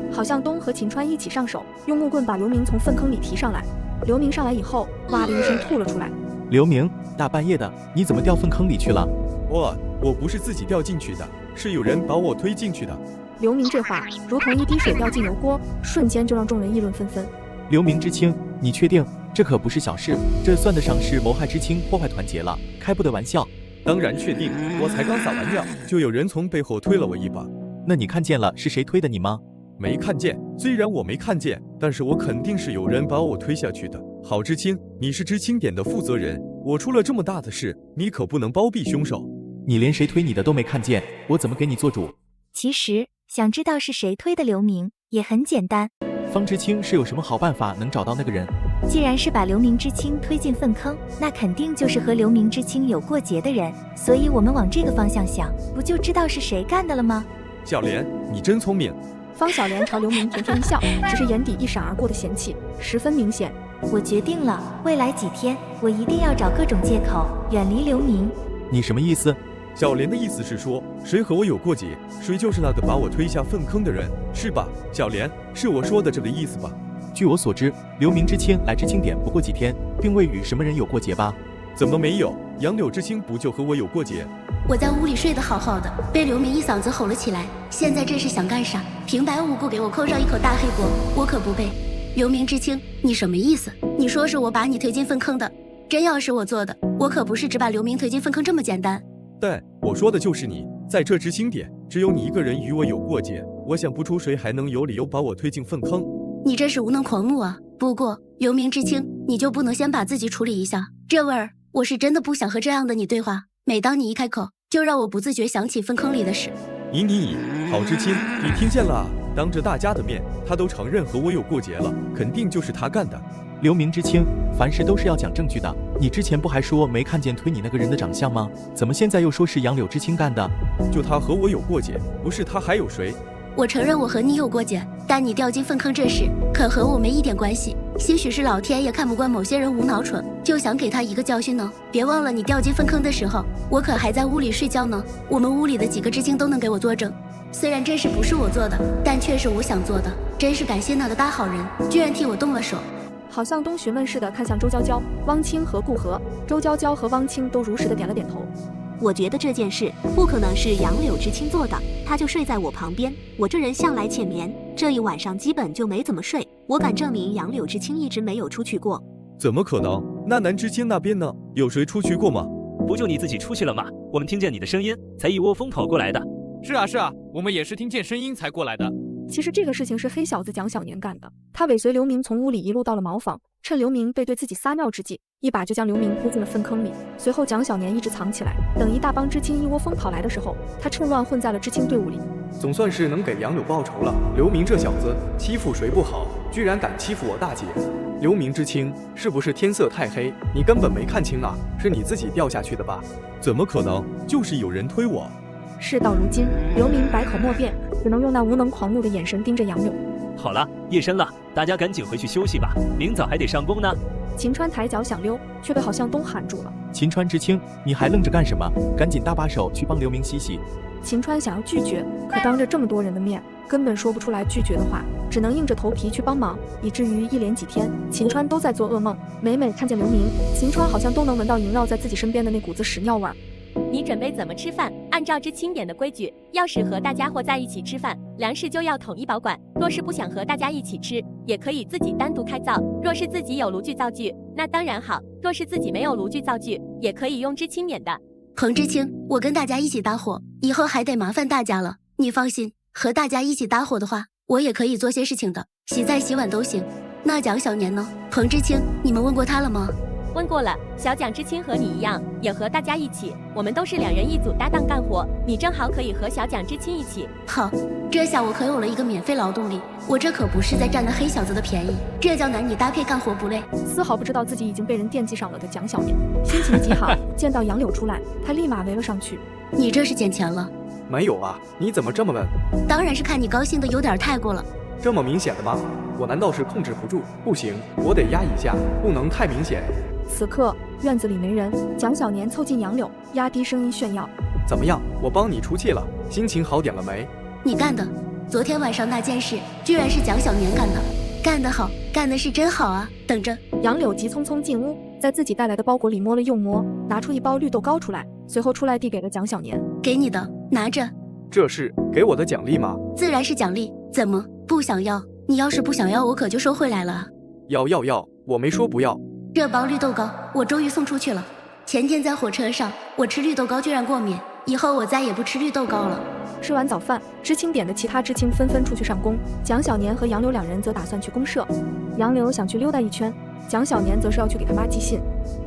Speaker 1: 好像东和秦川一起上手，用木棍把刘明从粪坑里提上来。刘明上来以后，哇的一声吐了出来。
Speaker 5: 刘明，大半夜的，你怎么掉粪坑里去了？
Speaker 20: 我不是自己掉进去的，是有人把我推进去的。
Speaker 1: 刘明这话如同一滴水掉进油锅，瞬间就让众人议论纷纷。
Speaker 5: 刘明知青，你确定？这可不是小事，这算得上是谋害知青、破坏团结了，开不得玩笑。
Speaker 20: 当然确定，我才刚撒完尿，就有人从背后推了我一把。
Speaker 5: 那你看见了是谁推的你吗？
Speaker 20: 没看见，虽然我没看见，但是我肯定是有人把我推下去的。郝知青，你是知青点的负责人，我出了这么大的事，你可不能包庇凶手。
Speaker 5: 你连谁推你的都没看见，我怎么给你做主？
Speaker 19: 其实想知道是谁推的刘明也很简单。
Speaker 5: 方知青是有什么好办法能找到那个人？
Speaker 19: 既然是把刘明知青推进粪坑，那肯定就是和刘明知青有过节的人，所以我们往这个方向想，不就知道是谁干的了吗？
Speaker 20: 小莲，你真聪明。
Speaker 1: 方小莲朝刘明甜甜一笑，只是眼底一闪而过的嫌弃十分明显。
Speaker 19: 我决定了，未来几天我一定要找各种借口远离刘明。
Speaker 5: 你什么意思？
Speaker 20: 小莲的意思是说，谁和我有过节，谁就是那个把我推下粪坑的人，是吧？小莲，是我说的这个意思吧？
Speaker 5: 据我所知，刘明知青来知青点不过几天，并未与什么人有过节吧？
Speaker 20: 怎么没有？杨柳知青不就和我有过节？
Speaker 10: 我在屋里睡得好好的，被刘明一嗓子吼了起来，现在这是想干啥？平白无故给我扣上一口大黑锅，我可不背。刘明知青，你什么意思？你说是我把你推进粪坑的，真要是我做的，我可不是只把刘明推进粪坑这么简单。
Speaker 20: 对，我说的就是你，在这知青点，只有你一个人与我有过节，我想不出谁还能有理由把我推进粪坑。
Speaker 10: 你这是无能狂怒啊！不过刘明知青，你就不能先把自己处理一下？这味儿，我是真的不想和这样的你对话。每当你一开口，就让我不自觉想起粪坑里的事。
Speaker 20: 郝知青，你听见了啊？当着大家的面，他都承认和我有过节了，肯定就是他干的。
Speaker 5: 刘明知青，凡事都是要讲证据的。你之前不还说没看见推你那个人的长相吗？怎么现在又说是杨柳知青干的？
Speaker 20: 就他和我有过节，不是他还有谁？
Speaker 10: 我承认我和你有过节，但你掉进粪坑这事可和我没一点关系。兴许是老天也看不惯某些人无脑蠢，就想给他一个教训呢。别忘了你掉进粪坑的时候，我可还在屋里睡觉呢。我们屋里的几个知青都能给我作证。虽然这事不是我做的，但却是我想做的。真是感谢那个大好人，居然替我动了手。
Speaker 1: 好像东询问似的看向周娇娇、汪清和顾和，周娇娇和汪清都如实的点了点头。
Speaker 3: 我觉得这件事不可能是杨柳知青做的，他就睡在我旁边。我这人向来浅眠，这一晚上基本就没怎么睡。我敢证明杨柳知青一直没有出去过。
Speaker 20: 怎么可能？那男知青那边呢？有谁出去过吗？
Speaker 9: 不就你自己出去了吗？我们听见你的声音，才一窝蜂跑过来的。
Speaker 11: 是啊，我们也是听见声音才过来的。
Speaker 1: 其实这个事情是黑小子蒋小年干的，他尾随刘明从屋里一路到了茅房，趁刘明背对自己撒尿之际，一把就将刘明推进了粪坑里。随后蒋小年一直藏起来，等一大帮知青一窝蜂跑来的时候，他趁乱混在了知青队伍里。
Speaker 15: 总算是能给杨柳报仇了。刘明这小子欺负谁不好，居然敢欺负我大姐。刘明知青，是不是天色太黑，你根本没看清啊？是你自己掉下去的吧？
Speaker 20: 怎么可能？就是有人推我。
Speaker 1: 事到如今，刘明百口莫辩，只能用那无能狂怒的眼神盯着杨柳。
Speaker 9: 好了，夜深了，大家赶紧回去休息吧，明早还得上工呢。
Speaker 1: 秦川抬脚想溜，却被郝向东喊住了。
Speaker 5: 秦川知青，你还愣着干什么？赶紧搭把手去帮刘明洗洗。
Speaker 1: 秦川想要拒绝，可当着这么多人的面，根本说不出来拒绝的话，只能硬着头皮去帮忙，以至于一连几天，秦川都在做噩梦。每每看见刘明，秦川好像都能闻到萦绕在自己身边的那股子屎尿味儿。
Speaker 24: 你准备怎么吃饭？按照知青点的规矩，要是和大家伙在一起吃饭，粮食就要统一保管。若是不想和大家一起吃，也可以自己单独开灶。若是自己有炉具灶具，那当然好；若是自己没有炉具灶具，也可以用知青点的。
Speaker 10: 彭知青，我跟大家一起搭伙，以后还得麻烦大家了。你放心，和大家一起搭伙的话，我也可以做些事情的，洗菜洗碗都行。那蒋小年呢？彭知青，你们问过他了吗？
Speaker 24: 问过了，小蒋知青和你一样，也和大家一起，我们都是2人一组搭档干活，你正好可以和小蒋知青一起。
Speaker 10: 好，这下我可有了一个免费劳动力，我这可不是在占那黑小子的便宜，这叫男女搭配干活不累。
Speaker 1: 丝毫不知道自己已经被人惦记上了的蒋小年，心情极好，见到杨柳出来，他立马围了上去。
Speaker 10: 你这是捡钱了？
Speaker 15: 没有啊，你怎么这么问？
Speaker 10: 当然是看你高兴的有点太过了。
Speaker 15: 这么明显的吗？我难道是控制不住？不行，我得压一下，不能太明显。
Speaker 1: 此刻院子里没人，蒋小年凑近杨柳，压低声音炫耀：
Speaker 15: 怎么样，我帮你出气了，心情好点了没？
Speaker 10: 你干的，昨天晚上那件事居然是蒋小年干的，干得好，干的是真好啊！等着。
Speaker 1: 杨柳急匆匆进屋，在自己带来的包裹里摸了又摸，拿出一包绿豆糕出来，随后出来递给了蒋小年：
Speaker 10: 给你的，拿着。
Speaker 15: 这是给我的奖励吗？
Speaker 10: 自然是奖励，怎么不想要？你要是不想要，我可就收回来了。
Speaker 15: 要，我没说不要。
Speaker 10: 这包绿豆糕我终于送出去了。前天在火车上，我吃绿豆糕居然过敏，以后我再也不吃绿豆糕了。
Speaker 1: 吃完早饭，知青点的其他知青纷纷出去上工，蒋小年和杨柳2人则打算去公社。杨柳想去溜达一圈，蒋小年则是要去给他妈寄信。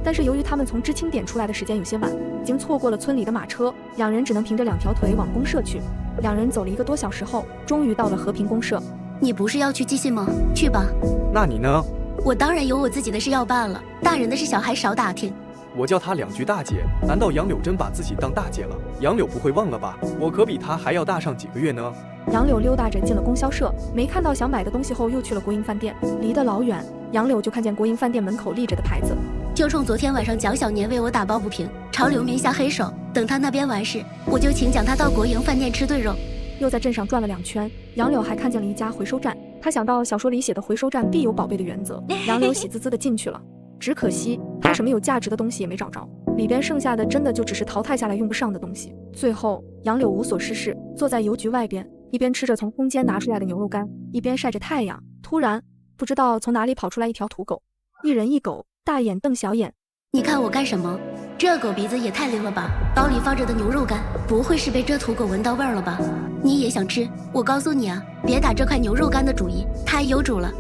Speaker 1: 但是由于他们从知青点出来的时间有些晚，已经错过了村里的马车，2人只能凭着2条腿往公社去。2人走了1个多小时后，终于到了和平公社。
Speaker 10: 你不是要去寄信吗？去吧。
Speaker 15: 那你呢？
Speaker 10: 我当然有我自己的事要办了，大人的事小孩少打听。
Speaker 15: 我叫他2句大姐，难道杨柳真把自己当大姐了？杨柳不会忘了吧？我可比他还要大上几个月呢。
Speaker 1: 杨柳溜达着进了供销社，没看到想买的东西后，又去了国营饭店。离得老远，杨柳就看见国营饭店门口立着的牌子，
Speaker 10: 就冲昨天晚上蒋小年为我打抱不平，朝刘明下黑手。等他那边完事，我就请蒋他到国营饭店吃顿肉。
Speaker 1: 又在镇上转了2圈，杨柳还看见了一家回收站。他想到小说里写的回收站必有宝贝的原则，杨柳喜滋滋的进去了。只可惜他什么有价值的东西也没找着，里边剩下的真的就只是淘汰下来用不上的东西。最后杨柳无所事事，坐在邮局外边，一边吃着从空间拿出来的牛肉干，一边晒着太阳。突然不知道从哪里跑出来一条土狗，一人一狗，大眼瞪小眼。
Speaker 10: 你看我干什么？这狗鼻子也太灵了吧！包里放着的牛肉干，不会是被这土狗闻到味儿了吧？你也想吃？我告诉你啊，别打这块牛肉干的主意，太有主了。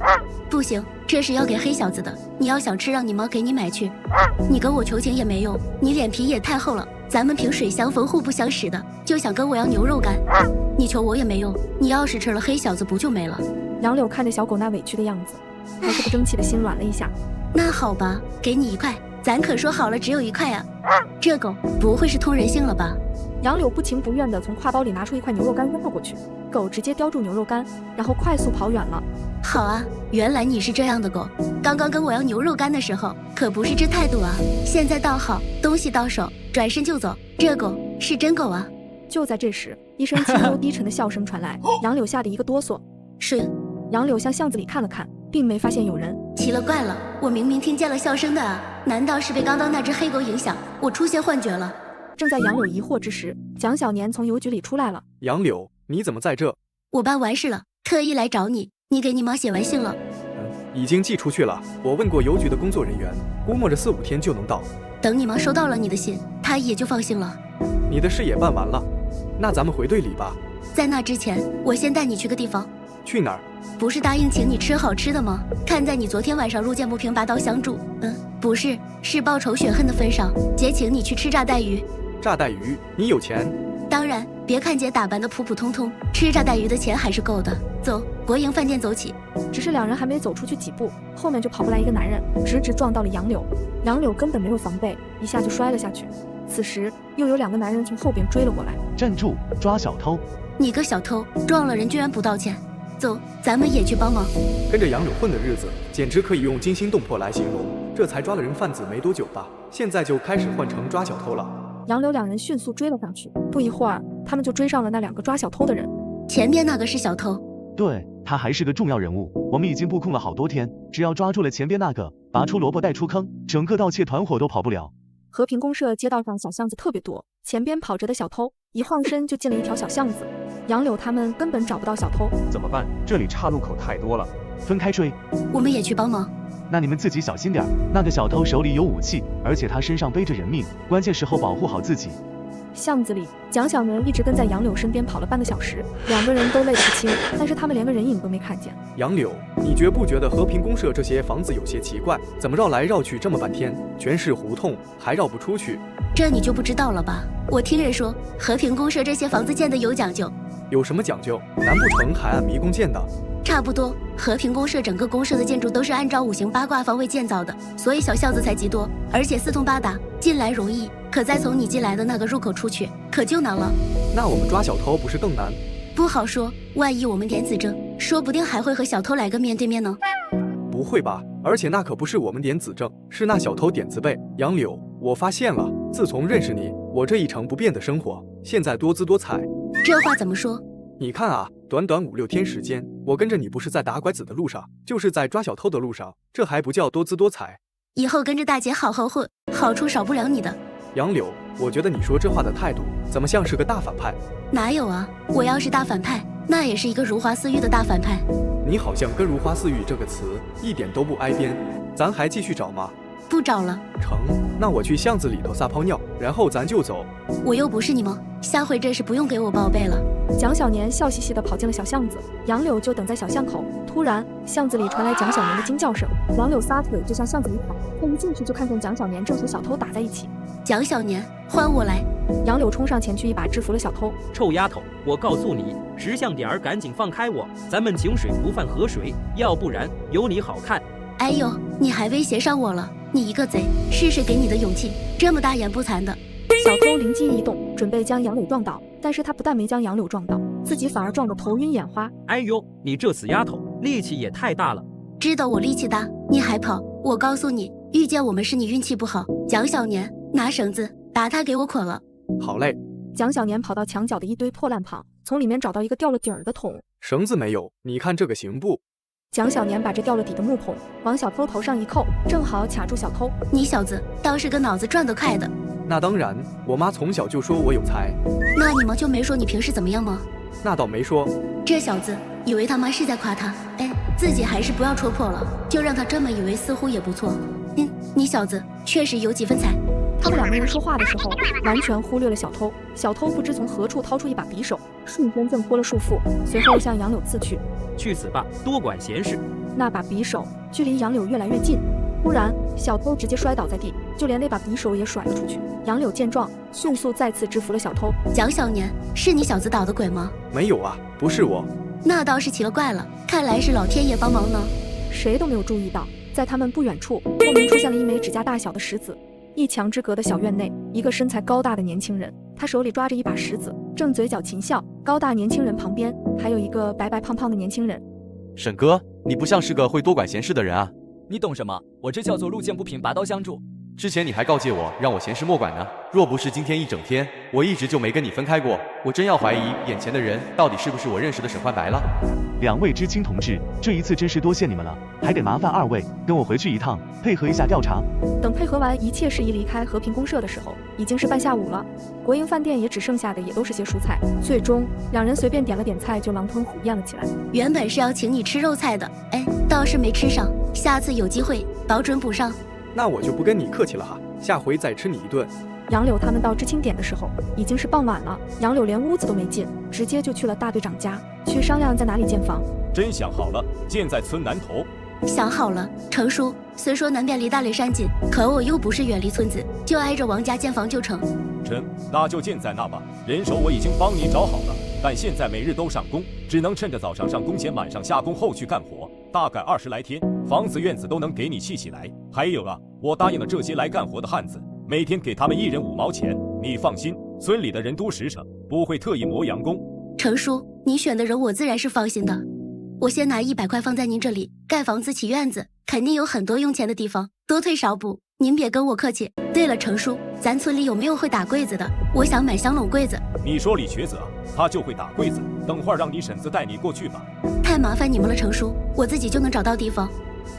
Speaker 10: 不行，这是要给黑小子的。你要想吃，让你妈给你买去。你跟我求情也没用，你脸皮也太厚了。咱们萍水相逢，互不相识的，就想跟我要牛肉干？你求我也没用，你要是吃了，黑小子不就没了？
Speaker 1: 杨柳看着小狗那委屈的样子，还是不争气的心软了一下。
Speaker 10: 那好吧，给你1块。咱可说好了只有1块啊！这狗不会是通人性了吧？
Speaker 1: 杨柳不情不愿地从挎包里拿出1块牛肉干扔了过去，狗直接叼住牛肉干，然后快速跑远了。
Speaker 10: 好啊，原来你是这样的狗。刚刚跟我要牛肉干的时候可不是这态度啊，现在倒好，东西到手转身就走，这狗是真狗啊！
Speaker 1: 就在这时，一声轻柔低沉的笑声传来，杨柳吓得一个哆嗦。
Speaker 10: 是。
Speaker 1: 杨柳向巷子里看了看，并没发现有人。
Speaker 10: 奇了怪了，我明明听见了笑声的啊，难道是被刚刚那只黑狗影响，我出现幻觉了？
Speaker 1: 正在杨柳疑惑之时，蒋小年从邮局里出来了。
Speaker 15: 杨柳，你怎么在这？
Speaker 10: 我办完事了，特意来找你。你给你妈写完信了？
Speaker 15: 已经寄出去了。我问过邮局的工作人员，估摸着4、5天就能到。
Speaker 10: 等你妈收到了你的信，她也就放心了。
Speaker 15: 你的事也办完了，那咱们回队里吧。
Speaker 10: 在那之前，我先带你去个地方。
Speaker 15: 去哪儿？
Speaker 10: 不是答应请你吃好吃的吗？看在你昨天晚上路见不平拔刀相助，不是，是报仇雪恨的份上，姐请你去吃炸带鱼。
Speaker 15: 炸带鱼？你有钱？
Speaker 10: 当然，别看姐打扮的普普通通，吃炸带鱼的钱还是够的。走，国营饭店走起。
Speaker 1: 只是2人还没走出去几步，后面就跑过来一个男人，直直撞到了杨柳。杨柳根本没有防备，一下就摔了下去。此时又有2个男人从后边追了过来。
Speaker 13: 站住，抓小偷！
Speaker 10: 你个小偷，撞了人居然不道歉！走，咱们也去帮忙。
Speaker 15: 跟着杨柳混的日子，简直可以用惊心动魄来形容。这才抓了人贩子没多久吧，现在就开始换成抓小偷了。
Speaker 1: 杨柳两人迅速追了上去，不一会儿，他们就追上了那2个抓小偷的人。
Speaker 10: 前边那个是小偷，
Speaker 13: 对，他还是个重要人物，我们已经布控了好多天，只要抓住了前边那个，拔出萝卜带出坑，整个盗窃团伙都跑不了。
Speaker 1: 和平公社街道上小巷子特别多，前边跑着的小偷一晃身就进了一条小巷子，杨柳他们根本找不到小偷。
Speaker 17: 怎么办？这里岔路口太多了，
Speaker 13: 分开追。
Speaker 10: 我们也去帮忙。
Speaker 13: 那你们自己小心点，那个小偷手里有武器，而且他身上背着人命，关键时候保护好自己。
Speaker 1: 巷子里，蒋小年一直跟在杨柳身边跑了半个小时，2个人都累得不轻，但是他们连个人影都没看见。
Speaker 15: 杨柳，你觉不觉得和平公社这些房子有些奇怪？怎么绕来绕去这么半天，全是胡同，还绕不出去？
Speaker 10: 这你就不知道了吧？我听人说，和平公社这些房子建的有讲究。
Speaker 15: 有什么讲究？难不成还按迷宫建的？
Speaker 10: 差不多，和平公社整个公社的建筑都是按照5行8卦方位建造的，所以小巷子才极多，而且四通八达，进来容易，可再从你进来的那个入口出去，可就难了。
Speaker 15: 那我们抓小偷不是更难？
Speaker 10: 不好说，万一我们点子正，说不定还会和小偷来个面对面呢。
Speaker 15: 不会吧？而且那可不是我们点子正，是那小偷点子背。杨柳，我发现了，自从认识你，我这一成不变的生活，现在多姿多彩。
Speaker 10: 这话怎么说？
Speaker 15: 你看啊，短短5、6天时间，我跟着你不是在打拐子的路上，就是在抓小偷的路上，这还不叫多姿多彩？
Speaker 10: 以后跟着大姐好好混，好处少不了你的。
Speaker 15: 杨柳，我觉得你说这话的态度，怎么像是个大反派？
Speaker 10: 哪有啊，我要是大反派，那也是一个如花似玉的大反派。
Speaker 15: 你好像跟如花似玉这个词一点都不挨边，咱还继续找吗？
Speaker 10: 不找了。
Speaker 15: 成，那我去巷子里头撒泡尿，然后咱就走。
Speaker 10: 我又不是你吗？下回这事不用给我报备了。
Speaker 1: 蒋小年笑嘻嘻地跑进了小巷子，杨柳就等在小巷口。突然，巷子里传来蒋小年的惊叫声，杨柳撒腿就向巷子里跑，他一进去就看见蒋小年正和小偷打在一起。
Speaker 10: 蒋小年，换我来！
Speaker 1: 杨柳冲上前去，一把制服了小偷。
Speaker 9: 臭丫头，我告诉你，识相点儿，赶紧放开我！咱们井水不犯河水，要不然有你好看。
Speaker 10: 哎呦，你还威胁上我了！你一个贼，是谁给你的勇气，这么大言不惭的？
Speaker 1: 小偷灵机一动，准备将杨柳撞倒，但是他不但没将杨柳撞倒，自己反而撞得头晕眼花。
Speaker 9: 哎呦，你这死丫头，力气也太大了！
Speaker 10: 知道我力气大，你还跑？我告诉你，遇见我们是你运气不好。蒋小年，拿绳子把他给我捆了。
Speaker 15: 好嘞。
Speaker 1: 蒋小年跑到墙角的一堆破烂旁，从里面找到一个掉了底儿的桶。
Speaker 15: 绳子没有，你看这个行不？
Speaker 1: 蒋小年把这掉了底的木桶往小偷头上一扣，正好卡住小偷。
Speaker 10: 你小子倒是个脑子转得快的。
Speaker 15: 那当然，我妈从小就说我有才。
Speaker 10: 那你妈就没说你平时怎么样吗？
Speaker 15: 那倒没说。
Speaker 10: 这小子以为他妈是在夸他，哎，自己还是不要戳破了，就让他这么以为，似乎也不错。你小子确实有几分才。
Speaker 1: 他们2个人说话的时候，完全忽略了小偷。小偷不知从何处掏出一把匕首，瞬间挣脱了束缚，随后向杨柳刺去。
Speaker 9: 去死吧，多管闲事！
Speaker 1: 那把匕首距离杨柳越来越近，突然，小偷直接摔倒在地，就连那把匕首也甩了出去。杨柳见状，迅速再次制服了小偷。
Speaker 10: 蒋小年，是你小子捣的鬼吗？
Speaker 15: 没有啊，不是我。
Speaker 10: 那倒是奇了怪了，看来是老天爷帮忙呢。
Speaker 1: 谁都没有注意到，在他们不远处，后面出现了一枚指甲大小的石子。一墙之隔的小院内，一个身材高大的年轻人，他手里抓着一把石子，正嘴角噙笑。高大年轻人旁边还有一个白白胖胖的年轻人。
Speaker 22: 沈哥，你不像是个会多管闲事的人啊。
Speaker 14: 你懂什么？我这叫做路见不平拔刀相助。
Speaker 22: 之前你还告诫我让我闲事莫管呢，若不是今天一整天我一直就没跟你分开过，我真要怀疑眼前的人到底是不是我认识的沈焕白了。
Speaker 13: 2位知青同志，这一次真是多谢你们了，还得麻烦2位跟我回去一趟，配合一下调查。
Speaker 1: 等配合完一切事宜离开和平公社的时候，已经是半下午了。国营饭店也只剩下的也都是些蔬菜，最终2人随便点了点菜就狼吞虎咽了起来。
Speaker 10: 原本是要请你吃肉菜的，哎，倒是没吃上，下次有机会保准补上。
Speaker 15: 那我就不跟你客气了哈，下回再吃你一顿。
Speaker 1: 杨柳他们到知青点的时候，已经是傍晚了。杨柳连屋子都没进，直接就去了大队长家，去商量在哪里建房。
Speaker 7: 真想好了，建在村南头。
Speaker 10: 想好了，程叔，虽说南边离大雷山近，可我又不是远离村子，就挨着王家建房就成。
Speaker 7: 真，那就建在那吧。人手我已经帮你找好了，但现在每日都上工，只能趁着早上上工前晚上下工后去干活，大概20来天，房子院子都能给你砌起来。还有啊，我答应了这些来干活的汉子，每天给他们1人5毛钱。你放心，村里的人都实诚，不会特意磨洋工。
Speaker 10: 程叔，你选的人我自然是放心的。我先拿100块放在您这里，盖房子起院子，肯定有很多用钱的地方，多退少补，您别跟我客气。对了，程叔，咱村里有没有会打柜子的？我想买香笼柜子。
Speaker 7: 你说李瘸子啊，他就会打柜子，等会儿让你婶子带你过去吧。
Speaker 10: 太麻烦你们了，程叔，我自己就能找到地方。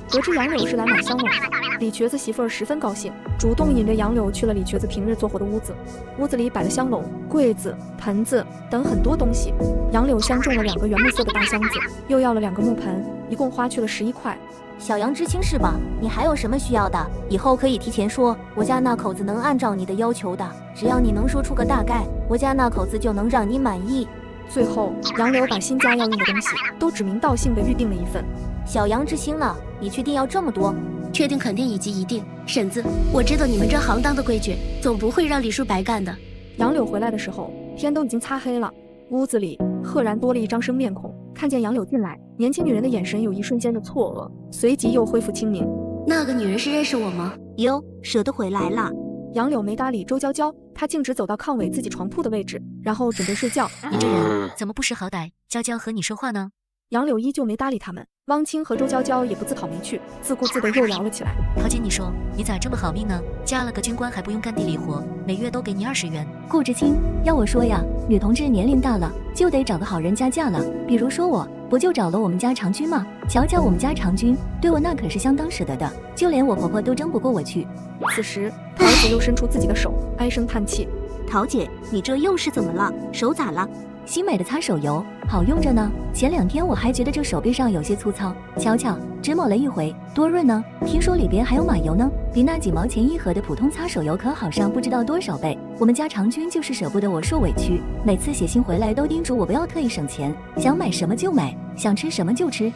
Speaker 1: 得知杨柳是来买香笼的，李瘸子媳妇儿十分高兴，主动引着杨柳去了李瘸子平日做活的屋子。屋子里摆了香笼、柜子、盆子等很多东西。杨柳相中了2个原木色的大箱子，又要了2个木盆，一共花去了11块。
Speaker 2: 小杨知青是吧？你还有什么需要的？以后可以提前说，我家那口子能按照你的要求的，只要你能说出个大概，我家那口子就能让你满意。
Speaker 1: 最后，杨柳把新家要用的东西都指名道姓地预定了一份。
Speaker 2: 小杨知青呢？你确定要这么多？
Speaker 10: 确定、肯定以及一定。婶子，我知道你们这行当的规矩，总不会让李叔白干的。
Speaker 1: 杨柳回来的时候，天都已经擦黑了，屋子里赫然多了一张生面孔。看见杨柳进来，年轻女人的眼神有一瞬间的错愕，随即又恢复清明。
Speaker 10: 那个女人是认识我吗？
Speaker 3: 哟，舍得回来了。
Speaker 1: 杨柳没搭理周娇娇，她径直走到炕尾自己床铺的位置，然后准备睡觉。
Speaker 4: 你这人怎么不识好歹？娇娇和你说话呢？
Speaker 1: 杨柳依旧没搭理他们。汪清和周娇娇也不自讨没趣，自顾自地又聊了起来。
Speaker 4: 桃姐，你说你咋这么好命呢？嫁了个军官还不用干地里活，每月都给你20元。
Speaker 16: 顾知青，要我说呀，女同志年龄大了就得找个好人家嫁了。比如说我，不就找了我们家长君吗？瞧瞧我们家长君，对我那可是相当舍得的，就连我婆婆都争不过我去。
Speaker 1: 此时，桃子又伸出自己的手，唉声叹气。
Speaker 3: 桃姐，你这又是怎么了？手咋了？
Speaker 16: 新买的擦手油好用着呢，前2天我还觉得这手背上有些粗糙，瞧瞧，只抹了一回，多润呢。听说里边还有马油呢，比那几毛钱一盒的普通擦手油可好上不知道多少倍。我们家长君就是舍不得我受委屈，每次写信回来都叮嘱我不要特意省钱，想买什么就买，想吃什么就吃。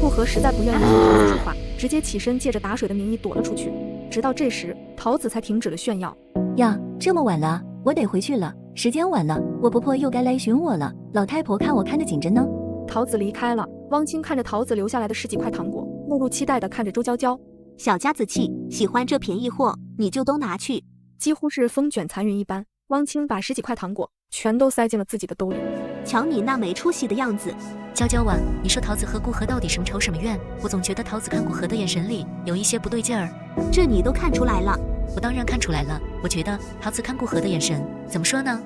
Speaker 1: 顾河实在不愿意听桃子说话，直接起身借着打水的名义躲了出去。直到这时，桃子才停止了炫耀。
Speaker 16: 呀，这么晚了，我得回去了。时间晚了，我婆婆又该来寻我了。老太婆看我看得紧着呢。
Speaker 1: 桃子离开了，汪清看着桃子留下来的10几块糖果，目露期待地看着周娇娇。
Speaker 3: 小家子气，喜欢这便宜货，你就都拿去。
Speaker 1: 几乎是风卷残云一般，汪清把10几块糖果全都塞进了自己的兜里。
Speaker 3: 瞧你那没出息的样子。
Speaker 4: 娇娇啊，你说桃子和顾河到底什么仇什么怨？我总觉得桃子看顾河的眼神里有一些不对劲儿。
Speaker 3: 这你都看出来了？
Speaker 4: 我当然看出来了。我觉得桃子看顾河的眼神，怎么说呢？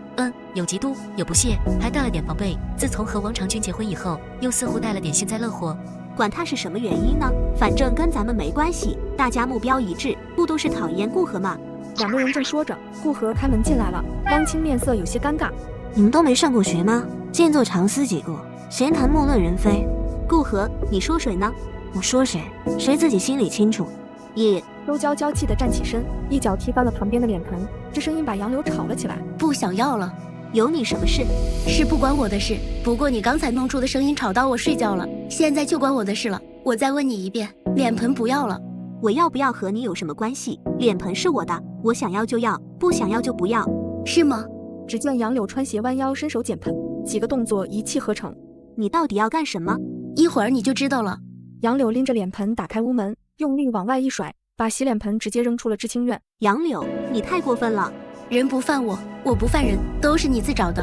Speaker 4: 有嫉妒，有不屑，还带了点防备。自从和王长君结婚以后，又似乎带了点幸灾乐祸。
Speaker 3: 管他是什么原因呢，反正跟咱们没关系，大家目标一致，不都是讨厌顾河吗
Speaker 1: ？2个人正说着，顾河开门进来了，汪清面色有些尴尬。
Speaker 23: 你们都没上过学吗？见做常思己过，闲谈莫论人非。
Speaker 3: 顾河，你说谁呢？
Speaker 23: 我说谁，谁自己心里清楚。
Speaker 3: 也，
Speaker 1: 周娇娇气得站起身，一脚踢翻了旁边的脸盆，这声音把杨柳吵了起来。
Speaker 10: 不想要了。
Speaker 3: 有你什么事？
Speaker 10: 是不关我的事，不过你刚才弄出的声音吵到我睡觉了，现在就关我的事了。我再问你一遍，脸盆不要了。
Speaker 3: 我要不要和你有什么关系？脸盆是我的，我想要就要，不想要就不要，
Speaker 10: 是吗？
Speaker 1: 只见杨柳穿鞋弯腰，伸手捡盆，几个动作一气呵成。
Speaker 3: 你到底要干什么？
Speaker 10: 一会儿你就知道了。
Speaker 1: 杨柳拎着脸盆打开屋门，用力往外一甩，把洗脸盆直接扔出了知青院。
Speaker 3: 杨柳，你太过分了！
Speaker 10: 人不犯我，我不犯人，都是你自找的。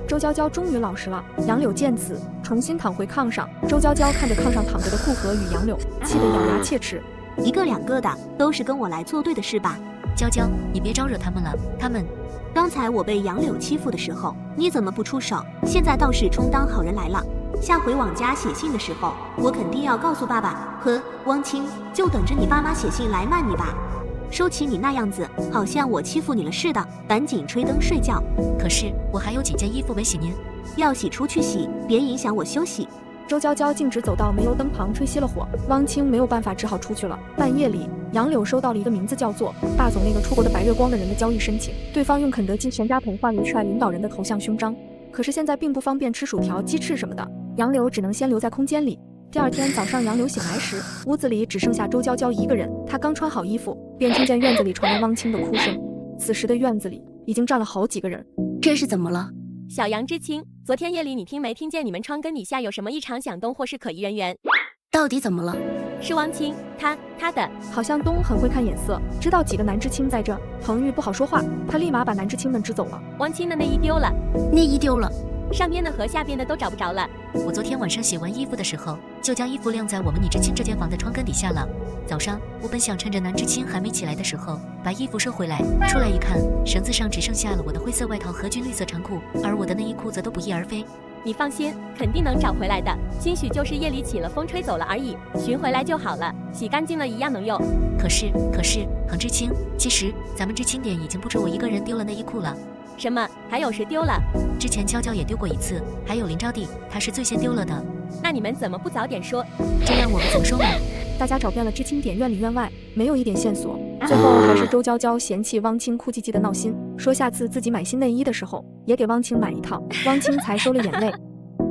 Speaker 1: 周娇娇终于老实了。杨柳见此，重新躺回炕上。周娇娇看着炕上躺着的顾河与杨柳，气得咬牙切齿。
Speaker 3: 一个两个的，都是跟我来作对的是吧？
Speaker 4: 娇娇，你别招惹他们了，他们……
Speaker 3: 刚才我被杨柳欺负的时候，你怎么不出手？现在倒是充当好人来了。下回往家写信的时候，我肯定要告诉爸爸和汪清，就等着你爸妈写信来骂你吧。收起你那样子，好像我欺负你了似的，赶紧吹灯睡觉。
Speaker 4: 可是我还有几件衣服没洗呢，
Speaker 3: 要洗出去洗，别影响我休息。
Speaker 1: 周娇娇径直走到煤油灯旁吹熄了火，汪清没有办法，只好出去了。半夜里，杨柳收到了一个名字叫做霸总那个出国的白月光的人的交易申请，对方用肯德基全家桶换了帅领导人的头像胸章，可是现在并不方便吃薯条、鸡翅什么的，杨柳只能先留在空间里。第二天早上，杨柳醒来时，屋子里只剩下周娇娇一个人。她刚穿好衣服，便听见院子里传来汪清的哭声。此时的院子里已经站了好几个人。
Speaker 10: 这是怎么了？
Speaker 24: 小杨知青，昨天夜里你听没听见你们窗根底下有什么异常响动或是可疑人员？
Speaker 10: 到底怎么了？
Speaker 24: 是汪清，他的
Speaker 1: 好像东很会看眼色，知道几个男知青在这。彭玉不好说话，他立马把男知青们支走了。
Speaker 24: 汪清的内衣丢了，
Speaker 10: 内衣丢了。
Speaker 24: 上边的和下边的都找不着了。
Speaker 4: 我昨天晚上洗完衣服的时候，就将衣服晾在我们女知青这间房的窗根底下了。早上我本想趁着男知青还没起来的时候，把衣服收回来，出来一看，绳子上只剩下了我的灰色外套和军绿色长裤，而我的内衣裤则都不翼而飞。
Speaker 24: 你放心，肯定能找回来的，兴许就是夜里起了风吹走了而已，寻回来就好了，洗干净了一样能用。
Speaker 4: 可是，彭知青，其实咱们知青点已经不止我一个人丢了内衣裤了。
Speaker 24: 什么？还有谁丢了？
Speaker 4: 之前娇娇也丢过一次，还有林招娣，她是最先丢了的。
Speaker 24: 那你们怎么不早点说？
Speaker 4: 这让我们怎么说呢？
Speaker 1: 大家找遍了知青点院里院外，没有一点线索。最后还是周娇娇嫌弃汪清哭唧唧的闹心，说下次自己买新内衣的时候也给汪清买一套，汪清才收了眼泪。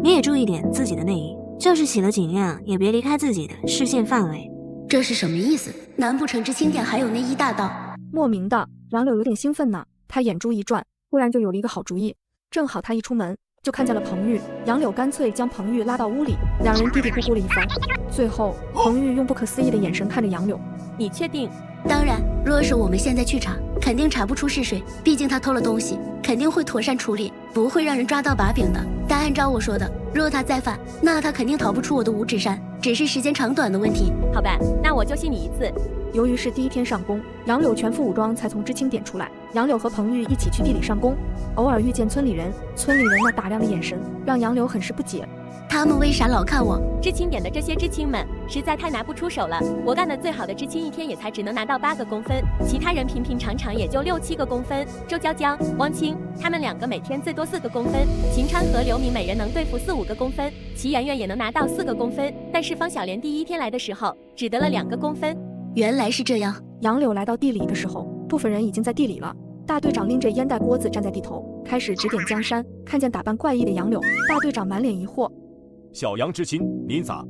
Speaker 23: 你也注意点自己的内衣，就是洗了尽量也别离开自己的视线范围。
Speaker 10: 这是什么意思？难不成知青点还有内衣大盗？
Speaker 1: 莫名的，杨柳有点兴奋呢。他眼珠一转，忽然就有了一个好主意。正好他一出门就看见了彭玉，杨柳干脆将彭玉拉到屋里，两人嘀嘀咕咕了一番。最后彭玉用不可思议的眼神看着杨柳，
Speaker 24: 你确定？
Speaker 10: 当然，若是我们现在去查，肯定查不出是谁，毕竟他偷了东西，肯定会妥善处理，不会让人抓到把柄的。但按照我说的，若他再犯，那他肯定逃不出我的五指山，只是时间长短的问题。
Speaker 24: 好吧，那我就信你一次。
Speaker 1: 由于是第一天上工，杨柳全副武装才从知青点出来。杨柳和彭玉一起去地里上工，偶尔遇见村里人，村里人那打量的眼神让杨柳很是不解。
Speaker 10: 他们为啥老看我？
Speaker 24: 知青点的这些知青们实在太拿不出手了。我干的最好的知青一天也才只能拿到8个工分，其他人平平常常也就6、7个工分。周娇娇、汪清他们2个每天最多4个工分，秦川和刘明每人能对付4、5个工分，齐圆圆也能拿到4个工分。但是方小莲第一天来的时候只得了2个工分。
Speaker 10: 原来是这样。
Speaker 1: 杨柳来到地里的时候，部分人已经在地里了。大队长拎着烟袋锅子站在地头，开始指点江山。看见打扮怪异的杨柳，大队长满脸疑惑。
Speaker 7: 小杨知青，您咋？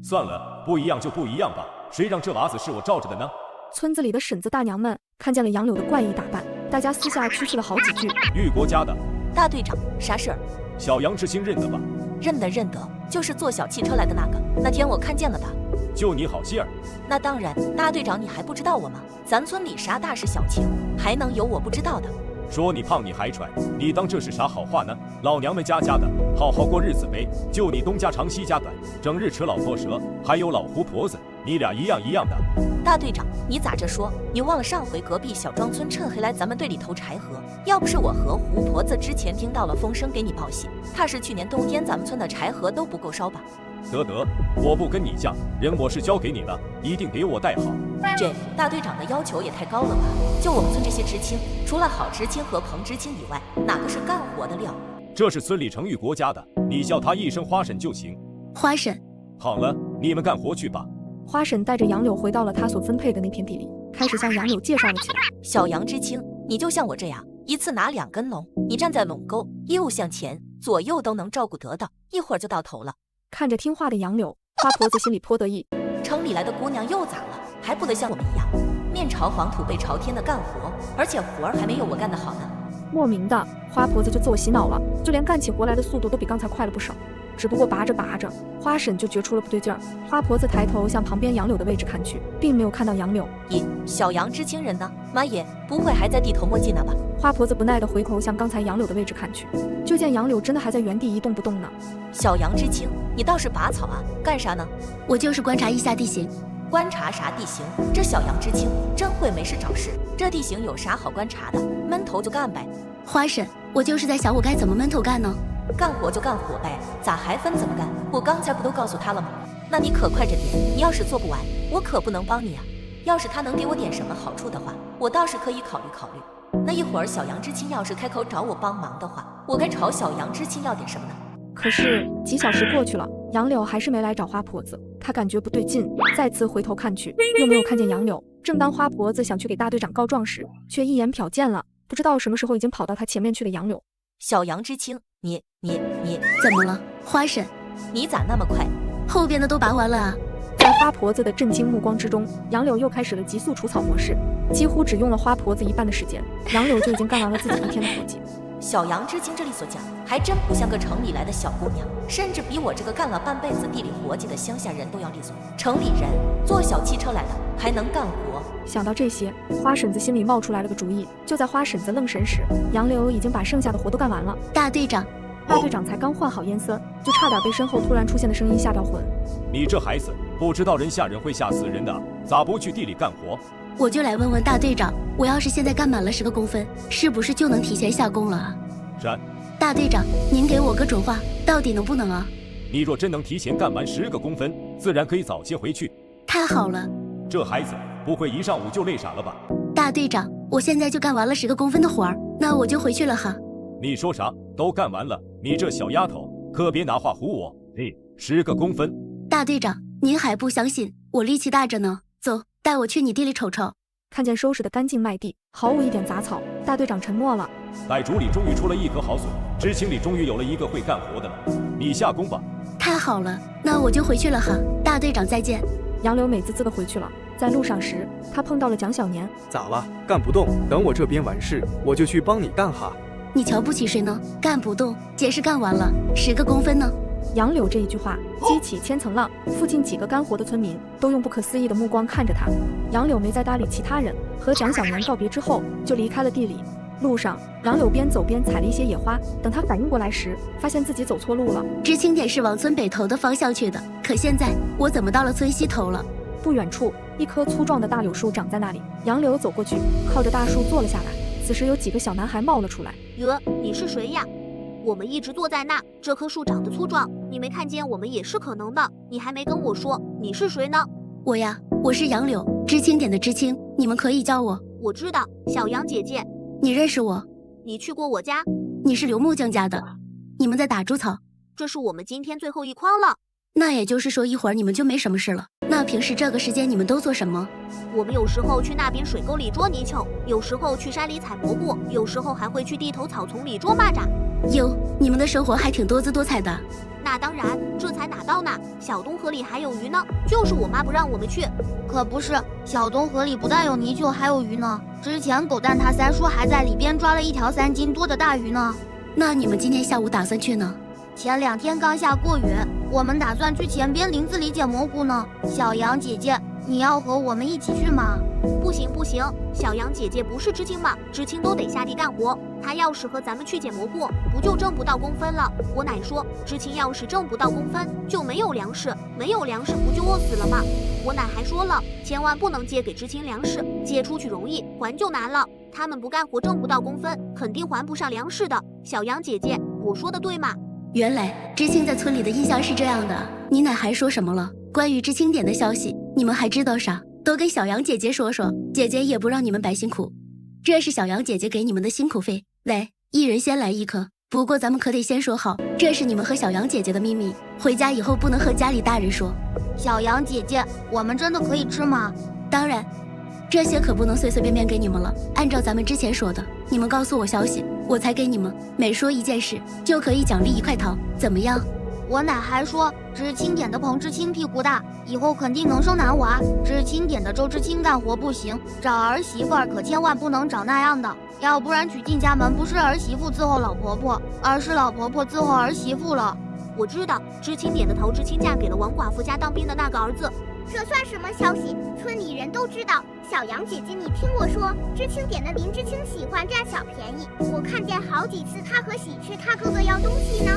Speaker 7: 算了，不一样就不一样吧，谁让这娃子是我罩着的呢？
Speaker 1: 村子里的婶子大娘们看见了杨柳的怪异打扮，大家私下蛐蛐了好几句。
Speaker 7: 玉国家的
Speaker 6: 大队长，啥事儿？
Speaker 7: 小杨知青认得吧？
Speaker 6: 认得，就是坐小汽车来的那个。那天我看见了他。
Speaker 7: 就你好心儿。
Speaker 6: 那当然，大队长你还不知道我吗？咱村里啥大事小情，还能有我不知道的？
Speaker 7: 说你胖你还拽，你当这是啥好话呢？老娘们家的，好好过日子呗。就你东家长西家短，整日扯老婆舌，还有老胡婆子，你俩一样的。
Speaker 6: 大队长，你咋这说？你忘了上回隔壁小庄村趁黑来咱们队里投柴禾，要不是我和胡婆子之前听到了风声给你报喜，怕是去年冬天咱们村的柴禾都不够烧吧？
Speaker 7: 得，我不跟你犟，人我是交给你了，一定给我带好。
Speaker 6: 这大队长的要求也太高了吧？就我们村这些知青，除了好知青和彭知青以外，哪个是干活的料？
Speaker 7: 这是村里程玉国家的，你叫他一声花婶就行。
Speaker 10: 花婶。
Speaker 7: 好了，你们干活去吧。
Speaker 1: 花婶带着杨柳回到了他所分配的那片地里，开始向杨柳介绍了起来。
Speaker 6: 小杨知青，你就像我这样，一次拿2根笼，你站在垄沟，一路向前，左右都能照顾得到，一会儿就到头了。
Speaker 1: 看着听话的杨柳，花婆子心里颇得意。
Speaker 6: 城里来的姑娘又咋了？还不得像我们一样，面朝黄土背朝天的干活，而且活儿还没有我干得好呢。
Speaker 1: 莫名的，花婆子就自我洗脑了，就连干起活来的速度都比刚才快了不少。只不过拔着，花婶就觉出了不对劲儿。花婆子抬头向旁边杨柳的位置看去，并没有看到杨柳。
Speaker 6: 咦，小杨知青人呢？妈耶，不会还在地头磨叽呢吧？
Speaker 1: 花婆子不耐地回头向刚才杨柳的位置看去，就见杨柳真的还在原地一动不动呢。
Speaker 6: 小杨知青，你倒是拔草啊，干啥呢？
Speaker 10: 我就是观察一下地形。
Speaker 6: 观察啥地形？这小杨知青真会没事找事。这地形有啥好观察的？闷头就干呗。
Speaker 10: 花婶，我就是在想我该怎么闷头干呢？
Speaker 6: 干活就干活呗，咋还分怎么干？我刚才不都告诉他了吗？那你可快着点，你要是做不完，我可不能帮你啊。要是他能给我点什么好处的话，我倒是可以考虑。那一会儿小杨知青要是开口找我帮忙的话，我该朝小杨知青要点什么呢？
Speaker 1: 可是几小时过去了，杨柳还是没来找花婆子，他感觉不对劲，再次回头看去，又没有看见杨柳。正当花婆子想去给大队长告状时，却一眼瞟见了不知道什么时候已经跑到他前面去的杨柳。
Speaker 6: 小杨知青，你
Speaker 10: 怎么了？花婶，
Speaker 6: 你咋那么快？
Speaker 10: 后边的都拔完了啊！
Speaker 1: 在花婆子的震惊目光之中，杨柳又开始了急速除草模式，几乎只用了花婆子一半的时间，杨柳就已经干完了自己一天的活计。
Speaker 6: 小杨知青这里所讲，还真不像个城里来的小姑娘，甚至比我这个干了半辈子地里活计的乡下人都要利索。城里人坐小汽车来的，还能干活。
Speaker 1: 想到这些，花婶子心里冒出来了个主意。就在花婶子愣神时，杨柳已经把剩下的活都干完了。
Speaker 10: 大队长，
Speaker 1: 大队长才刚换好烟丝，就差点被身后突然出现的声音吓掉魂。
Speaker 7: 你这孩子，不知道人吓人会吓死人的，咋不去地里干活？
Speaker 10: 我就来问问大队长，我要是现在干满了10个公分，是不是就能提前下工了啊？大队长，您给我个准话，到底能不能啊？
Speaker 7: 你若真能提前干完10个公分，自然可以早些回去。
Speaker 10: 太好了，
Speaker 7: 这孩子不会一上午就累傻了吧？
Speaker 10: 大队长，我现在就干完了10个公分的活儿，那我就回去了哈。
Speaker 7: 你说啥？都干完了？你这小丫头，可别拿话唬我。10个公分。
Speaker 10: 大队长，您还不相信？我力气大着呢。走，带我去你地里瞅瞅。
Speaker 1: 看见收拾的干净麦地，毫无一点杂草，大队长沉默了。
Speaker 7: 傣族里终于出了一棵好笋，知青里终于有了一个会干活的了。你下工吧。
Speaker 10: 太好了，那我就回去了哈。大队长再见。
Speaker 1: 杨柳美滋滋的回去了。在路上时，他碰到了蒋小年。
Speaker 15: 咋了？干不动？等我这边完事，我就去帮你干哈。
Speaker 10: 你瞧不起谁呢？干不动，姐是干完了，10个公分呢。
Speaker 1: 杨柳这一句话激起千层浪，附近几个干活的村民都用不可思议的目光看着他。杨柳没再搭理其他人，和蒋小年告别之后，就离开了地里。路上，杨柳边走边采了一些野花，等他反应过来时，发现自己走错路了。
Speaker 10: 知青点是往村北头的方向去的，可现在我怎么到了村西头了？
Speaker 1: 不远处，一棵粗壮的大柳树长在那里。杨柳走过去，靠着大树坐了下来。此时有几个小男孩冒了出来。
Speaker 23: 哟，你是谁呀？我们一直坐在那，这棵树长得粗壮，你没看见我们也是可能的。你还没跟我说你是谁呢？
Speaker 10: 我呀，我是杨柳，知青点的知青，你们可以叫我。
Speaker 23: 我知道，小杨姐姐。
Speaker 10: 你认识我？
Speaker 23: 你去过我家？
Speaker 10: 你是刘木匠家的。你们在打猪草？
Speaker 23: 这是我们今天最后一筐了。
Speaker 10: 那也就是说，一会儿你们就没什么事了。那平时这个时间你们都做什么？
Speaker 23: 我们有时候去那边水沟里捉泥鳅，有时候去山里采蘑菇，有时候还会去地头草丛里捉蚂蚱。
Speaker 10: 哟，你们的生活还挺多姿多彩的。
Speaker 23: 那当然，这才哪到哪，小东河里还有鱼呢，就是我妈不让我们去。
Speaker 2: 可不是，小东河里不但有泥鳅，还有鱼呢。之前狗蛋他三叔还在里边抓了一条3斤多的大鱼呢。
Speaker 10: 那你们今天下午打算去呢？
Speaker 2: 前2天刚下过雨，我们打算去前边林子里捡蘑菇呢。小杨姐姐，你要和我们一起去吗？
Speaker 23: 不行不行，小杨姐姐不是知青吗？知青都得下地干活，她要是和咱们去捡蘑菇，不就挣不到工分了？我奶说，知青要是挣不到工分，就没有粮食，没有粮食不就饿死了吗？我奶还说了，千万不能借给知青粮食，借出去容易，还就难了。他们不干活挣不到工分，肯定还不上粮食的。小杨姐姐，我说的对吗？
Speaker 10: 原来知青在村里的印象是这样的。你奶还说什么了？关于知青点的消息，你们还知道啥？都给小杨姐姐说说，姐姐也不让你们白辛苦。这是小杨姐姐给你们的辛苦费，来，一人先来1颗。不过咱们可得先说好，这是你们和小杨姐姐的秘密，回家以后不能和家里大人说。
Speaker 2: 小杨姐姐，我们真的可以吃吗？
Speaker 10: 当然，这些可不能随随便便给你们了。按照咱们之前说的，你们告诉我消息，我才给你们。每说一件事，就可以奖励1块糖，怎么样？
Speaker 2: 我奶还说，知青点的彭知青屁股大，以后肯定能生男娃。知青点的周知青干活不行，找儿媳妇可千万不能找那样的，要不然娶进家门不是儿媳妇伺候老婆婆，而是老婆婆伺候儿媳妇了。
Speaker 23: 我知道，知青点的头知青嫁给了王寡妇家当兵的那个儿子。
Speaker 8: 这算什么消息？村里人都知道。小杨姐姐，你听我说，知青点的林知青喜欢占小便宜，我看见好几次他和喜鹊他哥哥要东西呢。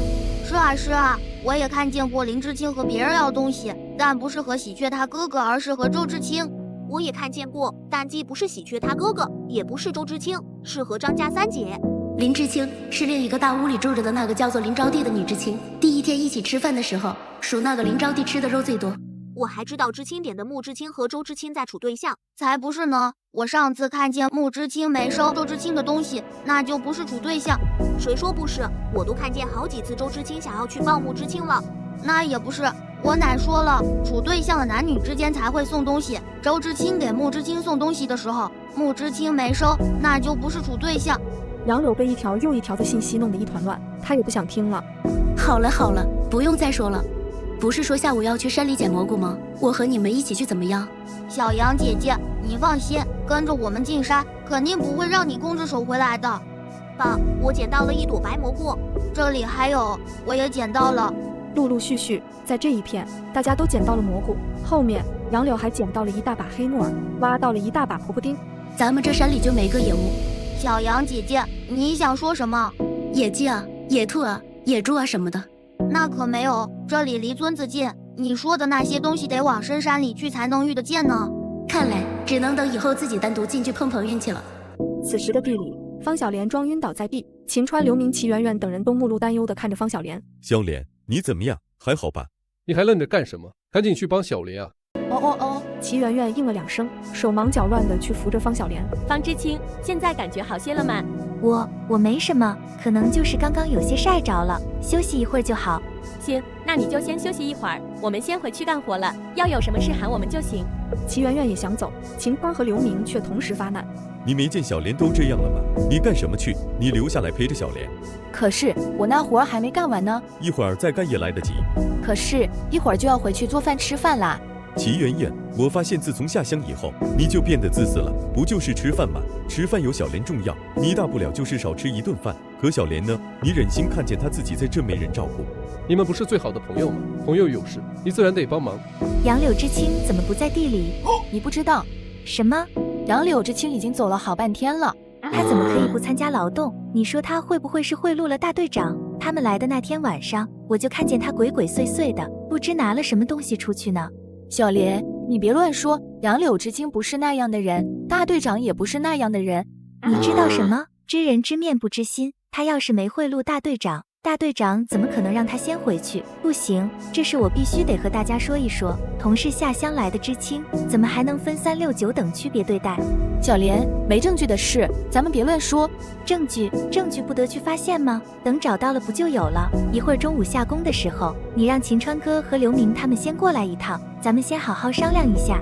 Speaker 2: 是啊，我也看见过林知青和别人要东西，但不是和喜鹊他哥哥，而是和周知青。
Speaker 23: 我也看见过，但既不是喜鹊他哥哥，也不是周知青，是和张家三姐。
Speaker 10: 林知青是另一个大屋里住着的那个叫做林招娣的女知青。第1天一起吃饭的时候，属那个林招娣吃的肉最多。
Speaker 23: 我还知道知青点的穆知青和周知青在处对象，
Speaker 2: 才不是呢！我上次看见穆知青没收周知青的东西，那就不是处对象。
Speaker 23: 谁说不是？我都看见好几次周知青想要去抱穆知青了。
Speaker 2: 那也不是，我奶说了，处对象的男女之间才会送东西。周知青给穆知青送东西的时候，穆知青没收，那就不是处对象。
Speaker 1: 杨柳被一条又一条的信息弄得一团乱，他也不想听了。
Speaker 10: 好了，不用再说了。不是说下午要去山里捡蘑菇吗？我和你们一起去怎么样？
Speaker 2: 小杨姐姐，你放心，跟着我们进山，肯定不会让你空着手回来的。
Speaker 23: 爸，我捡到了一朵白蘑菇，
Speaker 2: 这里还有，我也捡到了。
Speaker 1: 陆陆续续，在这一片，大家都捡到了蘑菇。后面，杨柳还捡到了一大把黑木耳，挖到了一大把婆婆丁。
Speaker 10: 咱们这山里就没个野物。
Speaker 2: 小杨姐姐，你想说什么？
Speaker 10: 野鸡啊，野兔啊，野猪啊什么的。
Speaker 2: 那可没有，这里离村子近，你说的那些东西得往深山里去才能遇得见呢。
Speaker 10: 看来只能等以后自己单独进去碰碰运气了。
Speaker 1: 此时的地里，方小莲装晕倒在地，秦川、刘明、齐圆圆等人都目露担忧地看着方小莲。
Speaker 20: 小莲，你怎么样？还好吧？
Speaker 12: 你还愣着干什么？赶紧去帮小莲啊！
Speaker 1: 哦，齐圆圆应了2声，手忙脚乱地去扶着方小莲。
Speaker 24: 方知青，现在感觉好些了吗？
Speaker 16: 我没什么，可能就是刚刚有些晒着了，休息一会儿就好。
Speaker 24: 行，那你就先休息一会儿，我们先回去干活了。要有什么事喊我们就行。
Speaker 1: 齐圆圆也想走，秦川和刘明却同时发难。
Speaker 20: 你没见小莲都这样了吗？你干什么去？你留下来陪着小莲。
Speaker 18: 可是我那活儿还没干完呢，
Speaker 20: 一会儿再干也来得及。
Speaker 18: 可是一会儿就要回去做饭吃饭啦。
Speaker 20: 齐圆圆，我发现自从下乡以后，你就变得自私了。不就是吃饭吗？吃饭有小莲重要，你大不了就是少吃一顿饭。可小莲呢？你忍心看见她自己在这没人照顾？
Speaker 12: 你们不是最好的朋友吗？朋友有事，你自然得帮忙。
Speaker 16: 杨柳知青怎么不在地里？
Speaker 18: 你不知道？
Speaker 16: 什么？
Speaker 18: 杨柳知青已经走了好半天了。
Speaker 16: 他怎么可以不参加劳动？你说他会不会是贿赂了大队长？他们来的那天晚上，我就看见他鬼鬼祟祟的，不知拿了什么东西出去呢。
Speaker 18: 小莲，你别乱说，杨柳知青不是那样的人，大队长也不是那样的人。
Speaker 16: 你知道什么？知人知面不知心。他要是没贿赂大队长，大队长怎么可能让他先回去？不行，这事我必须得和大家说一说。同是下乡来的知青，怎么还能分3、6、9等区别对待？
Speaker 18: 小莲，没证据的事，咱们别乱说。
Speaker 16: 证据不得去发现吗？等找到了不就有了？一会儿中午下工的时候，你让秦川哥和刘明他们先过来一趟，咱们先好好商量一下。